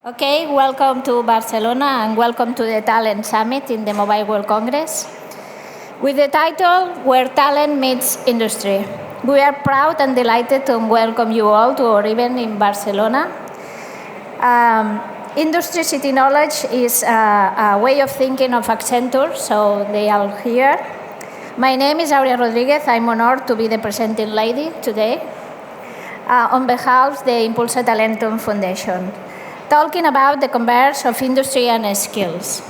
Okay, welcome to Barcelona and welcome to the Talent Summit in the Mobile World Congress. With the title, Where Talent Meets Industry. We are proud and delighted to welcome you all to our event in Barcelona. Industry City Knowledge is a way of thinking of Accenture, so they are here. My name is Aurea Rodriguez. I'm honored to be the presenting lady today on behalf of the Impulsa Talentum Foundation, talking about the converge of industry and skills.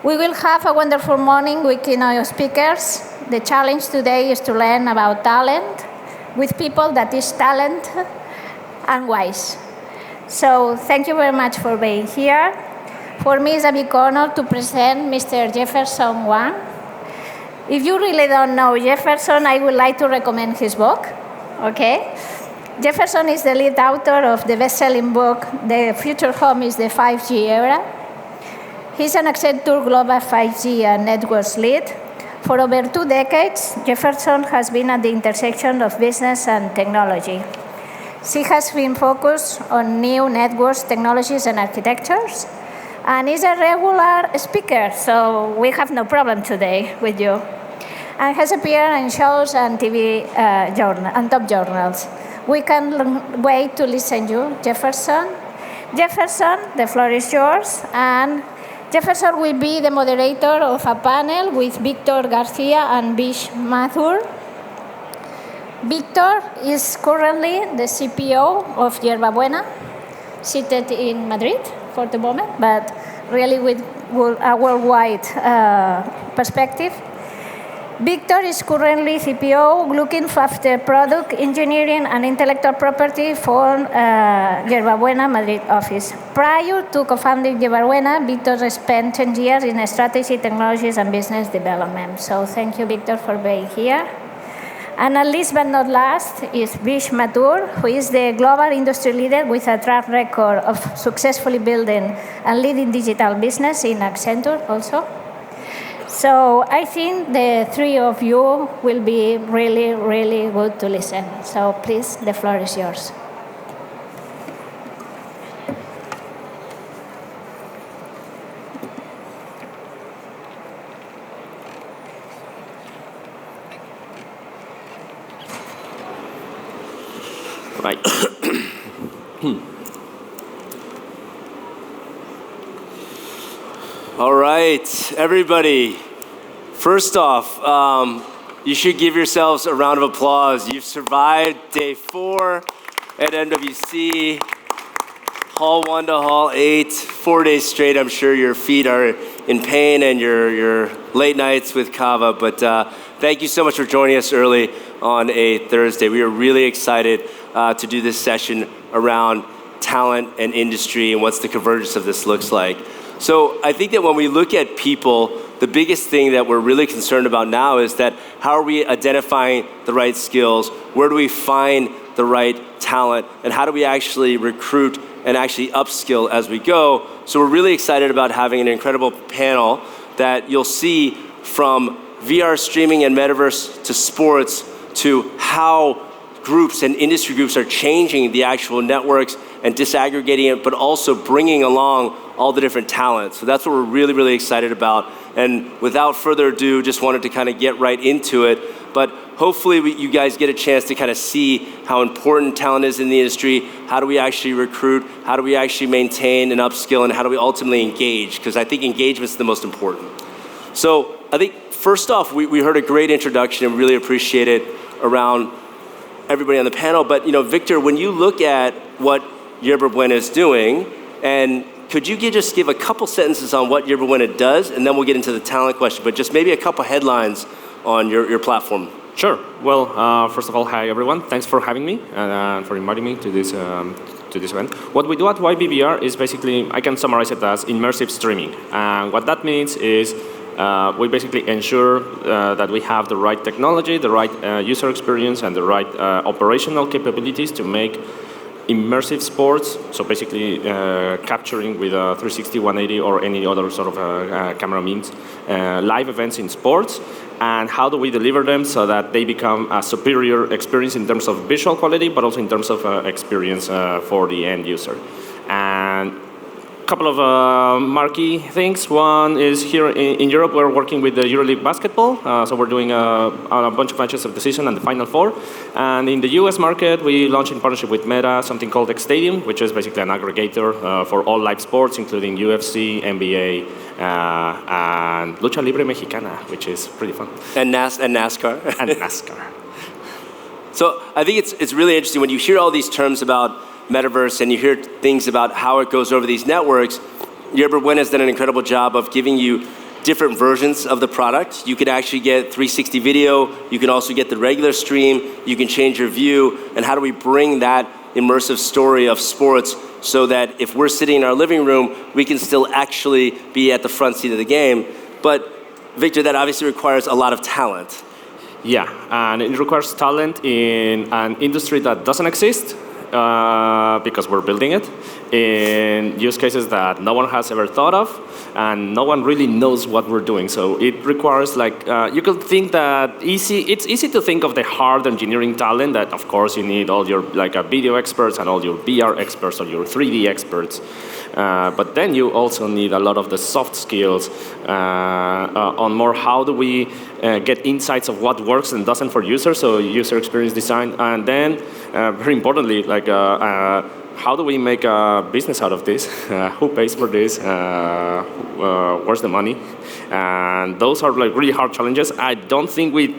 We will have a wonderful morning with keynote speakers. The challenge today is to learn about talent with people that is talent and wise. So thank you very much for being here. For me, it's a big honor to present Mr. Jefferson Wang. If you really don't know Jefferson, I would like to recommend his book, okay? Jefferson is the lead author of the best-selling book, The Future Home is the 5G Era. He's an Accenture Global 5G and Networks lead. For over 2 decades, Jefferson has been at the intersection of business and technology. She has been focused on new networks, technologies, and architectures, and is a regular speaker, so we have no problem today with you, and has appeared in shows and TV and top journals. We can't wait to listen to you, Jefferson. Jefferson, the floor is yours, and Jefferson will be the moderator of a panel with Victor Garcia and Vish Mathur. Victor is currently the CPO of Yerba Buena, seated in Madrid for the moment, but really with a worldwide perspective. Victor is currently CPO looking after product engineering and intellectual property for Yerba Buena Madrid office. Prior to co-founding Yerba Buena, Victor spent 10 years in strategy, technologies, and business development. So thank you, Victor, for being here. And at least but not last is Vish Mathur, who is the global industry leader with a track record of successfully building and leading digital business in Accenture also. So I think the three of you will be really, really good to listen. So please, the floor is yours. Right. All right, everybody. First off, you should give yourselves a round of applause. You've survived day 4 at MWC, Hall 1 to Hall 8, 4 days straight. I'm sure your feet are in pain and your late nights with kava, but thank you so much for joining us early on a Thursday. We are really excited to do this session around talent and industry and what's the convergence of this looks like. So I think that when we look at people, the biggest thing that we're really concerned about now is that how are we identifying the right skills? Where do we find the right talent? And how do we actually recruit and actually upskill as we go? So we're really excited about having an incredible panel that you'll see from VR streaming and metaverse to sports to how groups and industry groups are changing the actual networks and disaggregating it, but also bringing along all the different talents. So that's what we're really, really excited about. And without further ado, just wanted to kind of get right into it. But hopefully you guys get a chance to kind of see how important talent is in the industry. How do we actually recruit? How do we actually maintain and upskill? And how do we ultimately engage? Because I think engagement is the most important. So I think first off, we heard a great introduction and really appreciate it around everybody on the panel. But Victor, when you look at what Yerba Buena is doing, and could you just give a couple sentences on what Yerba Buena does, and then we'll get into the talent question, but just maybe a couple headlines on your platform. Sure. Well, first of all, hi everyone. Thanks for having me and for inviting me to this event. What we do at YBBR is basically, I can summarize it as immersive streaming. And what that means is we basically ensure that we have the right technology, the right user experience, and the right operational capabilities to make immersive sports, so basically capturing with a 360, 180, or any other sort of camera means, live events in sports, and how do we deliver them so that they become a superior experience in terms of visual quality, but also in terms of experience for the end user. And a couple of marquee things. One is here in Europe, we're working with the EuroLeague basketball. So we're doing a bunch of matches of the season and the Final Four. And in the US market, we launched in partnership with Meta something called X Stadium, which is basically an aggregator for all live sports, including UFC, NBA, and Lucha Libre Mexicana, which is pretty fun. And NASCAR. And NASCAR. So I think it's really interesting when you hear all these terms about metaverse and you hear things about how it goes over these networks. Yerberwin has done an incredible job of giving you different versions of the product. You can actually get 360 video. You can also get the regular stream. You can change your view. And how do we bring that immersive story of sports so that if we're sitting in our living room, we can still actually be at the front seat of the game. But Victor, that obviously requires a lot of talent. Yeah, and it requires talent in an industry that doesn't exist. Because we're building it in use cases that no one has ever thought of, and no one really knows what we're doing. So it requires you could think that it's easy to think of the hard engineering talent that, of course, you need all your video experts and all your VR experts or your 3D experts. But then you also need a lot of the soft skills on more how do we get insights of what works and doesn't for users, so user experience design, and then very importantly, how do we make a business out of this? Who pays for this? Where's the money? And those are really hard challenges. I don't think we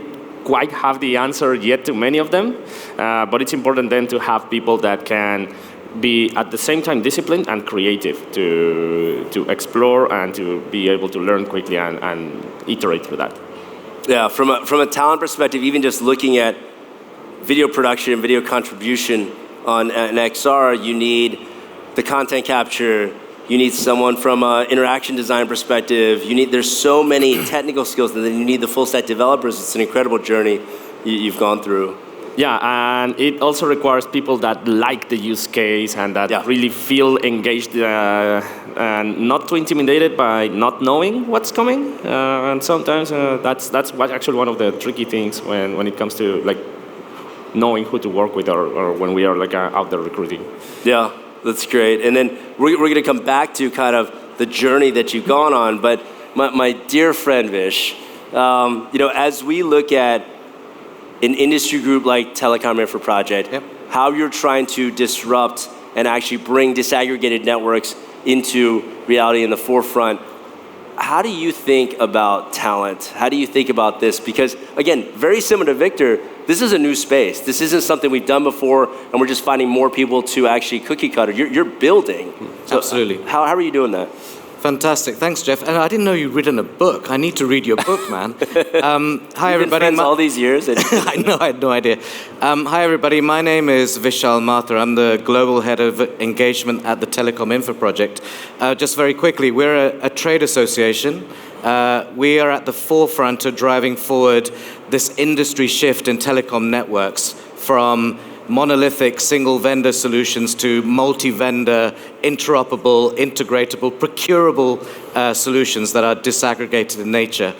quite have the answer yet to many of them, but it's important then to have people that can be at the same time disciplined and creative to explore and to be able to learn quickly and iterate through that. Yeah, from a talent perspective, even just looking at video production and video contribution on an XR, you need the content capture, you need someone from an interaction design perspective, there's so many technical skills, and then you need the full stack developers. It's an incredible journey you've gone through. Yeah, and it also requires people that like the use case and that really feel engaged and not too intimidated by not knowing what's coming. And sometimes that's actually one of the tricky things when it comes to knowing who to work with or when we are out there recruiting. Yeah, that's great. And then we're going to come back to kind of the journey that you've gone on. But my dear friend Vish, as we look at an industry group like Telecom Infra Project, how you're trying to disrupt and actually bring disaggregated networks into reality in the forefront. How do you think about talent? How do you think about this? Because again, very similar to Victor, this is a new space. This isn't something we've done before, and we're just finding more people to actually cookie cutter. You're building. So absolutely. How are you doing that? Fantastic. Thanks, Jeff. And I didn't know you'd written a book. I need to read your book, man. Hi, everybody. You've been friends all these years. I know, I had no idea. Hi, everybody. My name is Vishal Mathur. I'm the global head of engagement at the Telecom Infra Project. Just very quickly, we're a trade association. We are at the forefront of driving forward this industry shift in telecom networks from monolithic single-vendor solutions to multi-vendor, interoperable, integratable, procurable solutions that are disaggregated in nature.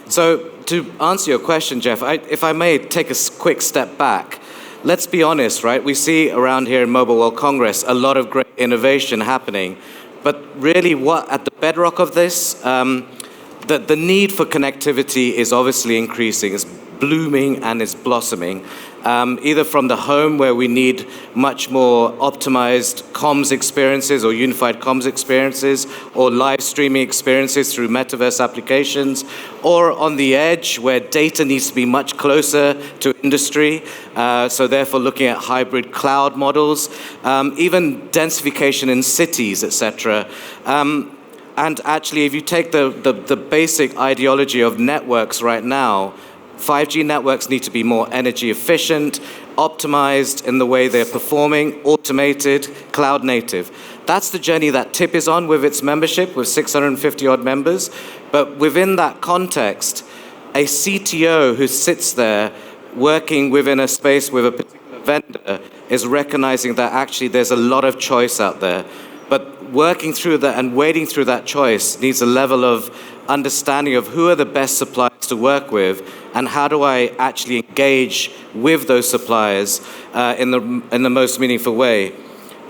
So to answer your question, Jeff, if I may take a quick step back, let's be honest, right? We see around here in Mobile World Congress a lot of great innovation happening, but really what at the bedrock of this, the need for connectivity is obviously increasing. It's blooming and it's blossoming. Either from the home where we need much more optimized comms experiences or unified comms experiences or live streaming experiences through metaverse applications, or on the edge where data needs to be much closer to industry, so therefore looking at hybrid cloud models, even densification in cities, etc. And actually, if you take the basic ideology of networks right now, 5G networks need to be more energy efficient, optimized in the way they're performing, automated, cloud native. That's the journey that TIP is on with its membership, with 650 odd members. But within that context, a CTO who sits there working within a space with a particular vendor is recognizing that actually there's a lot of choice out there. But working through that and wading through that choice needs a level of understanding of who are the best suppliers to work with and how do I actually engage with those suppliers in the most meaningful way.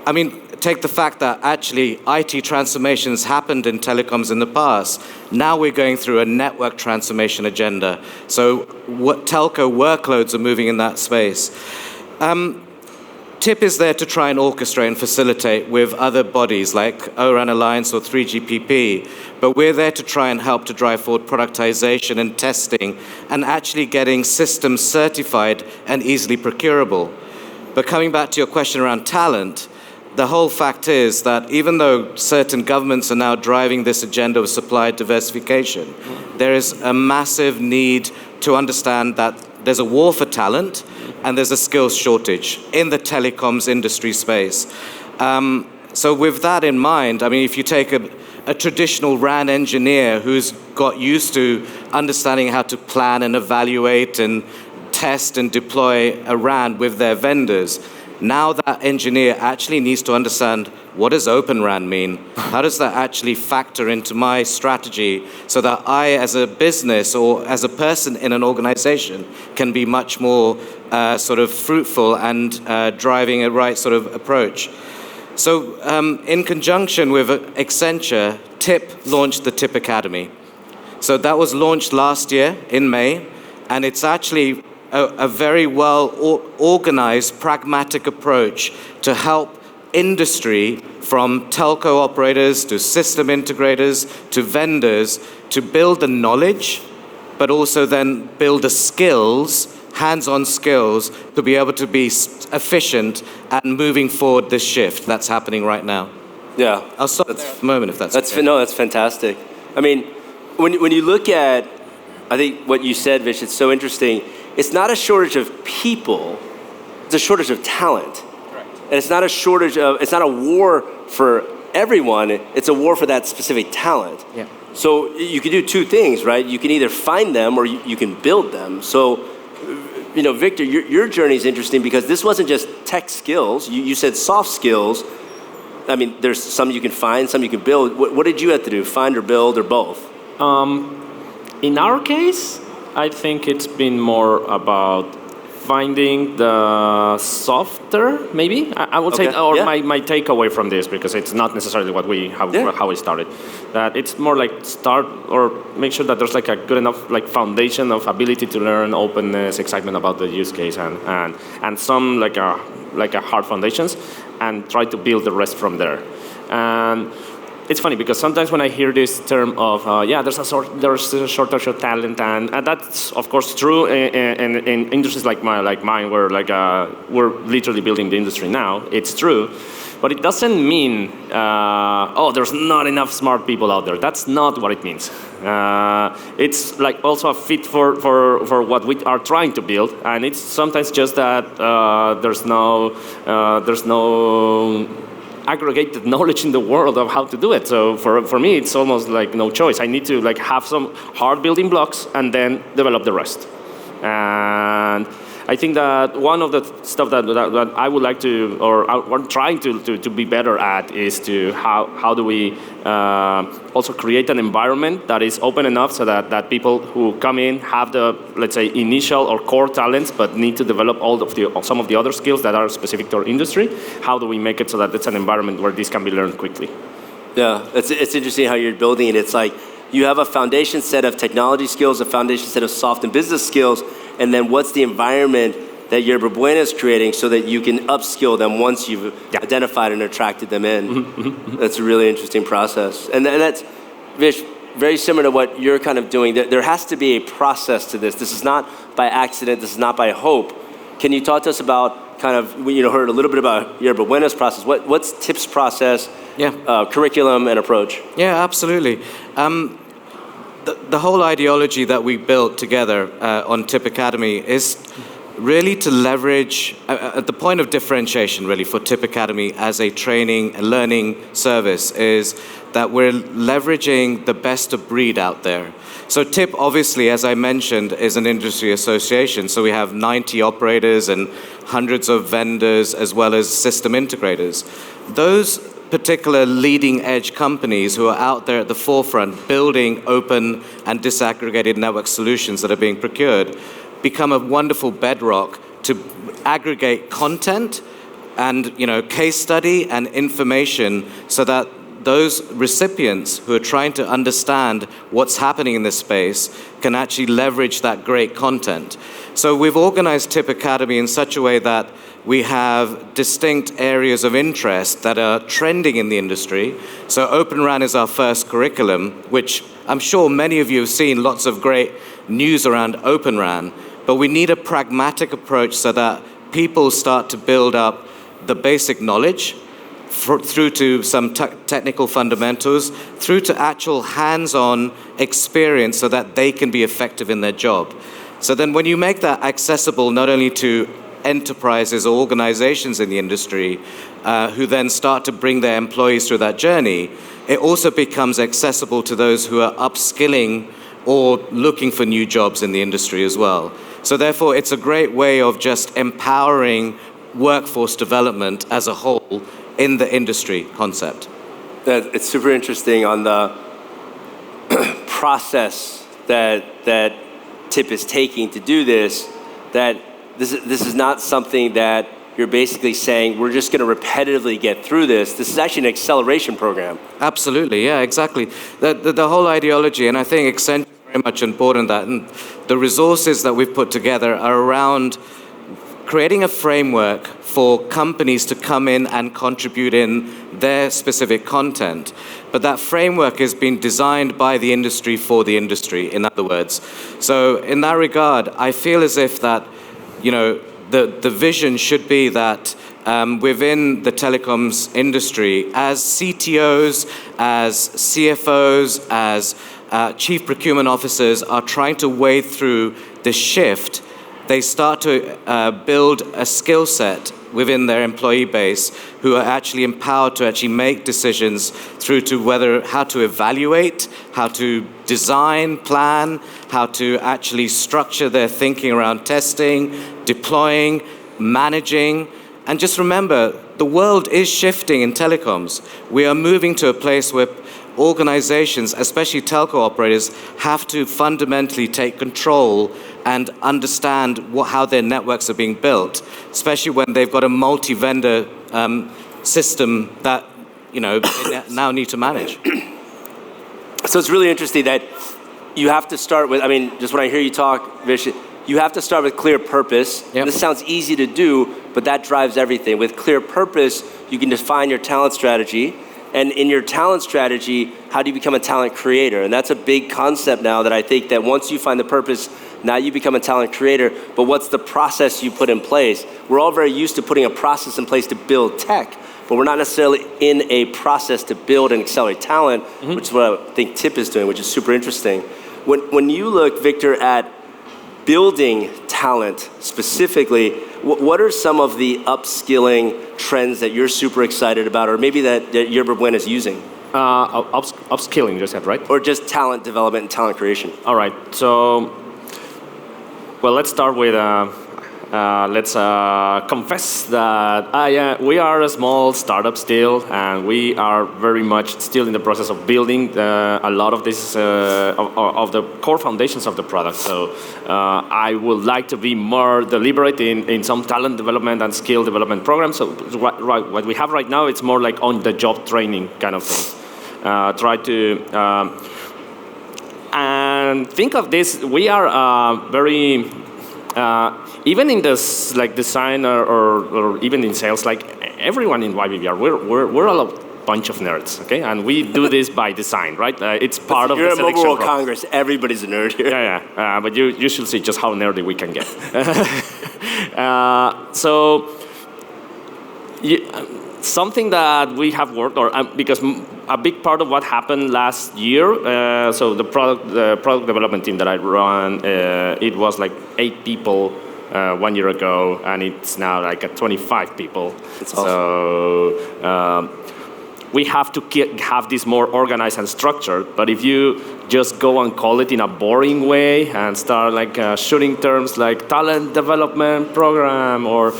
I mean, take the fact that actually IT transformations happened in telecoms in the past. Now we're going through a network transformation agenda. So what telco workloads are moving in that space. TIP is there to try and orchestrate and facilitate with other bodies like O-RAN Alliance or 3GPP, but we're there to try and help to drive forward productization and testing and actually getting systems certified and easily procurable. But coming back to your question around talent, the whole fact is that even though certain governments are now driving this agenda of supply diversification, there is a massive need to understand that there's a war for talent and there's a skills shortage in the telecoms industry space. So with that in mind, I mean, if you take a traditional RAN engineer who's got used to understanding how to plan and evaluate and test and deploy a RAN with their vendors, now that engineer actually needs to understand, what does Open RAN mean? How does that actually factor into my strategy so that I, as a business or as a person in an organization, can be much more sort of fruitful and driving a right sort of approach? So in conjunction with Accenture, TIP launched the TIP Academy. So that was launched last year in May, and it's actually a very well organized, pragmatic approach to help industry, from telco operators to system integrators to vendors, to build the knowledge, but also then build the skills, hands-on skills, to be able to be efficient at moving forward this shift that's happening right now. Yeah. I'll stop there for a moment if that's okay. No, that's fantastic. I mean, when you look at, I think what you said, Vish, it's so interesting. It's not a shortage of people, it's a shortage of talent. Correct. And it's not a shortage of, it's not a war for everyone, it's a war for that specific talent. Yeah. So you can do two things, right? You can either find them or you can build them. So, you know, Victor, your journey is interesting because this wasn't just tech skills, you said soft skills. I mean, there's some you can find, some you can build. What did you have to do, find or build or both? In our case, I think it's been more about finding the softer, maybe. I would say, or yeah. my takeaway from this, because it's not necessarily what how we started. That it's more like start or make sure that there's like a good enough like foundation of ability to learn, openness, excitement about the use case, and some like a hard foundations, and try to build the rest from there. And it's funny because sometimes when I hear this term of there's a shortage of talent, and that's of course true in industries like mine, where we're literally building the industry now. It's true, but it doesn't mean there's not enough smart people out there. That's not what it means. It's like also a fit for what we are trying to build, and it's sometimes just that there's no aggregated knowledge in the world of how to do it. So for me, it's almost like no choice. I need to like have some hard building blocks and then develop the rest. And I think that one of the stuff that I would like to, or I'm trying to be better at, is to how do we also create an environment that is open enough so that people who come in have the, let's say, initial or core talents, but need to develop some of the other skills that are specific to our industry. How do we make it so that it's an environment where this can be learned quickly? Yeah, it's interesting how you're building it. It's like you have a foundation set of technology skills, a foundation set of soft and business skills, and then what's the environment that Yerba Buena is creating so that you can upskill them once you've identified and attracted them in. That's a really interesting process. And that's, Vish, very similar to what you're kind of doing. There has to be a process to this. This is not by accident. This is not by hope. Can you talk to us about kind of, heard a little bit about Yerba Buena's process. What's TIP's process, curriculum, and approach? Yeah, absolutely. The whole ideology that we built together on TIP Academy is really to leverage, at the point of differentiation really for TIP Academy as a training and learning service, is that we're leveraging the best of breed out there. So TIP, obviously, as I mentioned, is an industry association. So we have 90 operators and hundreds of vendors as well as system integrators. Those particular leading edge companies who are out there at the forefront building open and disaggregated network solutions that are being procured become a wonderful bedrock to aggregate content, and case study and information so that those recipients who are trying to understand what's happening in this space can actually leverage that great content. So we've organized TIP Academy in such a way that we have distinct areas of interest that are trending in the industry. So Open RAN is our first curriculum, which I'm sure many of you have seen lots of great news around Open RAN, but we need a pragmatic approach so that people start to build up the basic knowledge through to some technical fundamentals, through to actual hands-on experience so that they can be effective in their job. So then when you make that accessible not only to enterprises or organizations in the industry who then start to bring their employees through that journey, it also becomes accessible to those who are upskilling or looking for new jobs in the industry as well. So therefore, it's a great way of just empowering workforce development as a whole in the industry concept. It's super interesting on the process that TIP is taking to do this, that this is not something that you're basically saying, we're just going to repetitively get through this. This is actually an acceleration program. Absolutely, yeah, exactly. The whole ideology, and I think Accenture is very much important that, and the resources that we've put together are around creating a framework for companies to come in and contribute in their specific content. But that framework has been designed by the industry for the industry, in other words. So in that regard, I feel as if that, the vision should be that within the telecoms industry, as CTOs, as CFOs, as chief procurement officers are trying to wade through the shift, they start to build a skill set within their employee base who are actually empowered to actually make decisions through to how to evaluate, how to design, plan, how to actually structure their thinking around testing, deploying, managing. And just remember, the world is shifting in telecoms. We are moving to a place where organizations, especially telco operators, have to fundamentally take control and understand how their networks are being built, especially when they've got a multi-vendor system that they now need to manage. So it's really interesting that you have to start with, just when I hear you talk, Vish, you have to start with clear purpose. Yep. This sounds easy to do, but that drives everything. With clear purpose, you can define your talent strategy. And in your talent strategy, how do you become a talent creator? And that's a big concept now that I think that once you find the purpose, now you become a talent creator, but what's the process you put in place? We're all very used to putting a process in place to build tech, but we're not necessarily in a process to build and accelerate talent, which is what I think TIP is doing, which is super interesting. When you look, Victor, at building talent specifically, what are some of the upskilling trends that you're super excited about, or maybe that Yerba Buena is using? Upskilling, you said, right? Or just talent development and talent creation. All right. So, let's start with, let's confess that we are a small startup still, and we are very much still in the process of building a lot of this, of the core foundations of the product. So I would like to be more deliberate in some talent development and skill development programs. So what we have right now, it's more like on-the-job training kind of thing. Try to, and think of this, we are very, even in this like design or even in sales, like everyone in YBBR, we're all a bunch of nerds, okay? And we do this by design, right? It's part of the selection. You're at Mobile World Congress, everybody's a nerd here. Yeah. But you should see just how nerdy we can get. Something that we have worked, because a big part of what happened last year, so the product development team that I run, it was like 8 people 1 year ago, and it's now like at 25 people. That's awesome. So we have to have this more organized and structured, but if you just go and call it in a boring way and start like shooting terms like talent development program or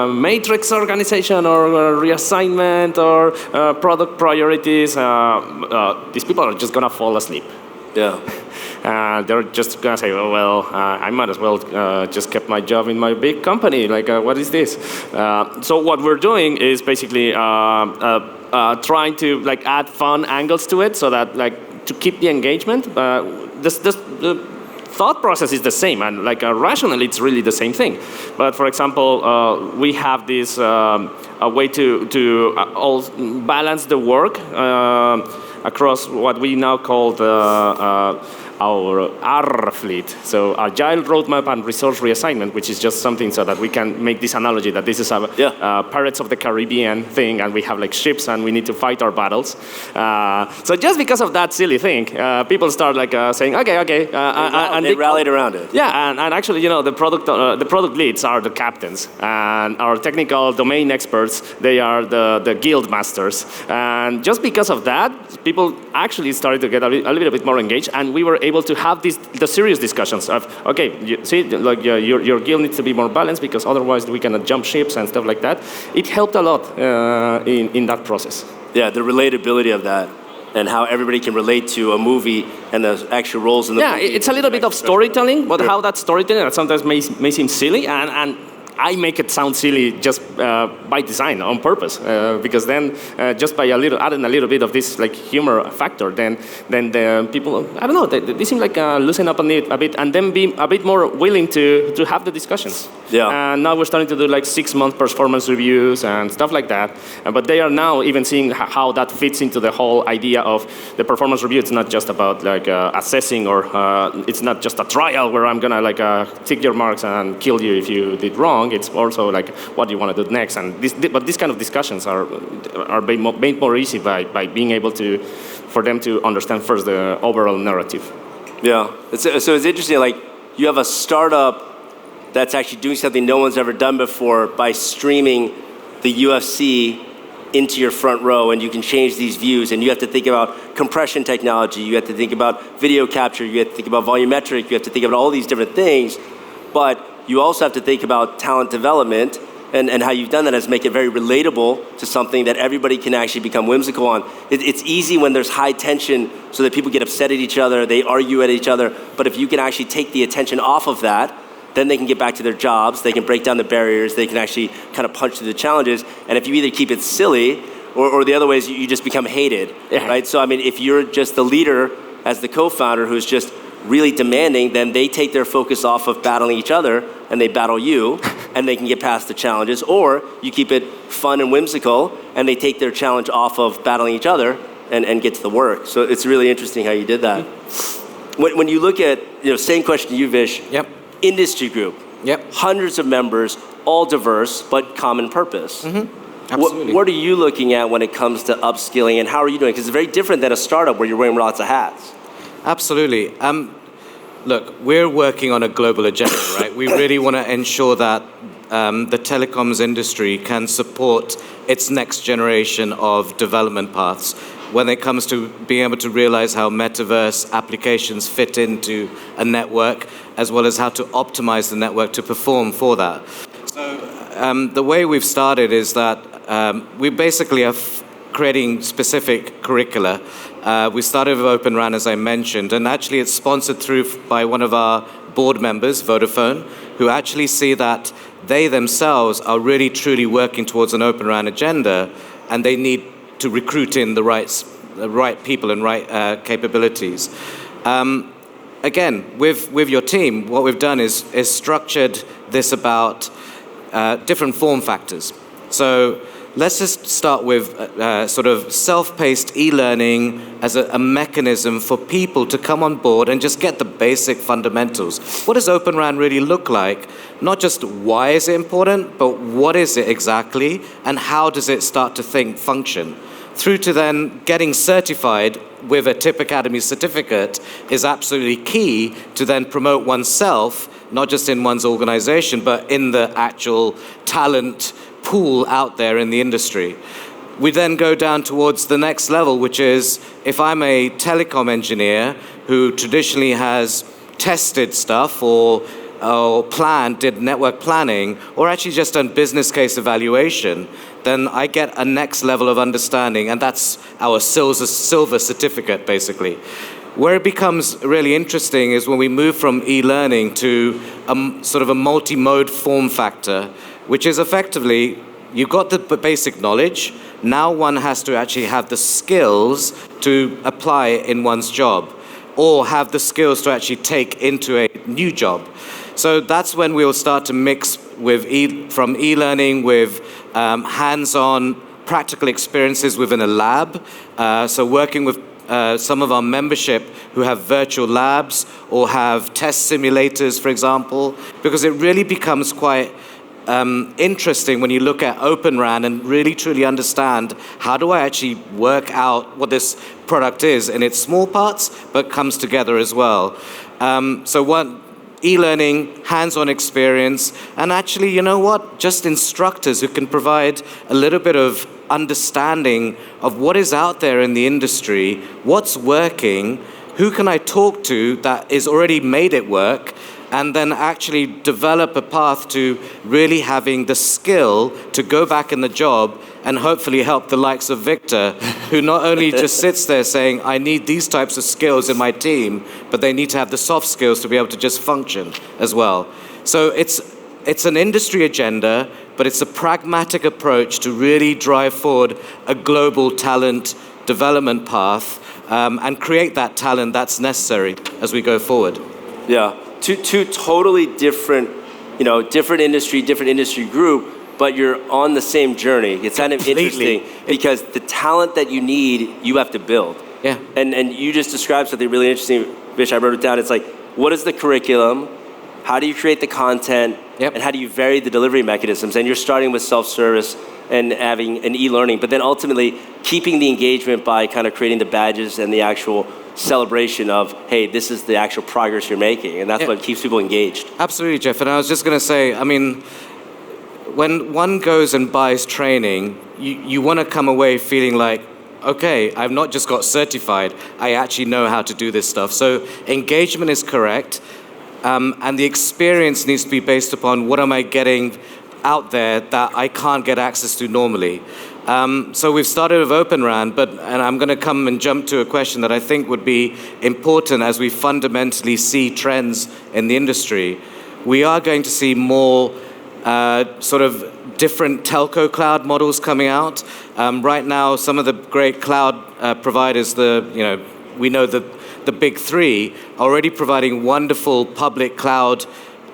matrix organization or reassignment or product priorities, these people are just gonna fall asleep. Yeah. they're just gonna say, oh, well, I might as well just keep my job in my big company. Like, what is this? So what we're doing is basically trying to like add fun angles to it, so that like to keep the engagement. The thought process is the same, and like rationally, it's really the same thing. But for example, we have this a way to all balance the work across what we now call our R fleet. So agile roadmap and resource reassignment, which is just something so that we can make this analogy that this is a Pirates of the Caribbean thing, and we have like ships and we need to fight our battles. So just because of that silly thing, people start like saying, okay, and they rallied around it. Yeah, and actually, you know, the product leads are the captains, and our technical domain experts, they are the guild masters. And just because of that, people actually started to get a little bit more engaged, and we were able to have the serious discussions of, okay, like your guild needs to be more balanced because otherwise we cannot jump ships and stuff like that. It helped a lot in that process. Yeah, the relatability of that, and how everybody can relate to a movie and the actual roles in the movie. Yeah, it's a little bit of storytelling, but how that storytelling sometimes may seem silly, and I make it sound silly just by design, on purpose, because then just by adding a little bit of this like humor factor, then the people, I don't know, they seem like loosen up on it a bit, and then be a bit more willing to have the discussions. Yeah. And now we're starting to do like 6-month performance reviews and stuff like that. But they are now even seeing how that fits into the whole idea of the performance review. It's not just about like assessing, or it's not just a trial where I'm gonna like tick your marks and kill you if you did wrong. It's also like what you want to do next, and but these kind of discussions are made more easy by being able for them to understand first the overall narrative. Yeah, so it's interesting. Like you have a startup that's actually doing something no one's ever done before by streaming the UFC into your front row, and you can change these views, and you have to think about compression technology, you have to think about video capture, you have to think about volumetric, you have to think about all these different things, but you also have to think about talent development, and how you've done that is make it very relatable to something that everybody can actually become whimsical on. It's easy when there's high tension so that people get upset at each other, they argue at each other, but if you can actually take the attention off of that, then they can get back to their jobs, they can break down the barriers, they can actually kind of punch through the challenges, and if you either keep it silly, or the other way is you just become hated, right? So I mean, if you're just the leader as the co-founder who's just really demanding, then they take their focus off of battling each other and they battle you and they can get past the challenges, or you keep it fun and whimsical and they take their challenge off of battling each other and get to the work. So it's really interesting how you did that. When you look at, same question to you, Vish. Yep. Industry group. Yep. Hundreds of members, all diverse, but common purpose. Mm-hmm. Absolutely. What are you looking at when it comes to upskilling, and how are you doing? Because it's very different than a startup where you're wearing lots of hats. Absolutely. Look, we're working on a global agenda, right? We really want to ensure that the telecoms industry can support its next generation of development paths when it comes to being able to realize how metaverse applications fit into a network, as well as how to optimize the network to perform for that. So the way we've started is that we basically are creating specific curricula. We started with Open RAN, as I mentioned, and actually it's sponsored by one of our board members, Vodafone, who actually see that they themselves are really truly working towards an Open RAN agenda, and they need to recruit in the right people and right capabilities. Again, with your team, what we've done is structured this about different form factors. So let's just start with sort of self-paced e-learning as a mechanism for people to come on board and just get the basic fundamentals. What does Open RAN really look like? Not just why is it important, but what is it exactly, and how does it start to function? Through to then getting certified with a TIP Academy certificate is absolutely key to then promote oneself, not just in one's organization, but in the actual talent pool out there in the industry. We then go down towards the next level, which is if I'm a telecom engineer who traditionally has tested stuff or did network planning, or actually just done business case evaluation, then I get a next level of understanding, and that's our silver certificate, basically. Where it becomes really interesting is when we move from e-learning to sort of a multi-mode form factor, which is effectively, you've got the basic knowledge, now one has to actually have the skills to apply in one's job, or have the skills to actually take into a new job. So that's when we'll start to mix with from e-learning with hands-on practical experiences within a lab. So working with some of our membership who have virtual labs or have test simulators, for example, because it really becomes quite interesting when you look at Open RAN and really truly understand how do I actually work out what this product is in its small parts, but comes together as well. So one, e-learning, hands-on experience, and actually, you know what, just instructors who can provide a little bit of understanding of what is out there in the industry, what's working, who can I talk to that is already made it work, and then actually develop a path to really having the skill to go back in the job and hopefully help the likes of Victor, who not only just sits there saying, I need these types of skills in my team, but they need to have the soft skills to be able to just function as well. So it's an industry agenda, but it's a pragmatic approach to really drive forward a global talent development path and create that talent that's necessary as we go forward. Yeah, two totally different, different industry group, but you're on the same journey. It's kind of interesting because the talent that you need, you have to build. Yeah. And you just described something really interesting, Vish. I wrote it down. It's like, what is the curriculum? How do you create the content? Yep. And how do you vary the delivery mechanisms? And you're starting with self-service and having an e-learning, but then ultimately keeping the engagement by kind of creating the badges and the actual celebration of, hey, this is the actual progress you're making. And that's what keeps people engaged. Absolutely, Jeff. And I was just going to say, I mean, when one goes and buys training, you want to come away feeling like, okay, I've not just got certified, I actually know how to do this stuff. So engagement is correct. And the experience needs to be based upon what am I getting out there that I can't get access to normally. So we've started with Open RAN, and I'm going to come and jump to a question that I think would be important as we fundamentally see trends in the industry. We are going to see more sort of different telco cloud models coming out. Right now, some of the great cloud providers, we know the big three, are already providing wonderful public cloud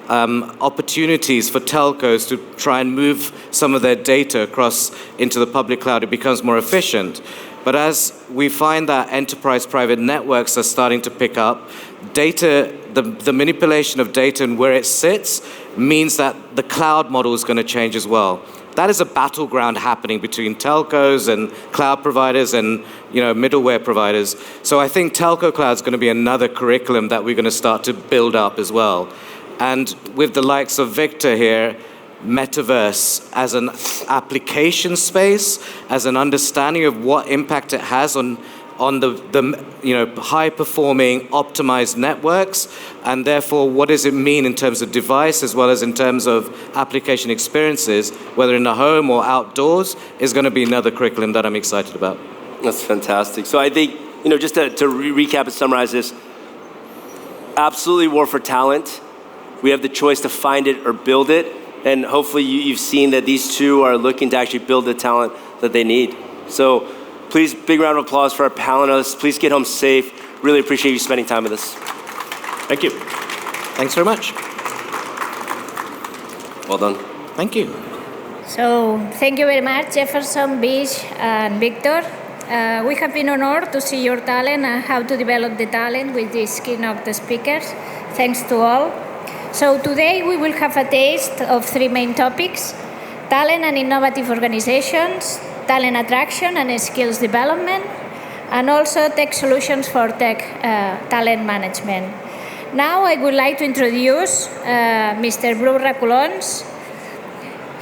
opportunities for telcos to try and move some of their data across into the public cloud. It becomes more efficient. But as we find that enterprise private networks are starting to pick up, data, the manipulation of data and where it sits means that the cloud model is going to change as well. That is a battleground happening between telcos and cloud providers and middleware providers. So I think telco cloud is going to be another curriculum that we're going to start to build up as well. And with the likes of Victor here, metaverse as an application space, as an understanding of what impact it has on the high-performing, optimized networks, and therefore what does it mean in terms of device as well as in terms of application experiences, whether in the home or outdoors, is going to be another curriculum that I'm excited about. That's fantastic. So I think, just to recap and summarize this, absolutely war for talent. We have the choice to find it or build it, and hopefully you've seen that these two are looking to actually build the talent that they need. So please, big round of applause for our panelists. Please get home safe. Really appreciate you spending time with us. Thank you. Thanks very much. Well done. Thank you. So thank you very much, Jefferson, Vish, and Victor. We have been honored to see your talent and how to develop the talent with these keynote speakers. Thanks to all. So today we will have a taste of three main topics: talent and innovative organizations, talent attraction and skills development, and also tech solutions for tech talent management. Now I would like to introduce Mr. Bruce Raculons.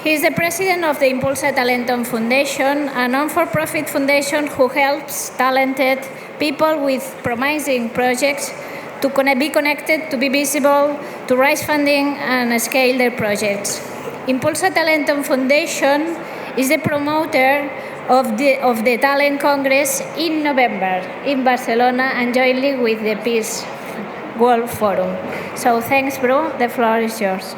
He is the president of the Impulsa Talentum Foundation, a non-for-profit foundation who helps talented people with promising projects to be connected, to be visible, to raise funding and scale their projects. Impulsa Talentum Foundation is the promoter of the Talent Congress in November in Barcelona and jointly with the Peace World Forum. So thanks, Bru. The floor is yours.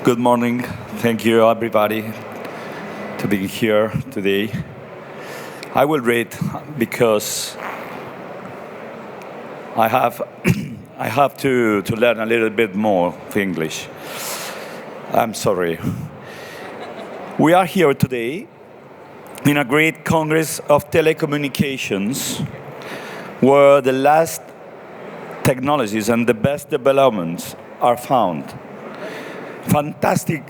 Good morning. Thank you, everybody, to be here today. I will read because I have I have to learn a little bit more of English. I'm sorry. We are here today in a great Congress of telecommunications where the last technologies and the best developments are found. Fantastic,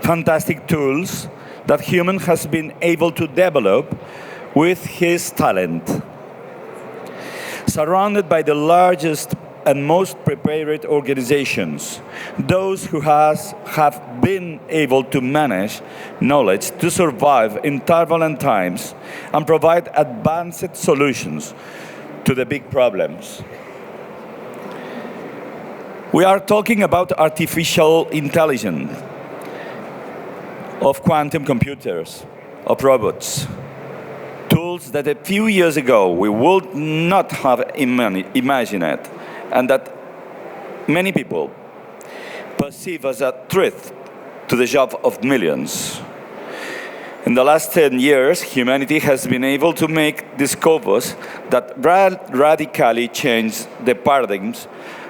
fantastic tools that human has been able to develop with his talent. Surrounded by the largest and most prepared organizations, those who have been able to manage knowledge to survive in turbulent times and provide advanced solutions to the big problems. We are talking about artificial intelligence, of quantum computers, of robots, tools that a few years ago we would not have imagined, and that many people perceive as a threat to the job of millions. In the last 10 years, humanity has been able to make discoveries that radically changed the paradigms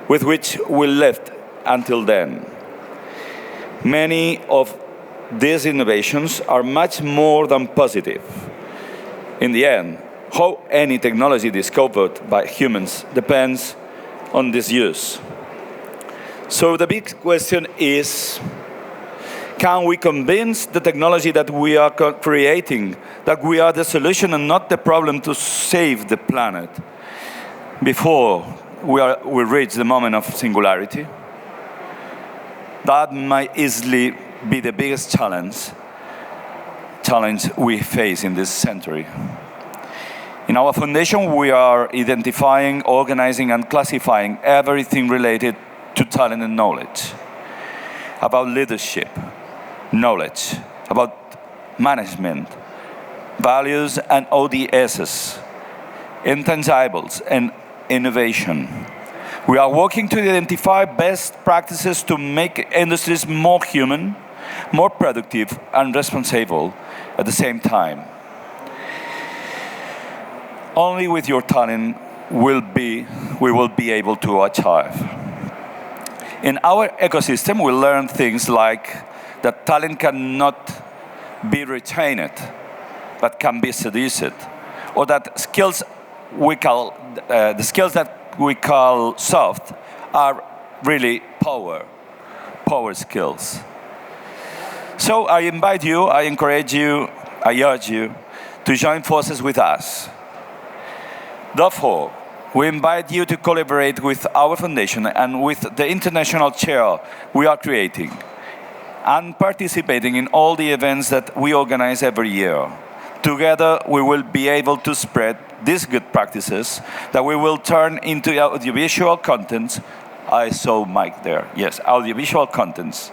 with which we lived until then. Many of these innovations are much more than positive. In the end, how any technology discovered by humans depends on this use. So the big question is, can we convince the technology that we are creating that we are the solution and not the problem to save the planet before we reach the moment of singularity? That might easily be the biggest challenge we face in this century. In our foundation, we are identifying, organizing, and classifying everything related to talent and knowledge, about leadership, knowledge, about management, values and ODSs, intangibles, and innovation. We are working to identify best practices to make industries more human, more productive, and responsible at the same time. Only with your talent we will be able to achieve. In our ecosystem, we learn things like that talent cannot be retained, but can be seduced, or that the skills that we call soft are really power skills. So I invite you, I encourage you, I urge you to join forces with us. Therefore, we invite you to collaborate with our foundation and with the international chair we are creating, and participating in all the events that we organize every year. Together, we will be able to spread these good practices that we will turn into audiovisual contents. I saw Mike there. Yes, audiovisual contents,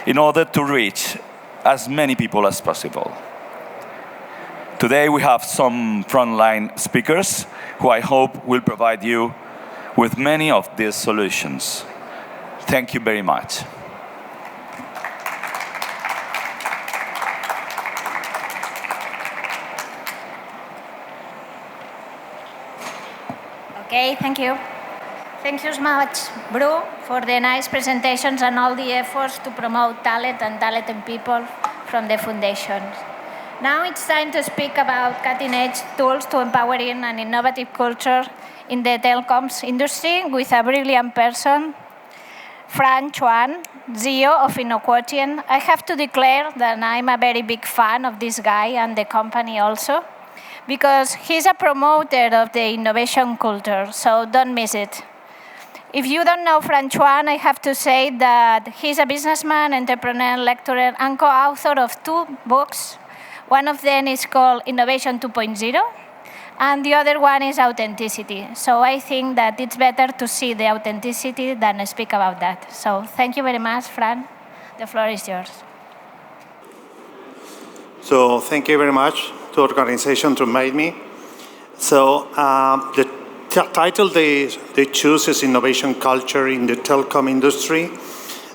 in order to reach as many people as possible. Today we have some frontline speakers who I hope will provide you with many of these solutions. Thank you very much. Okay, thank you. Thank you so much, Bru, for the nice presentations and all the efforts to promote talent and talented people from the foundation. Now it's time to speak about cutting-edge tools to empowering an innovative culture in the telecoms industry with a brilliant person, Frank Chuan, CEO of Innoquotian. I have to declare that I'm a very big fan of this guy and the company also, because he's a promoter of the innovation culture, so don't miss it. If you don't know Frank Chuan, I have to say that he's a businessman, entrepreneur, lecturer, and co-author of 2 books. One of them is called Innovation 2.0, and the other one is Authenticity. So I think that it's better to see the authenticity than speak about that. So thank you very much, Fran. The floor is yours. So thank you very much to the organization to invite me. So the title they choose is Innovation Culture in the Telecom Industry.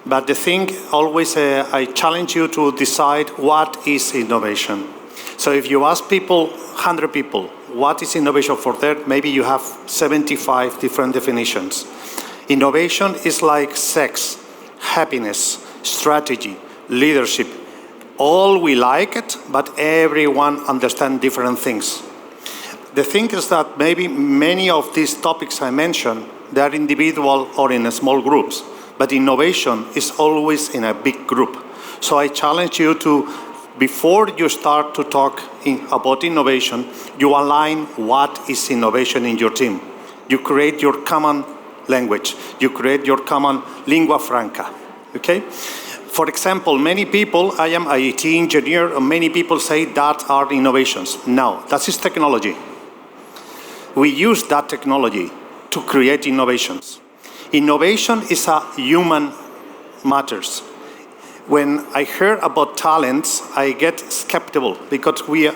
But the thing always, I challenge you to decide what is innovation. So if you ask people, 100 people, what is innovation for them, maybe you have 75 different definitions. Innovation is like sex, happiness, strategy, leadership. All we like it, but everyone understands different things. The thing is that maybe many of these topics I mentioned, they are individual or in small groups. But innovation is always in a big group. So I challenge you to, before you start to talk about innovation, you align what is innovation in your team. You create your common language. You create your common lingua franca, okay? For example, many people, I am an IT engineer, and many people say that are innovations. No, that is technology. We use that technology to create innovations. Innovation is a human matters. When I hear about talents, I get skeptical because we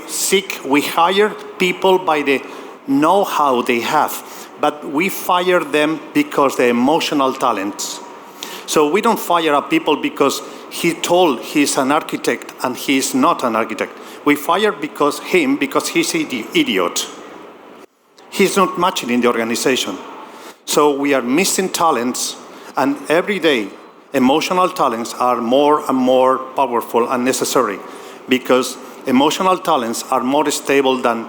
hire people by the know-how they have, but we fire them because they're emotional talents. So we don't fire up people because he told he's an architect and he's not an architect. We fire because he's an idiot. He's not matching in the organization. So we are missing talents, and every day, emotional talents are more and more powerful and necessary because emotional talents are more stable than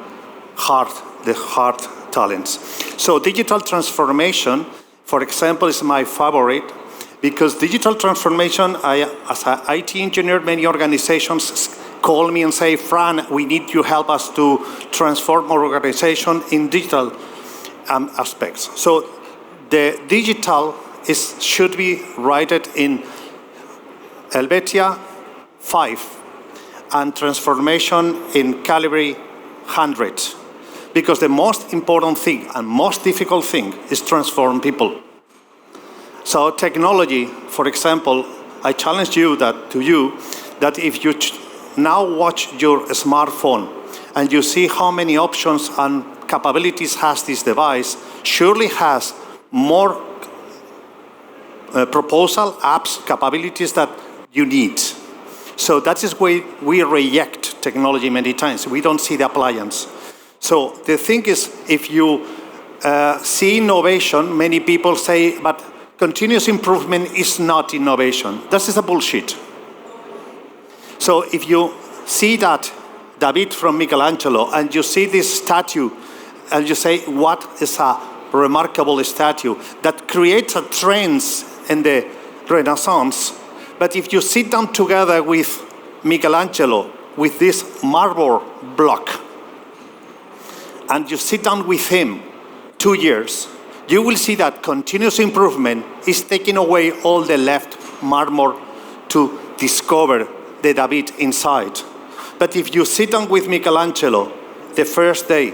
the hard talents. So digital transformation, for example, is my favorite because digital transformation, as an IT engineer, many organizations call me and say, Fran, we need you help us to transform our organization in digital aspects. So the digital should be rated in Helvetia 5 and transformation in Calibri 100. Because the most important thing and most difficult thing is transform people. So technology, for example, I challenge you that if you now watch your smartphone and you see how many options and capabilities has this device, surely has more proposal, apps, capabilities that you need. So that is why we reject technology many times. We don't see the appliance. So the thing is, if you see innovation, many people say, but continuous improvement is not innovation. This is a bullshit. So if you see that David from Michelangelo and you see this statue and you say, what is a remarkable statue that creates a trend in the Renaissance. But if you sit down together with Michelangelo, with this marble block, and you sit down with him 2 years, you will see that continuous improvement is taking away all the left marble to discover the David inside. But if you sit down with Michelangelo the first day,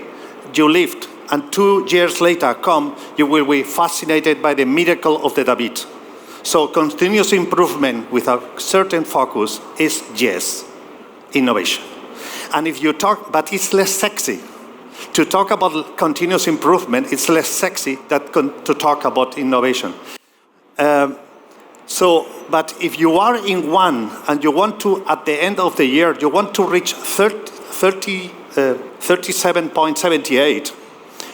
you lift, and 2 years later you will be fascinated by the miracle of the David. So continuous improvement with a certain focus is, yes, innovation. And if you talk, but it's less sexy. To talk about continuous improvement, it's less sexy than to talk about innovation. But if you are in one and you want to, at the end of the year, you want to reach 37.78,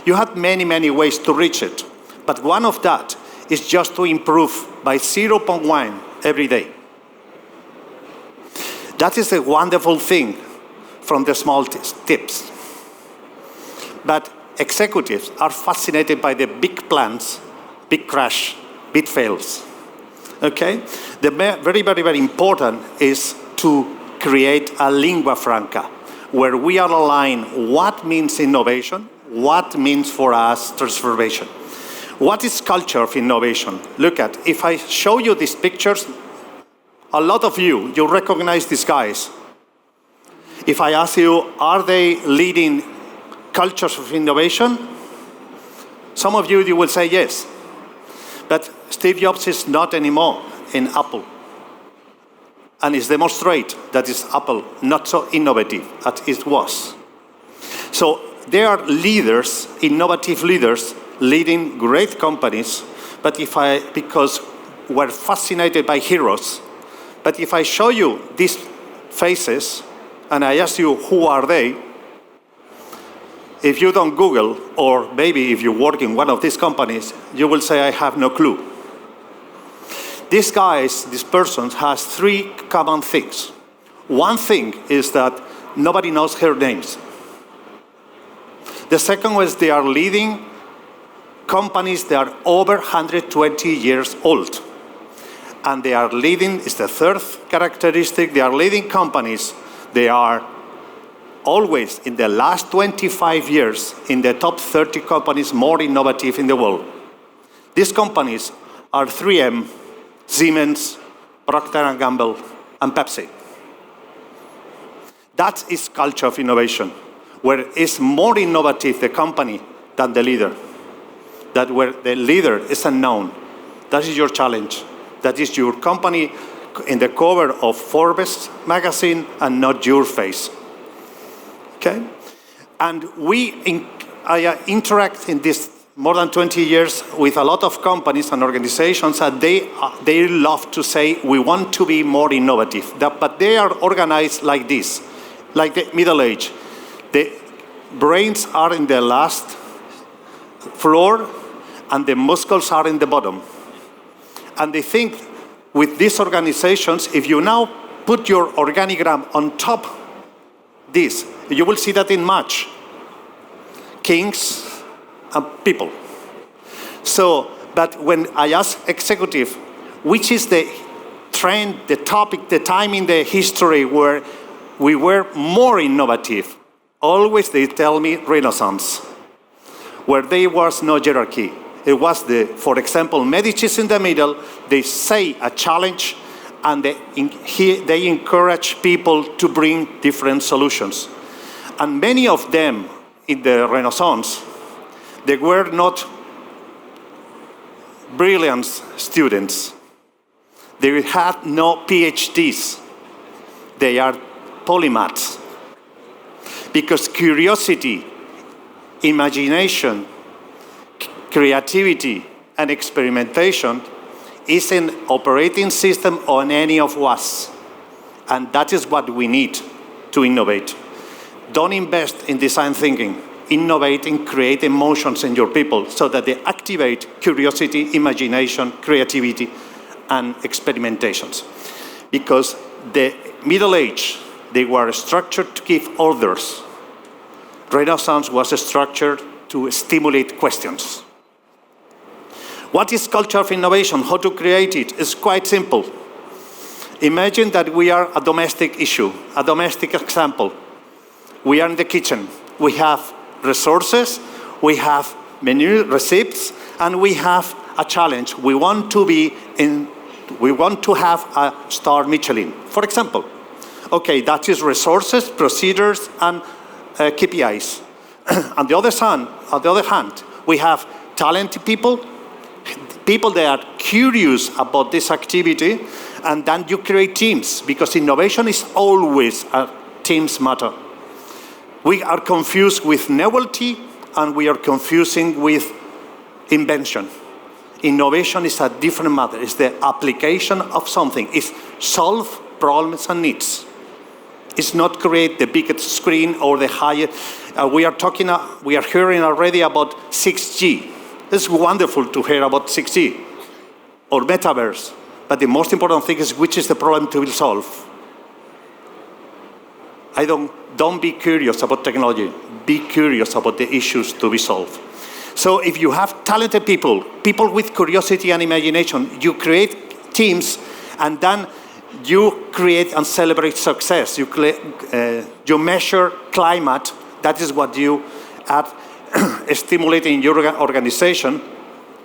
you have many, many ways to reach it. But one of that is just to improve by 0.1 every day. That is a wonderful thing from the small tips. But executives are fascinated by the big plans, big crash, big fails. Okay? The very, very, very important is to create a lingua franca where we are aligned what means innovation, what means for us transformation. What is culture of innovation? Look at, if I show you these pictures, a lot of you recognize these guys. If I ask you, are they leading cultures of innovation? Some of you will say yes. But Steve Jobs is not anymore in Apple. and it's demonstrate that is Apple not so innovative as it was. So they are leaders, innovative leaders, leading great companies, because we're fascinated by heroes. But if I show you these faces, and I ask you who are they, if you don't Google, or maybe if you work in one of these companies, you will say, I have no clue. These guys, these persons, has three common things. One thing is that nobody knows their names. The second was they are leading companies that are over 120 years old. And they are leading, is the third characteristic, they are leading companies. They are always in the last 25 years in the top 30 companies more innovative in the world. These companies are 3M, Siemens, Procter & Gamble, and Pepsi. That is culture of innovation, where it's more innovative the company than the leader. That where the leader is unknown. That is your challenge. That is your company in the cover of Forbes magazine and not your face. Okay? And I interact in this more than 20 years with a lot of companies and organizations, and they love to say, we want to be more innovative. But they are organized like this, like the Middle Age. The brains are in the last floor, and the muscles are in the bottom. And they think with these organizations, if you now put your organigram on top this, you will see that in match. Kings and people. So, but when I ask executive, which is the trend, the topic, the time in the history where we were more innovative, always they tell me Renaissance, where there was no hierarchy. It was for example, Medici's in the middle, they say a challenge, and they encourage people to bring different solutions. And many of them in the Renaissance, they were not brilliant students. They had no PhDs. They are polymaths. Because curiosity, imagination, creativity, and experimentation is an operating system on any of us. And that is what we need to innovate. Don't invest in design thinking. Innovate and create emotions in your people so that they activate curiosity, imagination, creativity, and experimentations. Because the Middle Age, they were structured to give orders. Renaissance was structured to stimulate questions. What is culture of innovation? How to create it? It's quite simple. Imagine that we are a domestic issue, a domestic example. We are in the kitchen. We have resources, we have menu receipts, and we have a challenge. We want to have a star Michelin, for example. Okay, that is resources, procedures, and KPIs. On the other hand, we have talented people that are curious about this activity, and then you create teams, because innovation is always a team's matter. We are confused with novelty, and we are confusing with invention. Innovation is a different matter. It's the application of something. It's solve problems and needs. It's not create the biggest screen or the higher. We are hearing already about 6G. It's wonderful to hear about 6G or metaverse. But the most important thing is which is the problem to solve. Don't be curious about technology. Be curious about the issues to be solved. So if you have talented people with curiosity and imagination, you create teams, and then you create and celebrate success. You measure climate. That is what you are stimulating your organization.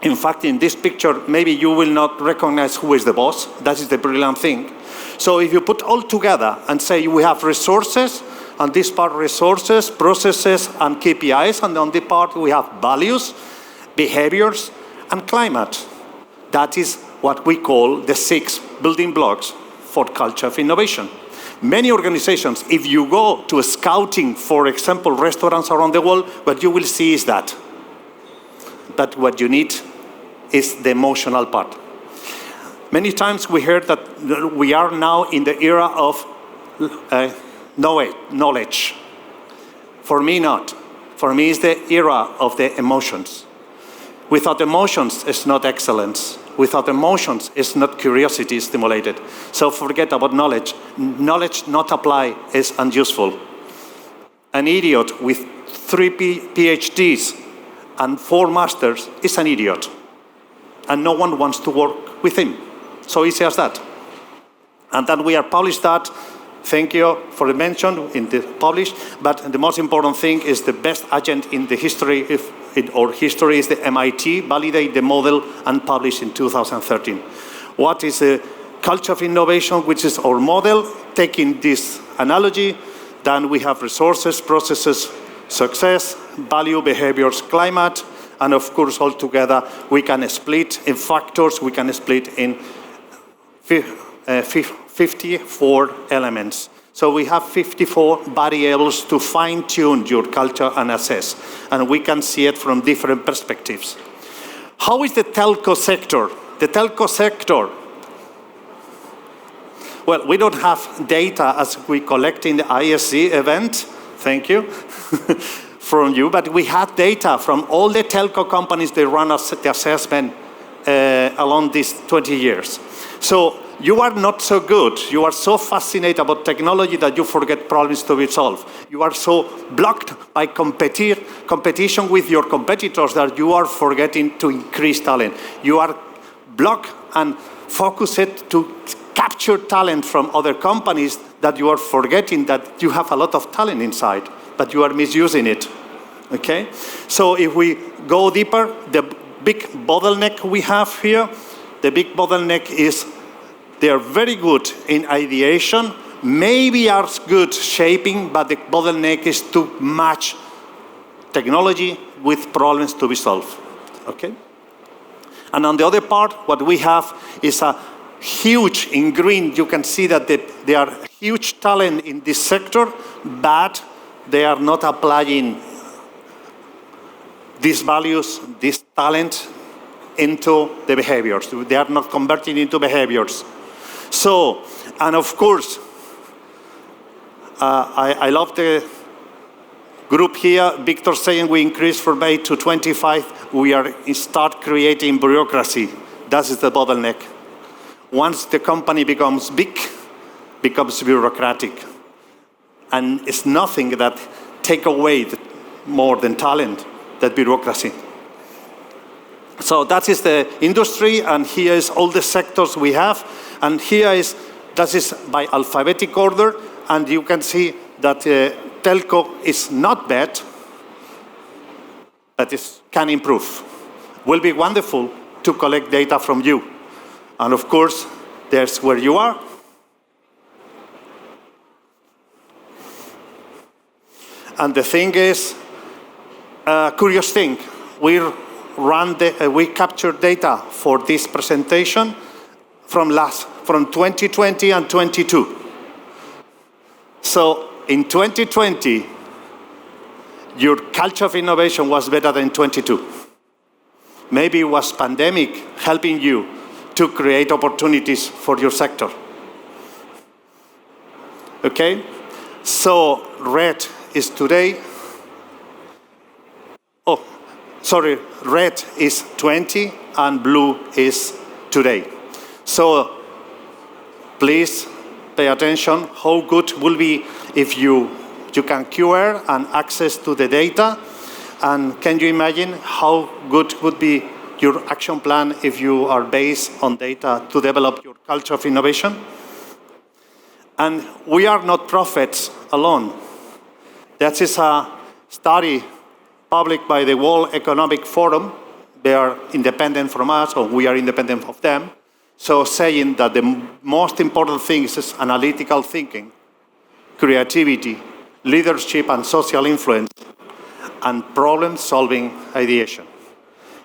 In fact, in this picture, maybe you will not recognize who is the boss. That is the brilliant thing. So if you put all together and say we have resources, on this part resources, processes, and KPIs, and on the part we have values, behaviors, and climate. That is what we call the 6 building blocks for culture of innovation. Many organizations, if you go to scouting, for example, restaurants around the world, what you will see is that. But what you need is the emotional part. Many times we heard that we are now in the era of knowledge. For me, not. For me, it's the era of the emotions. Without emotions, it's not excellence. Without emotions, it's not curiosity stimulated. So forget about knowledge. Knowledge not apply is unuseful. An idiot with 3 PhDs and 4 masters is an idiot. And no one wants to work with him. So easy as that. And then we are published that. Thank you for the mention in the published. But the most important thing is the best agent in the history history is the MIT, validate the model and published in 2013. What is the culture of innovation, which is our model? Taking this analogy, then we have resources, processes, success, value, behaviors, climate, and of course, all together, we can split in factors, we can split in 54 elements. So we have 54 variables to fine-tune your culture and assess, and we can see it from different perspectives. How is the telco sector? The telco sector, well, we don't have data as we collect in the ISC event, thank you, from you, but we have data from all the telco companies that run the assessment along these 20 years. So you are not so good. You are so fascinated about technology that you forget problems to be solved. You are so blocked by competition with your competitors that you are forgetting to increase talent. You are blocked and focused to capture talent from other companies that you are forgetting that you have a lot of talent inside, but you are misusing it. Okay? So if we go deeper, the big bottleneck we have here, the big bottleneck is they are very good in ideation, maybe are good shaping, but the bottleneck is to match technology with problems to be solved. Okay? And on the other part, what we have is a huge, in green, you can see that there are huge talent in this sector, but they are not applying these values, this talent into the behaviors. They are not converting into behaviors. So, and of course, I love the group here. Victor saying we increase from 8 to 25. We are start creating bureaucracy. That is the bottleneck. Once the company becomes big, becomes bureaucratic. And it's nothing that take away more than talent, that bureaucracy. So that is the industry, and here is all the sectors we have. And here is, that is by alphabetic order, and you can see that telco is not bad, but it can improve. Will be wonderful to collect data from you. And of course, there's where you are. And the thing is, curious thing, we capture data for this presentation from 2020 and 22. So in 2020, your culture of innovation was better than 22. Maybe it was pandemic helping you to create opportunities for your sector. Okay? So red is today. Oh, sorry, red is 20 and blue is today. So please pay attention. How good will be if you can QR and access to the data? And can you imagine how good would be your action plan if you are based on data to develop your culture of innovation? And we are not prophets alone. That is a study published by the World Economic Forum. They are independent from us, or we are independent of them. So saying that the most important thing is analytical thinking, creativity, leadership and social influence, and problem-solving ideation.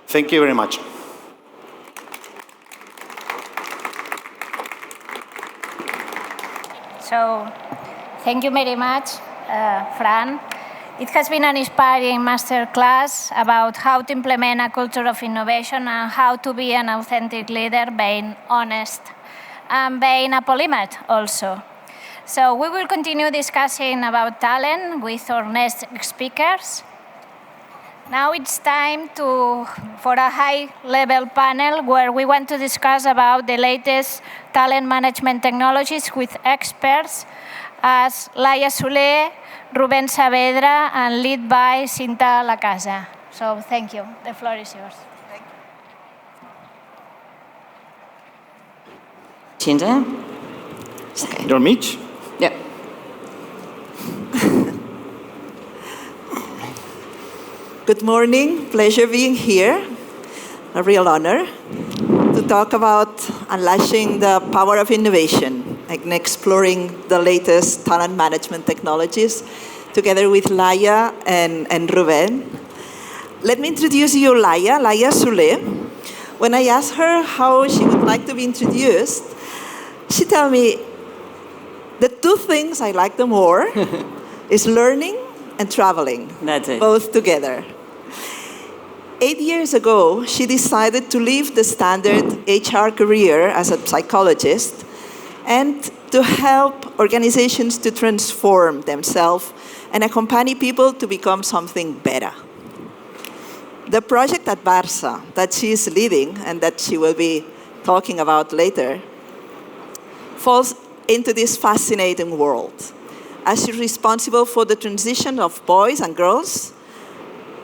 Thank you very much. So thank you very much, Fran. It has been an inspiring masterclass about how to implement a culture of innovation and how to be an authentic leader, being honest and being a polymath also. So we will continue discussing about talent with our next speakers. Now it's time for a high-level panel where we want to discuss about the latest talent management technologies with experts as Laia Soler, Rubén Saavedra, and led by Cinta Lacasa. So thank you. The floor is yours. Cinta? Okay. Your Mitch? Yeah. Good morning. Pleasure being here. A real honor to talk about unleashing the power of innovation and exploring the latest talent management technologies together with Laia and Rubén. Let me introduce you Laia Soler. When I asked her how she would like to be introduced, she told me the two things I like the more is learning and traveling. That's it. Both together. 8 years ago, she decided to leave the standard HR career as a psychologist and to help organizations to transform themselves and accompany people to become something better. The project at Barça that she is leading and that she will be talking about later falls into this fascinating world as she's responsible for the transition of boys and girls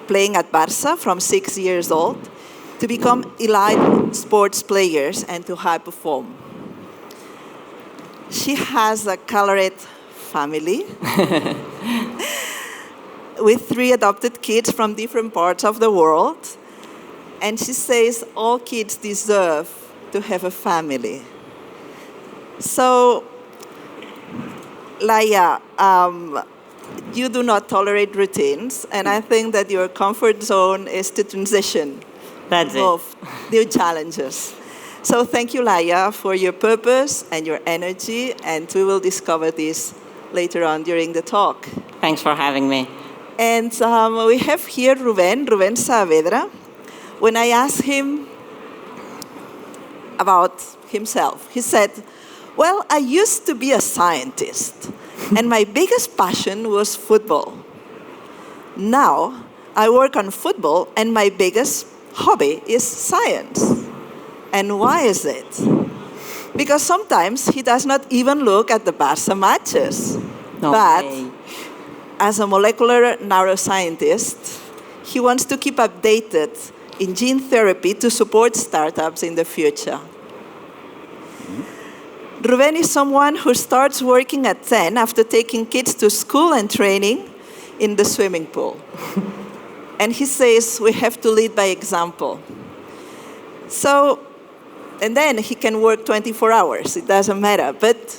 playing at Barça from 6 years old to become elite sports players and to high perform. She has a colored family with 3 adopted kids from different parts of the world. And she says all kids deserve to have a family. So, Laia, you do not tolerate routines, and I think that your comfort zone is to transition. That's it. Of new challenges. So thank you, Laia, for your purpose and your energy, and we will discover this later on during the talk. Thanks for having me. And we have here Rubén Saavedra. When I asked him about himself, he said, well, I used to be a scientist, and my biggest passion was football. Now, I work on football, and my biggest hobby is science. And why is it? Because sometimes he does not even look at the Barça matches. No but way. As a molecular neuroscientist, he wants to keep updated in gene therapy to support startups in the future. Rubén is someone who starts working at 10 after taking kids to school and training in the swimming pool. And he says we have to lead by example. So, and then he can work 24 hours, it doesn't matter, but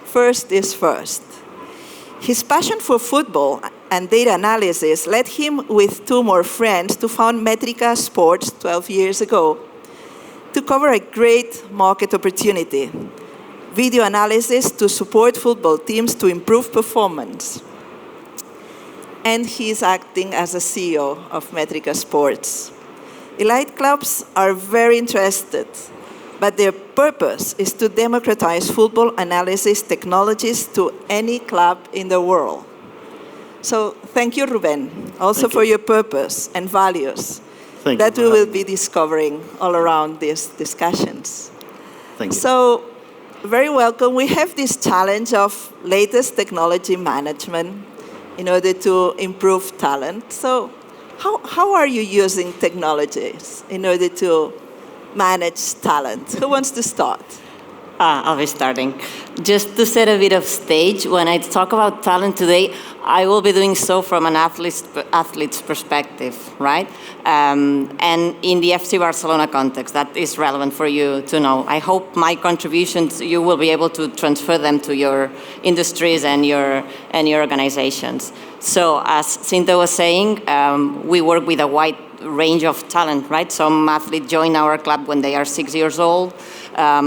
first is first. His passion for football and data analysis led him with 2 more friends to found Metrica Sports 12 years ago to cover a great market opportunity, video analysis to support football teams to improve performance. And he's acting as a CEO of Metrica Sports. Elite clubs are very interested, but their purpose is to democratize football analysis technologies to any club in the world. So thank you, Rubén, also for your purpose and values that we will be discovering all around these discussions. Thank you. So, very welcome. We have this challenge of latest technology management in order to improve talent. So how are you using technologies in order to manage talent? Who wants to start? I'll be starting. Just to set a bit of stage, when I talk about talent today, I will be doing so from an athlete's perspective, right? And in the FC Barcelona context, that is relevant for you to know. I hope my contributions, you will be able to transfer them to your industries and your organizations. So as Cinta was saying, we work with a wide range of talent, right? Some athletes join our club when they are 6 years old.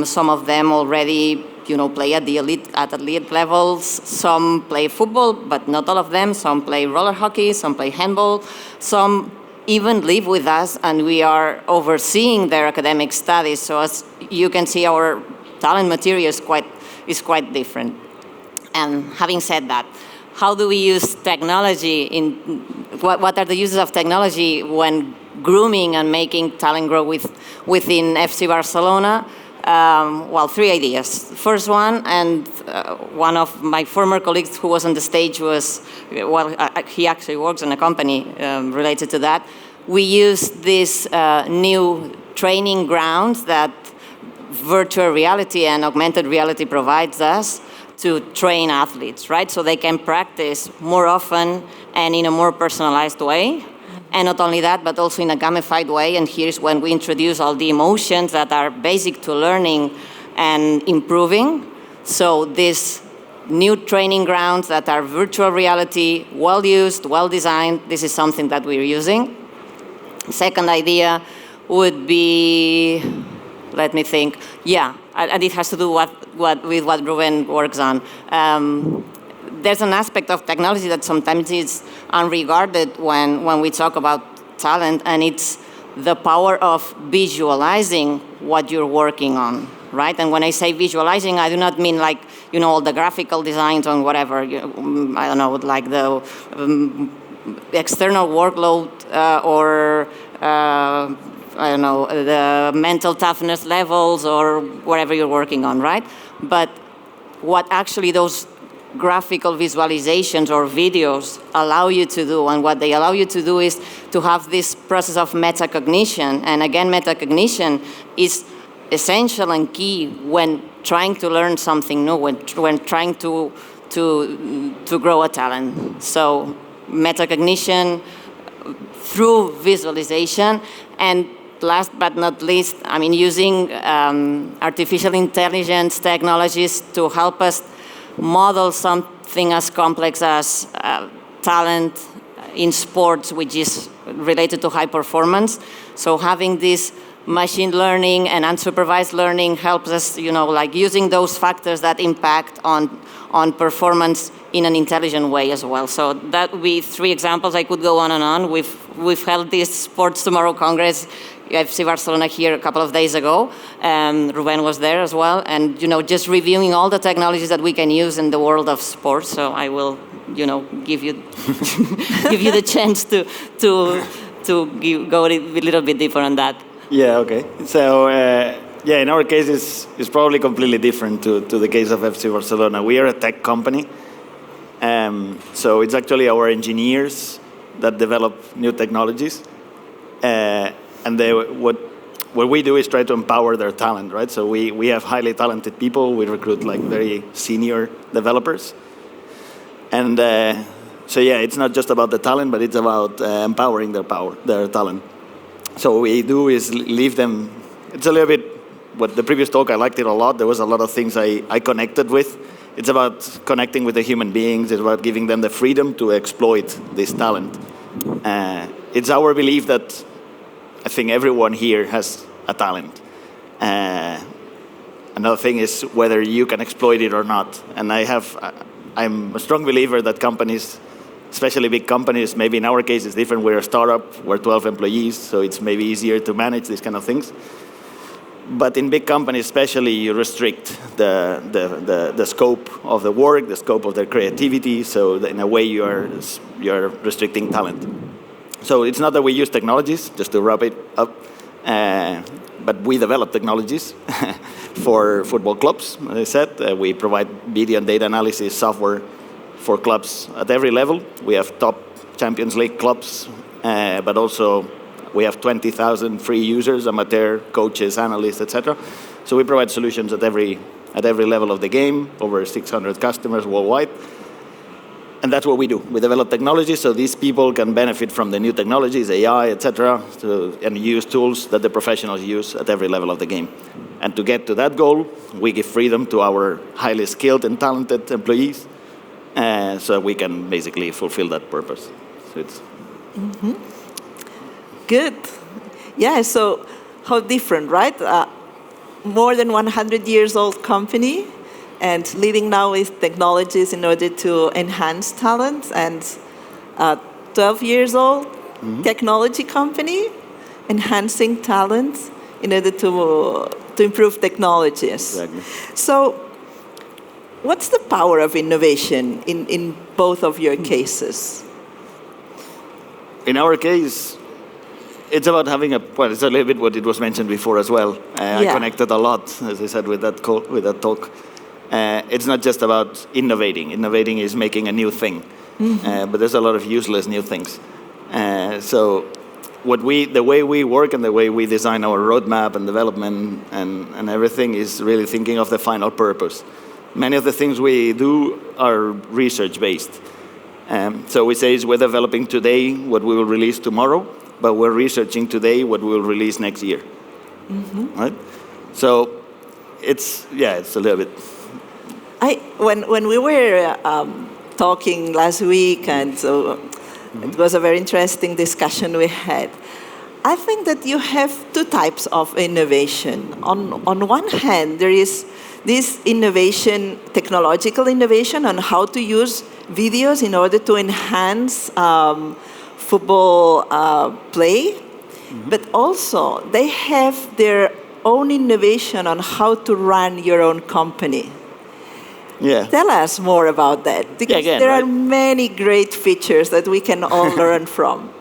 Some of them already play at the elite levels. Some play football, but not all of them. Some play roller hockey, some play handball, some even live with us, and we are overseeing their academic studies. So as you can see, our talent material is quite different. And having said that, how do we use technology what are the uses of technology when grooming and making talent grow within FC Barcelona? Well, 3 ideas. First one, and one of my former colleagues who was on the stage he actually works in a company related to that. We use this new training ground that virtual reality and augmented reality provides us to train athletes, right? So they can practice more often and in a more personalized way. And not only that, but also in a gamified way. And here's when we introduce all the emotions that are basic to learning and improving. So these new training grounds that are virtual reality, well used, well designed, this is something that we're using. Second idea would be, let me think, and it has to do with what Ruben works on. There's an aspect of technology that sometimes is unregarded when we talk about talent, and it's the power of visualizing what you're working on, right? And when I say visualizing, I do not mean like, all the graphical designs on whatever, I don't know, like the external workload or I don't know, the mental toughness levels or whatever you're working on, right? But what actually those graphical visualizations or videos allow you to do, and what they allow you to do is to have this process of metacognition. And again, metacognition is essential and key when trying to learn something new, when trying to grow a talent. So metacognition through visualization, and last but not least, using artificial intelligence technologies to help us model something as complex as talent in sports, which is related to high performance. So having this machine learning and unsupervised learning helps us, like using those factors that impact on performance in an intelligent way as well. So that would be 3 examples. I could go on and on. We've held this Sports Tomorrow Congress, FC Barcelona, here a couple of days ago. Ruben was there as well. And, just reviewing all the technologies that we can use in the world of sports. So I will, give you give you the chance to go a little bit deeper on that. Yeah, okay. So, in our case, it's probably completely different to the case of FC Barcelona. We are a tech company. So it's actually our engineers that develop new technologies. And what we do is try to empower their talent, right? So we have highly talented people. We recruit like very senior developers. And it's not just about the talent, but it's about empowering their talent. So what we do is leave them, it's a little bit, what the previous talk, I liked it a lot. There was a lot of things I connected with. It's about connecting with the human beings. It's about giving them the freedom to exploit this talent. It's our belief that I think everyone here has a talent. Another thing is whether you can exploit it or not. And I'm a strong believer that companies, especially big companies, maybe in our case it's different. We're a startup, we're 12 employees, so it's maybe easier to manage these kind of things. But in big companies especially, you restrict the scope of the work, the scope of their creativity, so in a way you're restricting talent. So it's not that we use technologies, just to wrap it up, but we develop technologies for football clubs. As I said, we provide video and data analysis software for clubs at every level. We have top Champions League clubs, but also we have 20,000 free users, amateur, coaches, analysts, etc. So we provide solutions at every level of the game, over 600 customers worldwide. And that's what we do. We develop technology so these people can benefit from the new technologies, AI, etc., and use tools that the professionals use at every level of the game. And to get to that goal, we give freedom to our highly skilled and talented employees so we can basically fulfill that purpose. So it's... Mm-hmm. Good. Yeah, so how different, right? More than 100 years old company, and leading now with technologies in order to enhance talent. And 12 years old, technology company, enhancing talent in order to improve technologies. Exactly. So what's the power of innovation in both of your cases? In our case, it's about having it's a little bit what it was mentioned before as well. I connected a lot, as I said, with that talk. It's not just about innovating. Innovating is making a new thing, but there's a lot of useless new things. So the way we work and the way we design our roadmap and development and everything is really thinking of the final purpose. Many of the things we do are research-based. So we say we're developing today what we will release tomorrow, but we're researching today what we will release next year. Right? So it's a little bit. When we were talking last week, and so it was a very interesting discussion we had. I think that you have two types of innovation. On one hand, there is this innovation, technological innovation on how to use videos in order to enhance football play, but also they have their own innovation on how to run your own company. Yeah. Tell us more about that, because there are many great features that we can all learn from.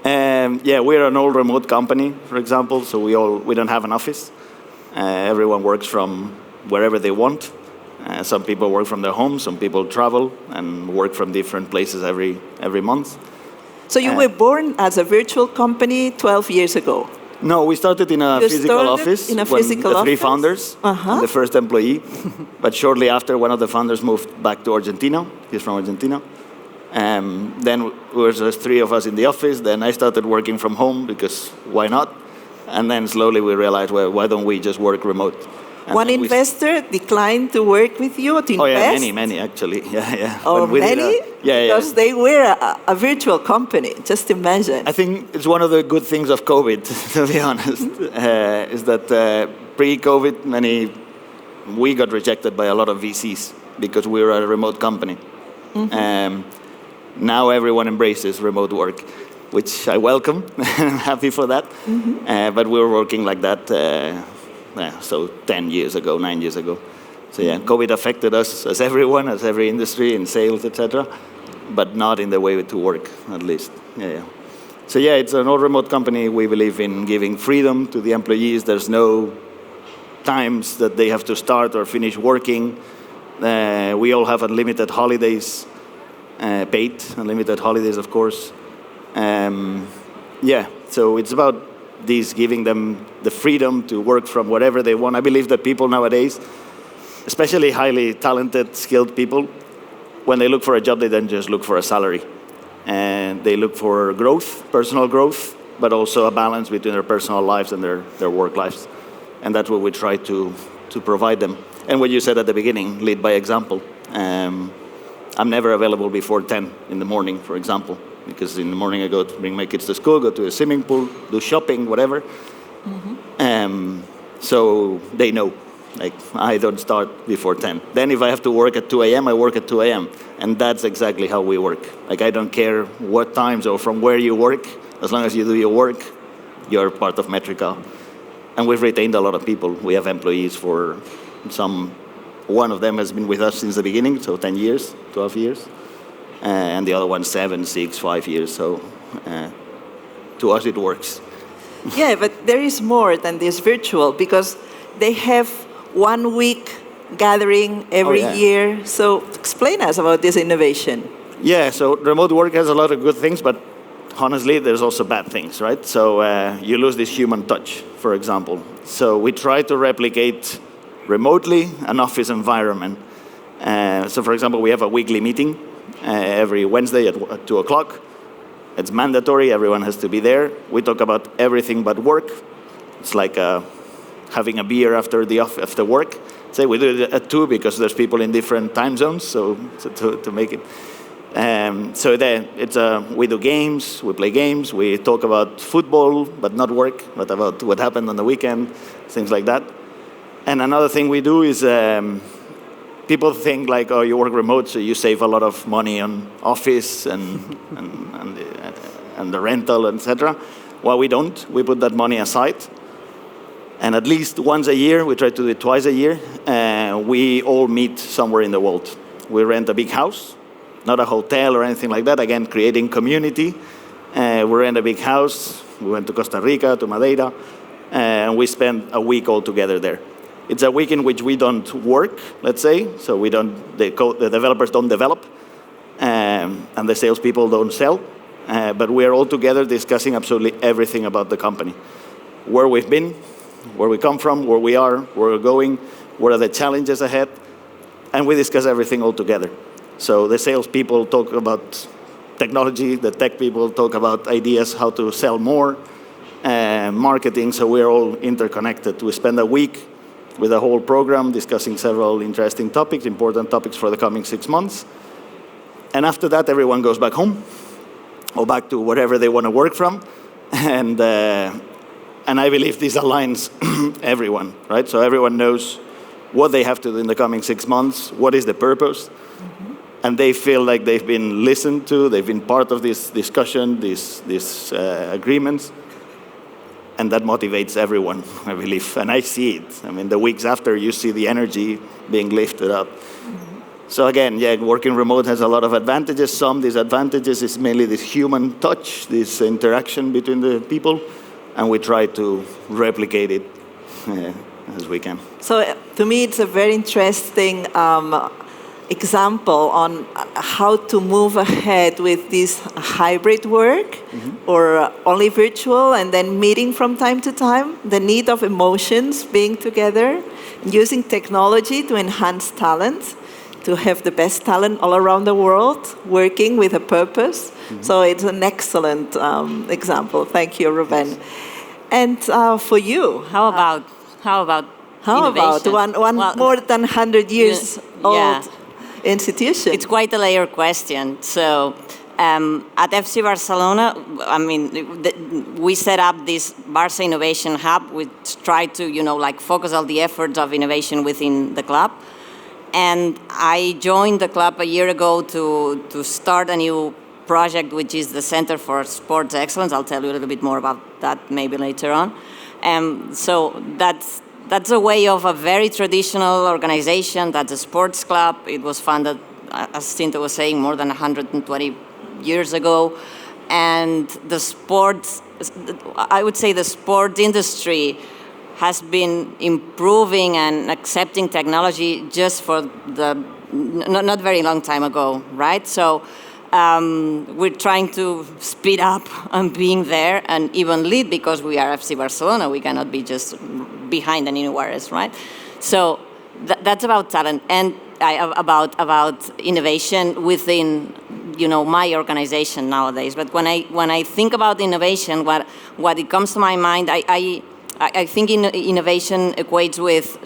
We're an all remote company, for example, so we don't have an office. Everyone works from wherever they want. Some people work from their home, some people travel and work from different places every month. So you were born as a virtual company 12 years ago? No, we started in a physical office. In a physical the three office? founders, and the first employee. But shortly after, one of the founders moved back to Argentina. He's from Argentina. Then there was just three of us in the office. Then I started working from home because why not? And then slowly we realized, well, why don't we just work remote? And one investor declined to work with you, to invest? Oh yeah, many actually. Yeah. Oh, many? Because they were a virtual company, just imagine. I think it's one of the good things of COVID, to be honest, is that pre-COVID, we got rejected by a lot of VCs because we were a remote company. Now everyone embraces remote work, which I welcome. I'm happy for that. But we were working like that, so 9 years ago. So COVID affected us as everyone, as every industry in sales, etc., but not in the way to work, at least. So it's an all-remote company. We believe in giving freedom to the employees. There's no times that they have to start or finish working. We all have unlimited holidays, paid unlimited holidays, of course. So it's about this, giving them the freedom to work from wherever they want. I believe that people nowadays, especially highly talented, skilled people, when they look for a job, they don't just look for a salary. And they look for growth, personal growth, but also a balance between their personal lives and their work lives. And that's what we try to provide them. And what you said at the beginning, lead by example. I'm never available before 10 in the morning, for example, because in the morning I go to bring my kids to school, go to a swimming pool, do shopping, whatever. So they know, like, I don't start before 10. Then if I have to work at 2 a.m., I work at 2 a.m. And that's exactly how we work. Like, I don't care what times or from where you work, as long as you do your work, you're part of Metrica. And we've retained a lot of people. We have employees for one of them has been with us since the beginning, so 10 years, 12 years. And the other one, 7, 6, 5 years. So to us, it works. Yeah, but there is more than this virtual, because they have 1 week gathering every year. So explain us about this innovation. Yeah, so remote work has a lot of good things, but honestly, there's also bad things, right? So you lose this human touch, for example. So we try to replicate remotely an office environment. So for example, we have a weekly meeting every Wednesday at 2 o'clock. It's mandatory, everyone has to be there. We talk about everything but work. It's like having a beer after work. Say we do it at 2 because there's people in different time zones, so to make it. So then we do games, we play games, we talk about football, but not work, but about what happened on the weekend, things like that. And another thing we do is people think like, oh, you work remote, so you save a lot of money on office and the rental, etc. Well, we don't. We put that money aside. And at least once a year, we try to do it twice a year, we all meet somewhere in the world. We rent a big house, not a hotel or anything like that. Again, creating community. We rent a big house. We went to Costa Rica, to Madeira, and we spent a week all together there. It's a week in which we don't work, let's say, so we don't. The developers don't develop, and the salespeople don't sell. But we are all together discussing absolutely everything about the company, where we've been, where we come from, where we are, where we're going, what are the challenges ahead, and we discuss everything all together. So the salespeople talk about technology, the tech people talk about ideas how to sell more, marketing, so we're all interconnected. We spend a week with a whole program discussing several interesting topics, important topics for the coming 6 months. And after that, everyone goes back home or back to wherever they want to work from. And I believe this aligns everyone, right? So everyone knows what they have to do in the coming 6 months, what is the purpose, and they feel like they've been listened to, they've been part of this discussion, these agreements, and that motivates everyone, I believe, and I see it. I mean, the weeks after, you see the energy being lifted up. So again, yeah, working remote has a lot of advantages. Some disadvantages is mainly this human touch, this interaction between the people, and we try to replicate it as we can. So to me, it's a very interesting example on how to move ahead with this hybrid work, or only virtual and then meeting from time to time, the need of emotions being together, using technology to enhance talent, to have the best talent all around the world, working with a purpose. So it's an excellent example. Thank you, Ruben. And for you, How about innovation? one Well, more than 100 years old yeah. institution? It's quite a layered question. So at FC Barcelona, I mean, we set up this Barça Innovation Hub, which tried to, focus all the efforts of innovation within the club. And I joined the club a year ago to start a new project, which is the Center for Sports Excellence. I'll tell you a little bit more about that maybe later on. So that's a way of a very traditional organization. That's a sports club. It was founded, as Cinta was saying, more than 120 years ago. And I would say the sport industry has been improving and accepting technology just for not very long time ago, right? So we're trying to speed up on being there and even lead, because we are FC Barcelona. We cannot be just behind and anywhere, right? So that's about talent and about innovation within my organization nowadays. But when I think about innovation, what it comes to my mind, I think innovation equates with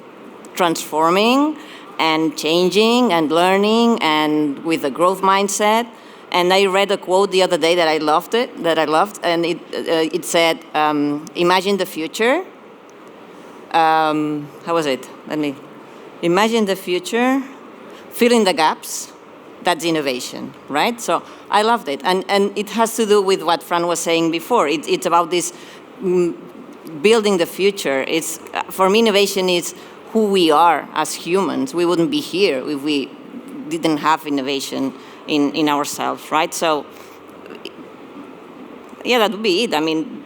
transforming and changing and learning and with a growth mindset. And I read a quote the other day that I loved, and it said, imagine the future. How was it? Imagine the future, fill in the gaps. That's innovation, right? So I loved it. And it has to do with what Fran was saying before. It's about this building the future. For me, innovation is who we are as humans. We wouldn't be here if we didn't have innovation in ourselves, right? So, yeah, that would be it. I mean,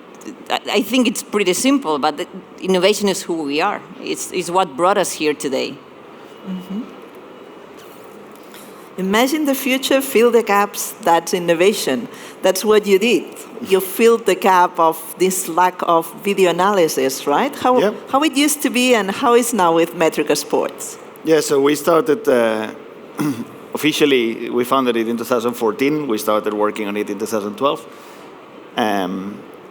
I think it's pretty simple, but innovation is who we are. It's what brought us here today. Imagine the future, fill the gaps. That's innovation. That's what you did. You filled the gap of this lack of video analysis, right? How it used to be and how it's now with Metrica Sports. Yeah, so we started, officially, we founded it in 2014. We started working on it in 2012.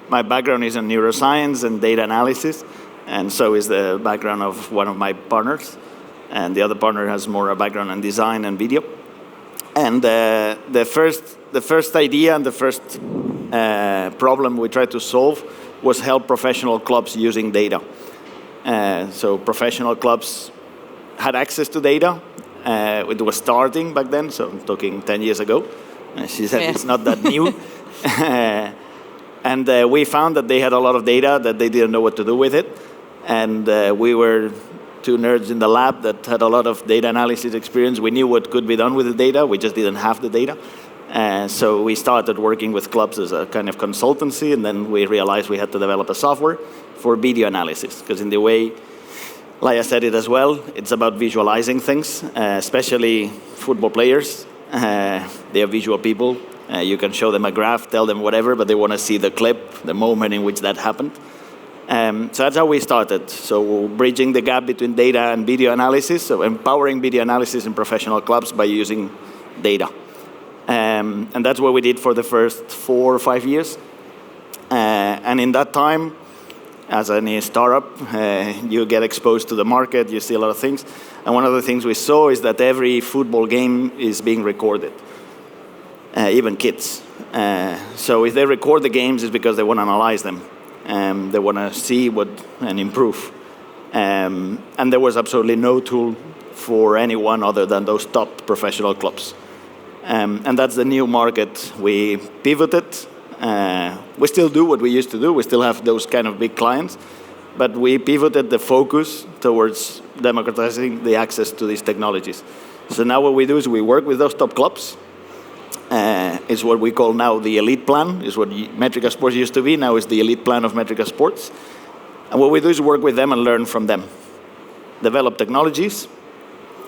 My background is in neuroscience and data analysis, and so is the background of one of my partners. And the other partner has more a background in design and video. And the first idea and the first problem we tried to solve was help professional clubs using data. So professional clubs had access to data, It was starting back then, so I'm talking 10 years ago. She said it's not that new. And we found that they had a lot of data that they didn't know what to do with it. And we were two nerds in the lab that had a lot of data analysis experience. We knew what could be done with the data. We just didn't have the data. So we started working with clubs as a kind of consultancy, and then we realized we had to develop a software for video analysis, because in the way Laia said it as well, it's about visualizing things, especially football players. They are visual people. You can show them a graph, tell them whatever, but they want to see the clip, the moment in which that happened. So that's how we started. So bridging the gap between data and video analysis, so empowering video analysis in professional clubs by using data. And that's what we did for the first 4 or 5 years. And in that time, as any startup, you get exposed to the market, you see a lot of things. And one of the things we saw is that every football game is being recorded, even kids. So if they record the games, it's because they want to analyze them. They want to see what and improve. And there was absolutely no tool for anyone other than those top professional clubs. And that's the new market. We pivoted. We still do what we used to do. We still have those kind of big clients. But we pivoted the focus towards democratizing the access to these technologies. So now what we do is we work with those top clubs. It's what we call now the elite plan. It's what Metrica Sports used to be. Now it's the elite plan of Metrica Sports. And what we do is work with them and learn from them. Develop technologies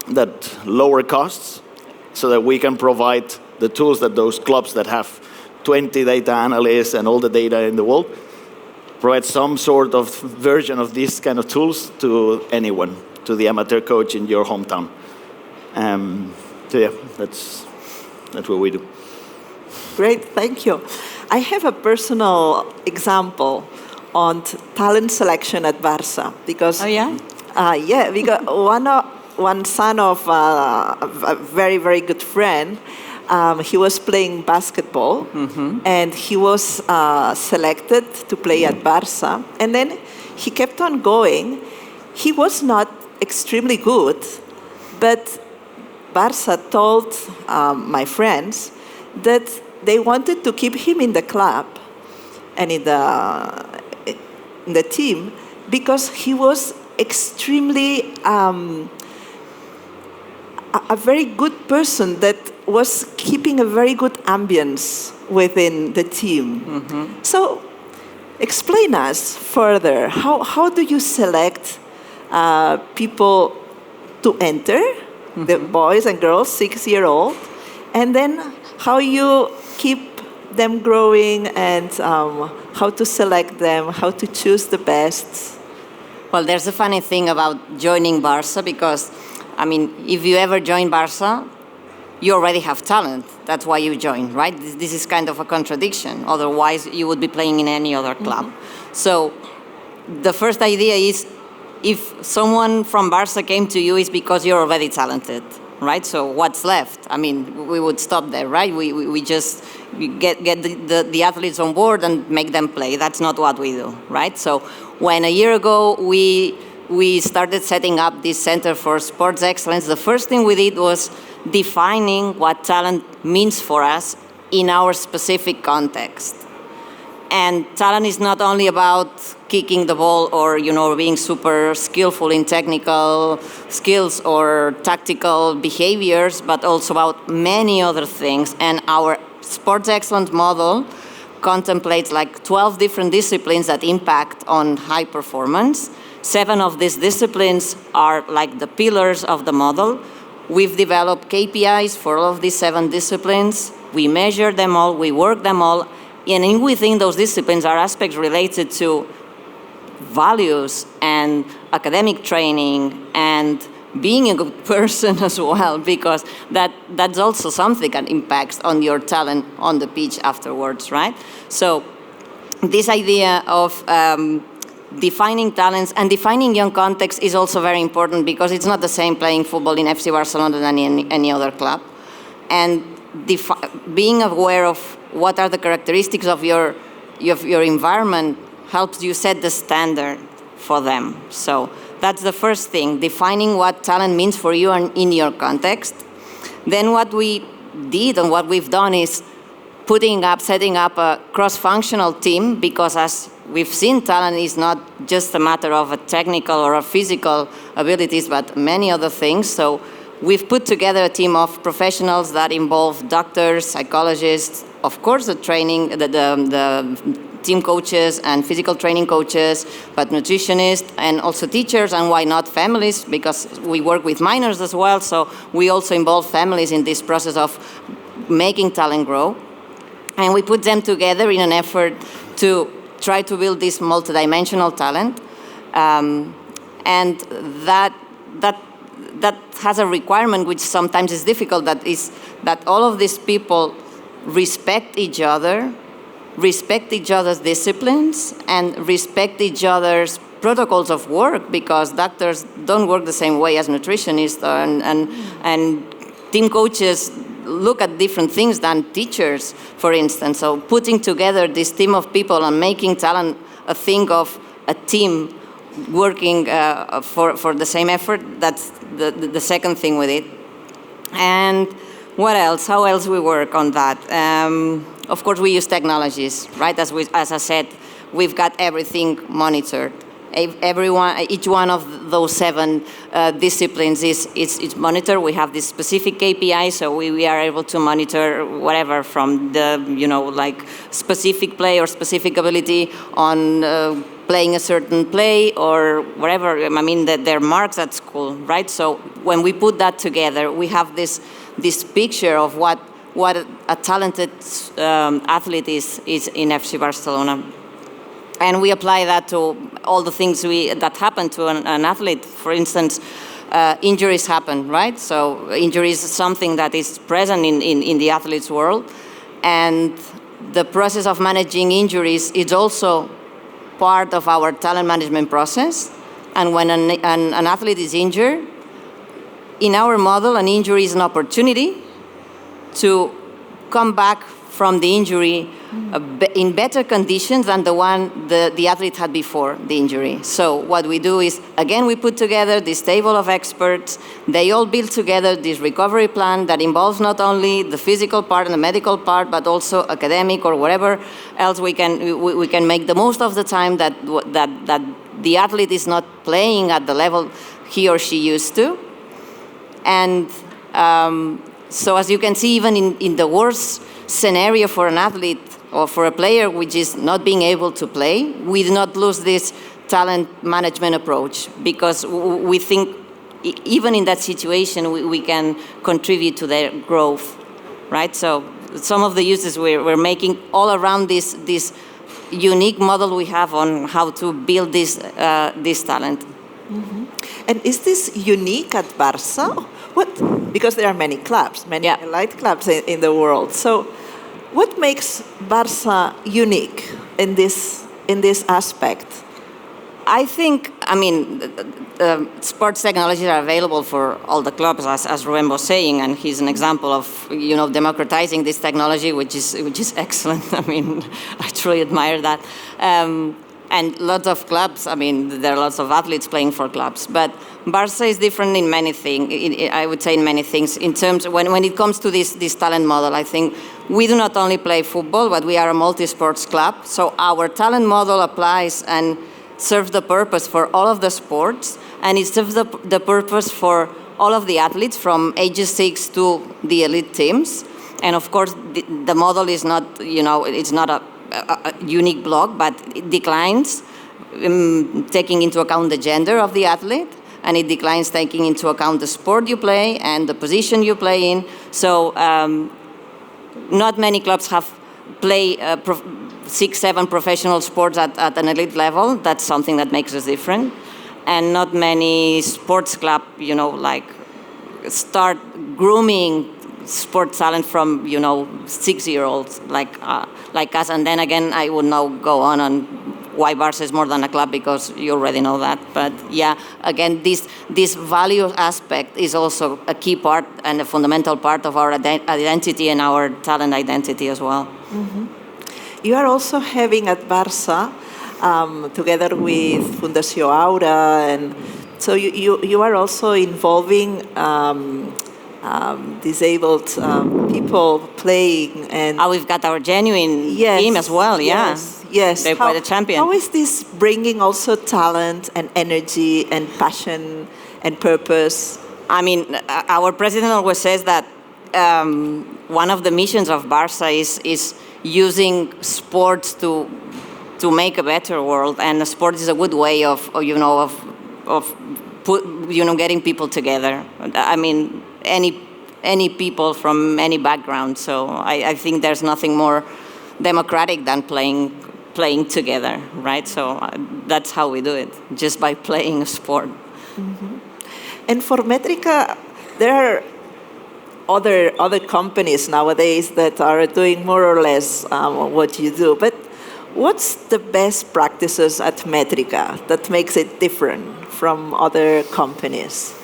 that lower costs so that we can provide the tools that those clubs that have 20 data analysts and all the data in the world, provide some sort of version of these kind of tools to anyone, to the amateur coach in your hometown. So yeah, that's what we do. Great, thank you. I have a personal example on talent selection at Barça because yeah, we got one son of a very, very good friend. He was playing basketball, and he was selected to play at Barça. And then he kept on going. He was not extremely good, but Barça told my friends that they wanted to keep him in the club and in the team because he was extremely a very good person that was keeping a very good ambience within the team. So explain us further, how do you select people to enter, the boys and girls, 6-year-old, and then how you keep them growing and how to select them, how to choose the best? Well, there's a funny thing about joining Barça because, I mean, if you ever join Barça, you already have talent. That's why you join, right? This is kind of a contradiction. Otherwise, you would be playing in any other club. So the first idea is if someone from Barça came to you, it's because you're already talented, right? So what's left? I mean, we would stop there, right? We just get the athletes on board and make them play. That's not what we do, right? So when a year ago we started setting up this Center for Sports Excellence, the first thing we did was defining what talent means for us in our specific context. And talent is not only about kicking the ball or, being super skillful in technical skills or tactical behaviors, but also about many other things. And our Sports Excellence model contemplates like 12 different disciplines that impact on high performance. 7 of these disciplines are like the pillars of the model. We've developed KPIs for all of these 7 disciplines. We measure them all, we work them all, and within those disciplines are aspects related to values and academic training and being a good person as well, because that's also something that impacts on your talent on the pitch afterwards, right? So this idea of defining talents and defining young context is also very important because it's not the same playing football in FC Barcelona than in any other club. And being aware of what are the characteristics of your environment helps you set the standard for them. So that's the first thing, defining what talent means for you and in your context. Then what we did and what we've done is setting up a cross-functional team, because as we've seen, talent is not just a matter of a technical or a physical abilities, but many other things. So we've put together a team of professionals that involve doctors, psychologists, of course the team coaches and physical training coaches, but nutritionists and also teachers, and why not families, because we work with minors as well, so we also involve families in this process of making talent grow. And we put them together in an effort to try to build this multidimensional talent. And that has a requirement which sometimes is difficult, that is that all of these people respect each other, respect each other's disciplines, and respect each other's protocols of work, because doctors don't work the same way as nutritionists, and team coaches look at different things than teachers, for instance. So putting together this team of people and making talent a thing of a team working for the same effort, that's the second thing with it. And what else? How else we work on that? Of course, we use technologies, right? As I said, we've got everything monitored. Each one of those 7 disciplines is monitored. We have this specific KPI, so we are able to monitor whatever from the, like specific play or specific ability on playing a certain play or whatever. I mean, their marks at school, right? So when we put that together, we have this picture of what a talented athlete is in FC Barcelona. And we apply that to all the things that happen to an athlete. For instance, injuries happen, right? So injuries is something that is present in the athlete's world. And the process of managing injuries is also part of our talent management process. And when an athlete is injured, in our model, an injury is an opportunity to come back from the injury in better conditions than the one the athlete had before the injury. So what we do is, again, we put together this table of experts. They all build together this recovery plan that involves not only the physical part and the medical part, but also academic or whatever else we can make the most of the time that the athlete is not playing at the level he or she used to. And so as you can see, even in the worst scenario for an athlete or for a player, which is not being able to play, we do not lose this talent management approach, because we think even in that situation, we can contribute to their growth, right? So some of the uses we're making all around this unique model we have on how to build this talent. Mm-hmm. And is this unique at Barça? Because there are many clubs, many elite clubs in the world. So what makes Barça unique in this aspect? I think, sports technologies are available for all the clubs, as Ruben was saying, and he's an example of democratizing this technology, which is excellent. I truly admire that. And lots of clubs, there are lots of athletes playing for clubs, but Barça is different in many things, I would say in many things. In terms, when it comes to this talent model, I think we do not only play football, but we are a multi-sports club. So our talent model applies and serves the purpose for all of the sports, and it serves the purpose for all of the athletes from ages 6 to the elite teams. And of course, the model is not, it's not a unique block, but it declines taking into account the gender of the athlete, and it declines taking into account the sport you play and the position you play in. So not many clubs have play 6-7 professional sports at an elite level. That's something that makes us different. And not many sports clubs, start grooming sport talent from 6-year-olds like us. And then again, I would now go on why Barça is more than a club, because you already know that. But yeah, again, this value aspect is also a key part and a fundamental part of our identity and our talent identity as well. Mm-hmm. You are also having at Barça together with Fundación Aura, and so you are also involving disabled people playing, and we've got our genuine yes, team as well. Yeah, yes. They're quite a champion. How is this bringing also talent and energy and passion and purpose? I mean, our president always says that one of the missions of Barça is using sports to make a better world, and sport is a good way of getting people together. I mean, any people from any background. So I think there's nothing more democratic than playing together, right? So that's how we do it, just by playing a sport. Mm-hmm. And for Metrica, there are other companies nowadays that are doing more or less what you do. But what's the best practices at Metrica that makes it different from other companies?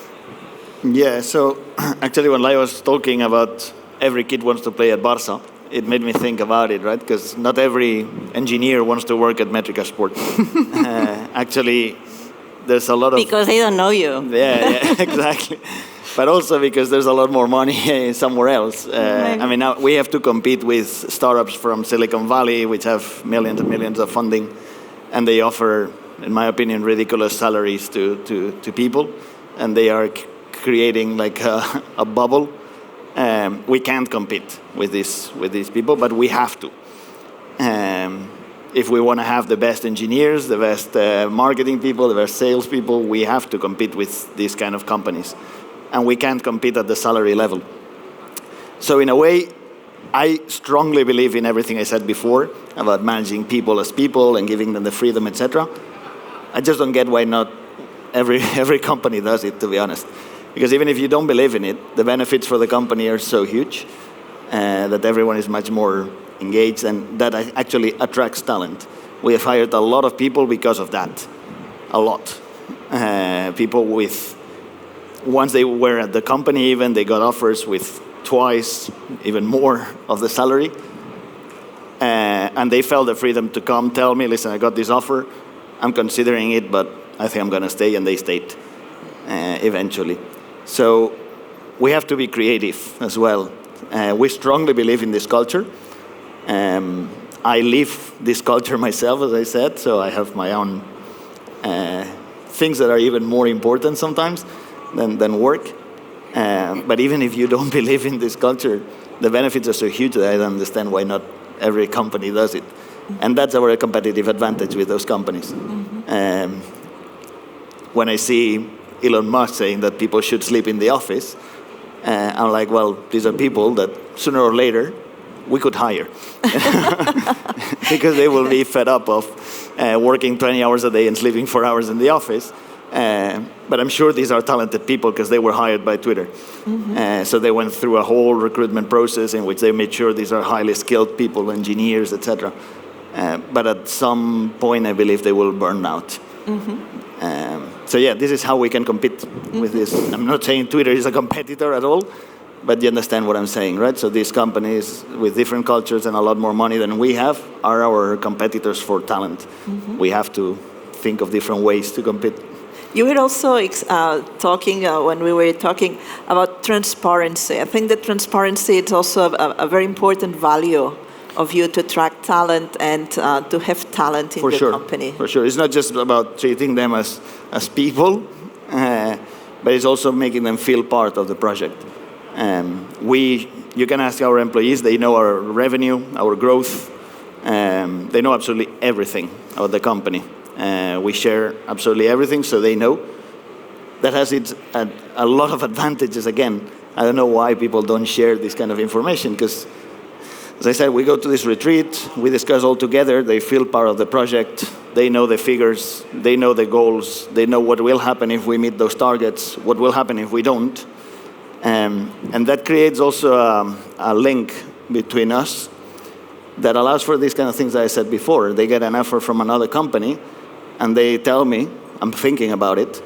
Yeah, so actually when Lai was talking about every kid wants to play at Barça, it made me think about it, right? Because not every engineer wants to work at Metrica Sport. Actually, there's a lot of... Because they don't know you. Yeah, exactly. But also because there's a lot more money somewhere else. I mean, now we have to compete with startups from Silicon Valley, which have millions and millions of funding, and they offer, in my opinion, ridiculous salaries to people, and they are creating like a bubble. We can't compete with these people, but we have to. If we want to have the best engineers, the best marketing people, the best sales people, we have to compete with these kind of companies. And we can't compete at the salary level. So in a way, I strongly believe in everything I said before about managing people as people and giving them the freedom, etc. I just don't get why not every company does it, to be honest. Because even if you don't believe in it, the benefits for the company are so huge that everyone is much more engaged, and that actually attracts talent. We have hired a lot of people because of that. A lot. People with... Once they were at the company even, they got offers with twice, even more of the salary. And they felt the freedom to come tell me, listen, I got this offer, I'm considering it, but I think I'm going to stay, and they stayed eventually. So we have to be creative as well. We strongly believe in this culture. I live this culture myself, as I said, so I have my own things that are even more important sometimes than work. But even if you don't believe in this culture, the benefits are so huge that I don't understand why not every company does it. And that's our competitive advantage with those companies. Mm-hmm. When I see Elon Musk saying that people should sleep in the office, I'm like, well, these are people that sooner or later we could hire. Because they will be fed up of working 20 hours a day and sleeping 4 hours in the office. But I'm sure these are talented people because they were hired by Twitter. Mm-hmm. So they went through a whole recruitment process in which they made sure these are highly skilled people, engineers, etc. But at some point, I believe they will burn out. Mm-hmm. So yeah, this is how we can compete with this. I'm not saying Twitter is a competitor at all, but you understand what I'm saying, right? So these companies with different cultures and a lot more money than we have are our competitors for talent. Mm-hmm. We have to think of different ways to compete. You were also talking, when we were talking about transparency. I think that transparency is also a very important value of you to attract talent and to have talent in the company. For sure. It's not just about treating them as people, but it's also making them feel part of the project. You can ask our employees, they know our revenue, our growth. They know absolutely everything about the company. We share absolutely everything, so they know. That has a lot of advantages. Again, I don't know why people don't share this kind of information, because, as I said, we go to this retreat, we discuss all together, they feel part of the project, they know the figures, they know the goals, they know what will happen if we meet those targets, what will happen if we don't. And that creates also a link between us that allows for these kind of things that I said before. They get an offer from another company, and they tell me, I'm thinking about it.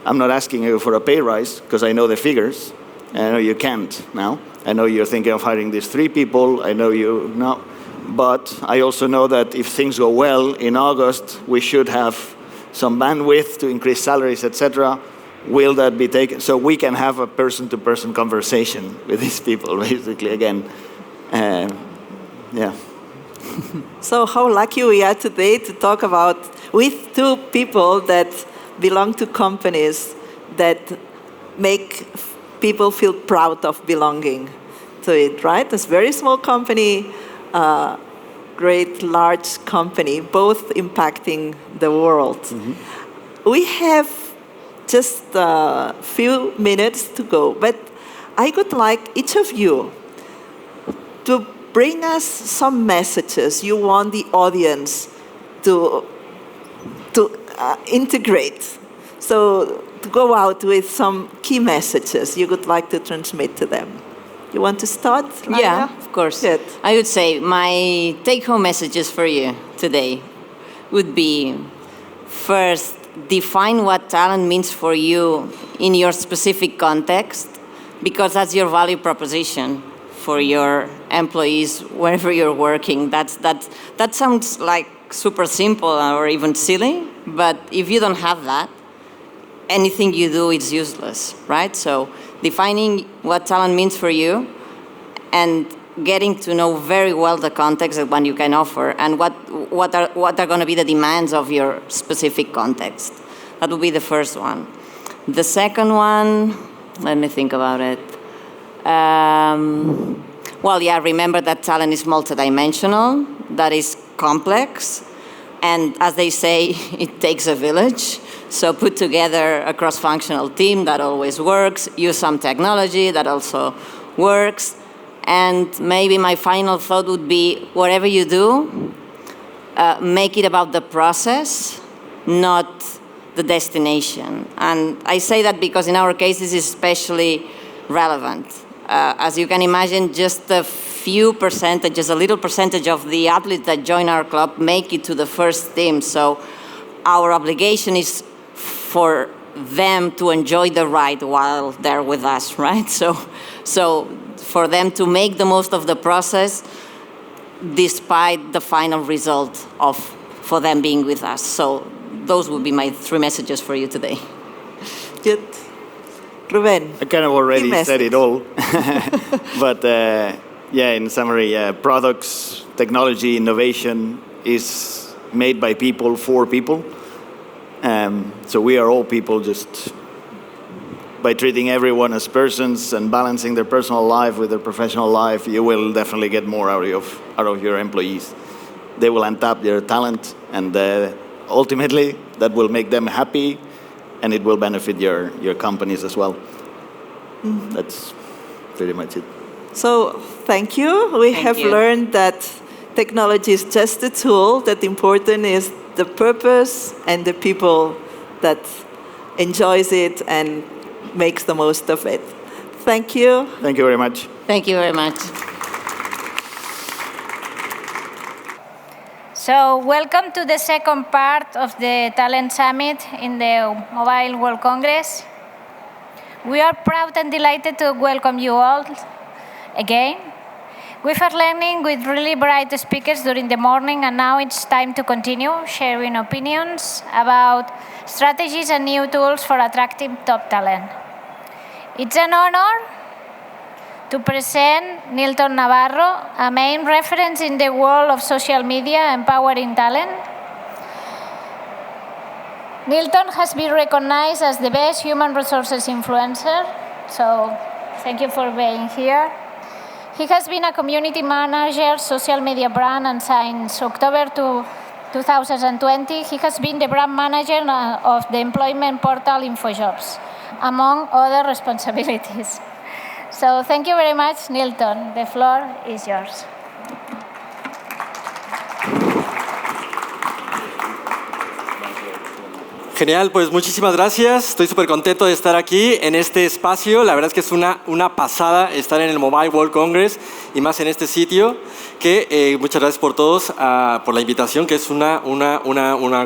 I'm not asking you for a pay rise, because I know the figures. And I know you can't now. I know you're thinking of hiring these 3 people. I know you now. But I also know that if things go well in August, we should have some bandwidth to increase salaries, etc. Will that be taken? So we can have a person-to-person conversation with these people, basically, again. Yeah. So how lucky we are today to talk about with two people that belong to companies that make people feel proud of belonging to it, right? It's a very small company, great large company, both impacting the world. Mm-hmm. We have just a few minutes to go, but I would like each of you to bring us some messages you want the audience to integrate. So to go out with some key messages you would like to transmit to them. You want to start, Laia? Yeah, of course. Good. I would say my take-home messages for you today would be, first, define what talent means for you in your specific context, because that's your value proposition for your employees wherever you're working. That sounds like super simple or even silly, but if you don't have that, anything you do is useless, right? So defining what talent means for you and getting to know very well the context of what you can offer and what are going to be the demands of your specific context. That would be the first one. The second one, let me think about it. Well, yeah, remember that talent is multidimensional, that is complex, and as they say, it takes a village. So put together a cross-functional team, that always works. Use some technology, that also works. And maybe my final thought would be, whatever you do, make it about the process, not the destination. And I say that because in our case, this is especially relevant. As you can imagine, just a few percentages, a little percentage of the athletes that join our club make it to the first team. So our obligation is for them to enjoy the ride while they're with us, right? So for them to make the most of the process despite the final result for them being with us. So those would be my 3 messages for you today. Good. Ruben. I kind of already said it all. But yeah, in summary, products, technology, innovation is made by people for people. So we are all people. Just by treating everyone as persons and balancing their personal life with their professional life, you will definitely get more out of your employees. They will untap their talent, and ultimately that will make them happy, and it will benefit your companies as well. Mm-hmm. That's pretty much it. So thank you. We have learned that technology is just a tool, that important is the purpose and the people that enjoys it and makes the most of it. Thank you. Thank you very much. Thank you very much. So welcome to the second part of the Talent Summit in the Mobile World Congress. We are proud and delighted to welcome you all again. We've had learning with really bright speakers during the morning, and now it's time to continue sharing opinions about strategies and new tools for attracting top talent. It's an honor to present Nilton Navarro, a main reference in the world of social media empowering talent. Nilton has been recognized as the best human resources influencer, so thank you for being here. He has been a community manager, social media brand, and since October 2020, he has been the brand manager of the employment portal InfoJobs, among other responsibilities. So thank you very much, Nilton. The floor is yours. Genial, pues muchísimas gracias. Estoy súper contento de estar aquí en este espacio. La verdad es que es una pasada estar en el Mobile World Congress y más en este sitio. Muchas gracias por todos, por la invitación, que es una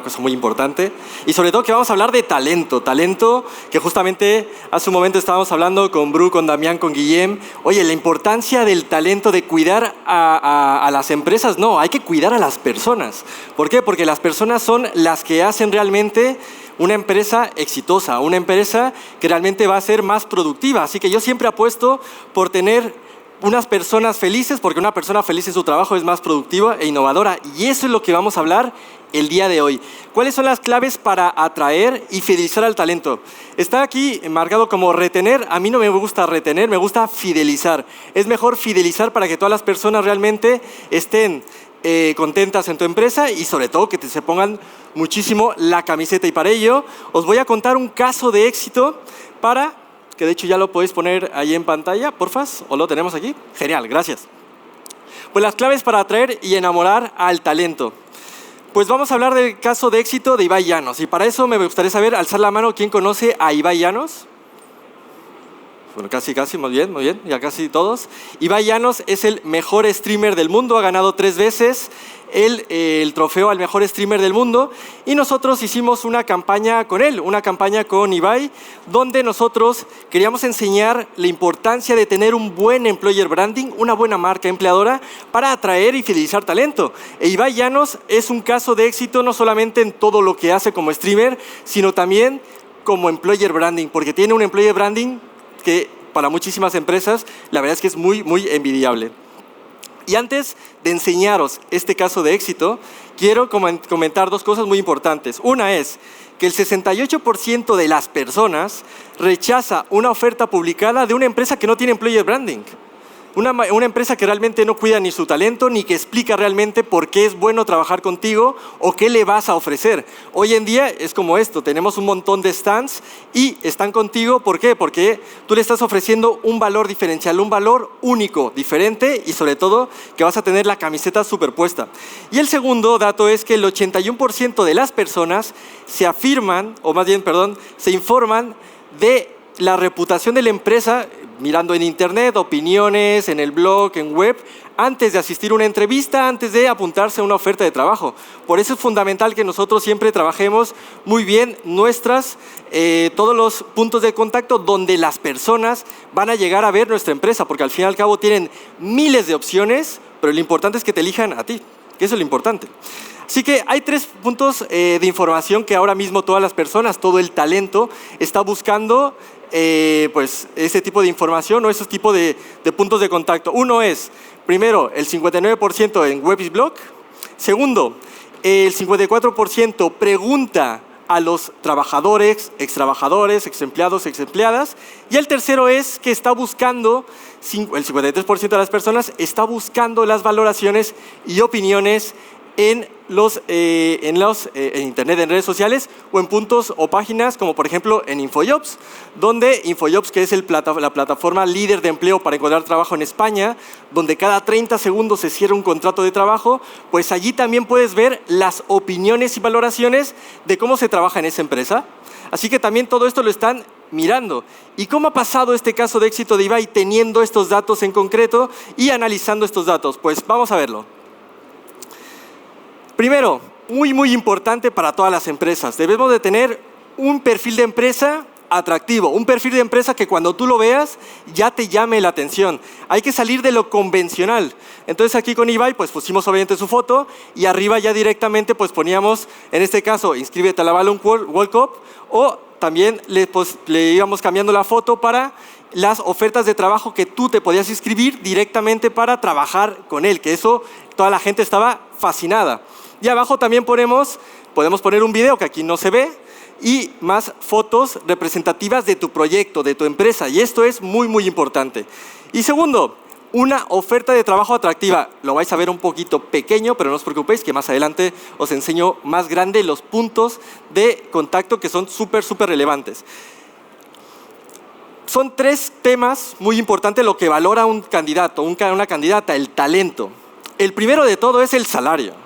cosa muy importante. Y sobre todo que vamos a hablar de talento. Talento que justamente hace un momento estábamos hablando con Bru, con Damián, con Guillem. Oye, la importancia del talento, de cuidar a las empresas. No, hay que cuidar a las personas. ¿Por qué? Porque las personas son las que hacen realmente una empresa exitosa, una empresa que realmente va a ser más productiva. Así que yo siempre apuesto por tener unas personas felices, porque una persona feliz en su trabajo es más productiva e innovadora. Y eso es lo que vamos a hablar el día de hoy. ¿Cuáles son las claves para atraer y fidelizar al talento? Está aquí marcado como retener. A mí no me gusta retener, me gusta fidelizar. Es mejor fidelizar para que todas las personas realmente estén contentas en tu empresa y sobre todo que se pongan muchísimo la camiseta. Y para ello os voy a contar un caso de éxito que de hecho ya lo podéis poner ahí en pantalla, porfas, o lo tenemos aquí. Genial, gracias. Pues las claves para atraer y enamorar al talento. Pues vamos a hablar del caso de éxito de Ibai Llanos. Y para eso me gustaría saber, alzar la mano, ¿quién conoce a Ibai Llanos? Bueno, casi, muy bien, ya casi todos. Ibai Llanos es el mejor streamer del mundo, ha ganado 3 veces el trofeo al mejor streamer del mundo y nosotros hicimos una campaña con él, una campaña con Ibai, donde nosotros queríamos enseñar la importancia de tener un buen employer branding, una buena marca empleadora para atraer y fidelizar talento. E Ibai Llanos es un caso de éxito no solamente en todo lo que hace como streamer, sino también como employer branding, porque tiene un employer branding que para muchísimas empresas la verdad es que es muy, muy envidiable. Y antes de enseñaros este caso de éxito, quiero comentar 2 cosas muy importantes. Una es que el 68% de las personas rechaza una oferta publicada de una empresa que no tiene employer branding. Una empresa que realmente no cuida ni su talento, ni que explica realmente por qué es bueno trabajar contigo o qué le vas a ofrecer. Hoy en día es como esto, tenemos un montón de stands y están contigo, ¿por qué? Porque tú le estás ofreciendo un valor diferencial, un valor único, diferente y sobre todo que vas a tener la camiseta superpuesta. Y el segundo dato es que el 81% de las personas se informan de la reputación de la empresa mirando en internet, opiniones, en el blog, en web, antes de asistir a una entrevista, antes de apuntarse a una oferta de trabajo. Por eso es fundamental que nosotros siempre trabajemos muy bien todos los puntos de contacto donde las personas van a llegar a ver nuestra empresa, porque al fin y al cabo tienen miles de opciones, pero lo importante es que te elijan a ti, que eso es lo importante. Así que hay 3 puntos de información que ahora mismo todas las personas, todo el talento, está buscando pues ese tipo de información o ese tipo de puntos de contacto. Uno es, primero, el 59% en web y blog. Segundo, el 54% pregunta a los trabajadores, extrabajadores, exempleados, exempleadas. Y el tercero es que está buscando, el 53% de las personas está buscando las valoraciones y opiniones en internet, en redes sociales o en puntos o páginas como por ejemplo en InfoJobs, donde InfoJobs, que es la plataforma líder de empleo para encontrar trabajo en España, donde cada 30 segundos se cierra un contrato de trabajo, pues allí también puedes ver las opiniones y valoraciones de cómo se trabaja en esa empresa. Así que también todo esto lo están mirando. ¿Y cómo ha pasado este caso de éxito de Ibai teniendo estos datos en concreto y analizando estos datos? Pues vamos a verlo. Primero, muy importante para todas las empresas, debemos de tener un perfil de empresa atractivo, un perfil de empresa que cuando tú lo veas ya te llame la atención. Hay que salir de lo convencional. Entonces aquí con Ibai pues pusimos obviamente su foto y arriba ya directamente pues poníamos, en este caso, inscríbete a la Balloon World Cup, o también le íbamos cambiando la foto para las ofertas de trabajo que tú te podías inscribir directamente para trabajar con él, que eso toda la gente estaba fascinada. Y abajo también podemos poner un video que aquí no se ve y más fotos representativas de tu proyecto, de tu empresa. Y esto es muy importante. Y segundo, una oferta de trabajo atractiva. Lo vais a ver un poquito pequeño, pero no os preocupéis que más adelante os enseño más grande los puntos de contacto que son súper relevantes. Son 3 temas muy importantes lo que valora un candidato, una candidata, el talento. El primero de todo es el salario.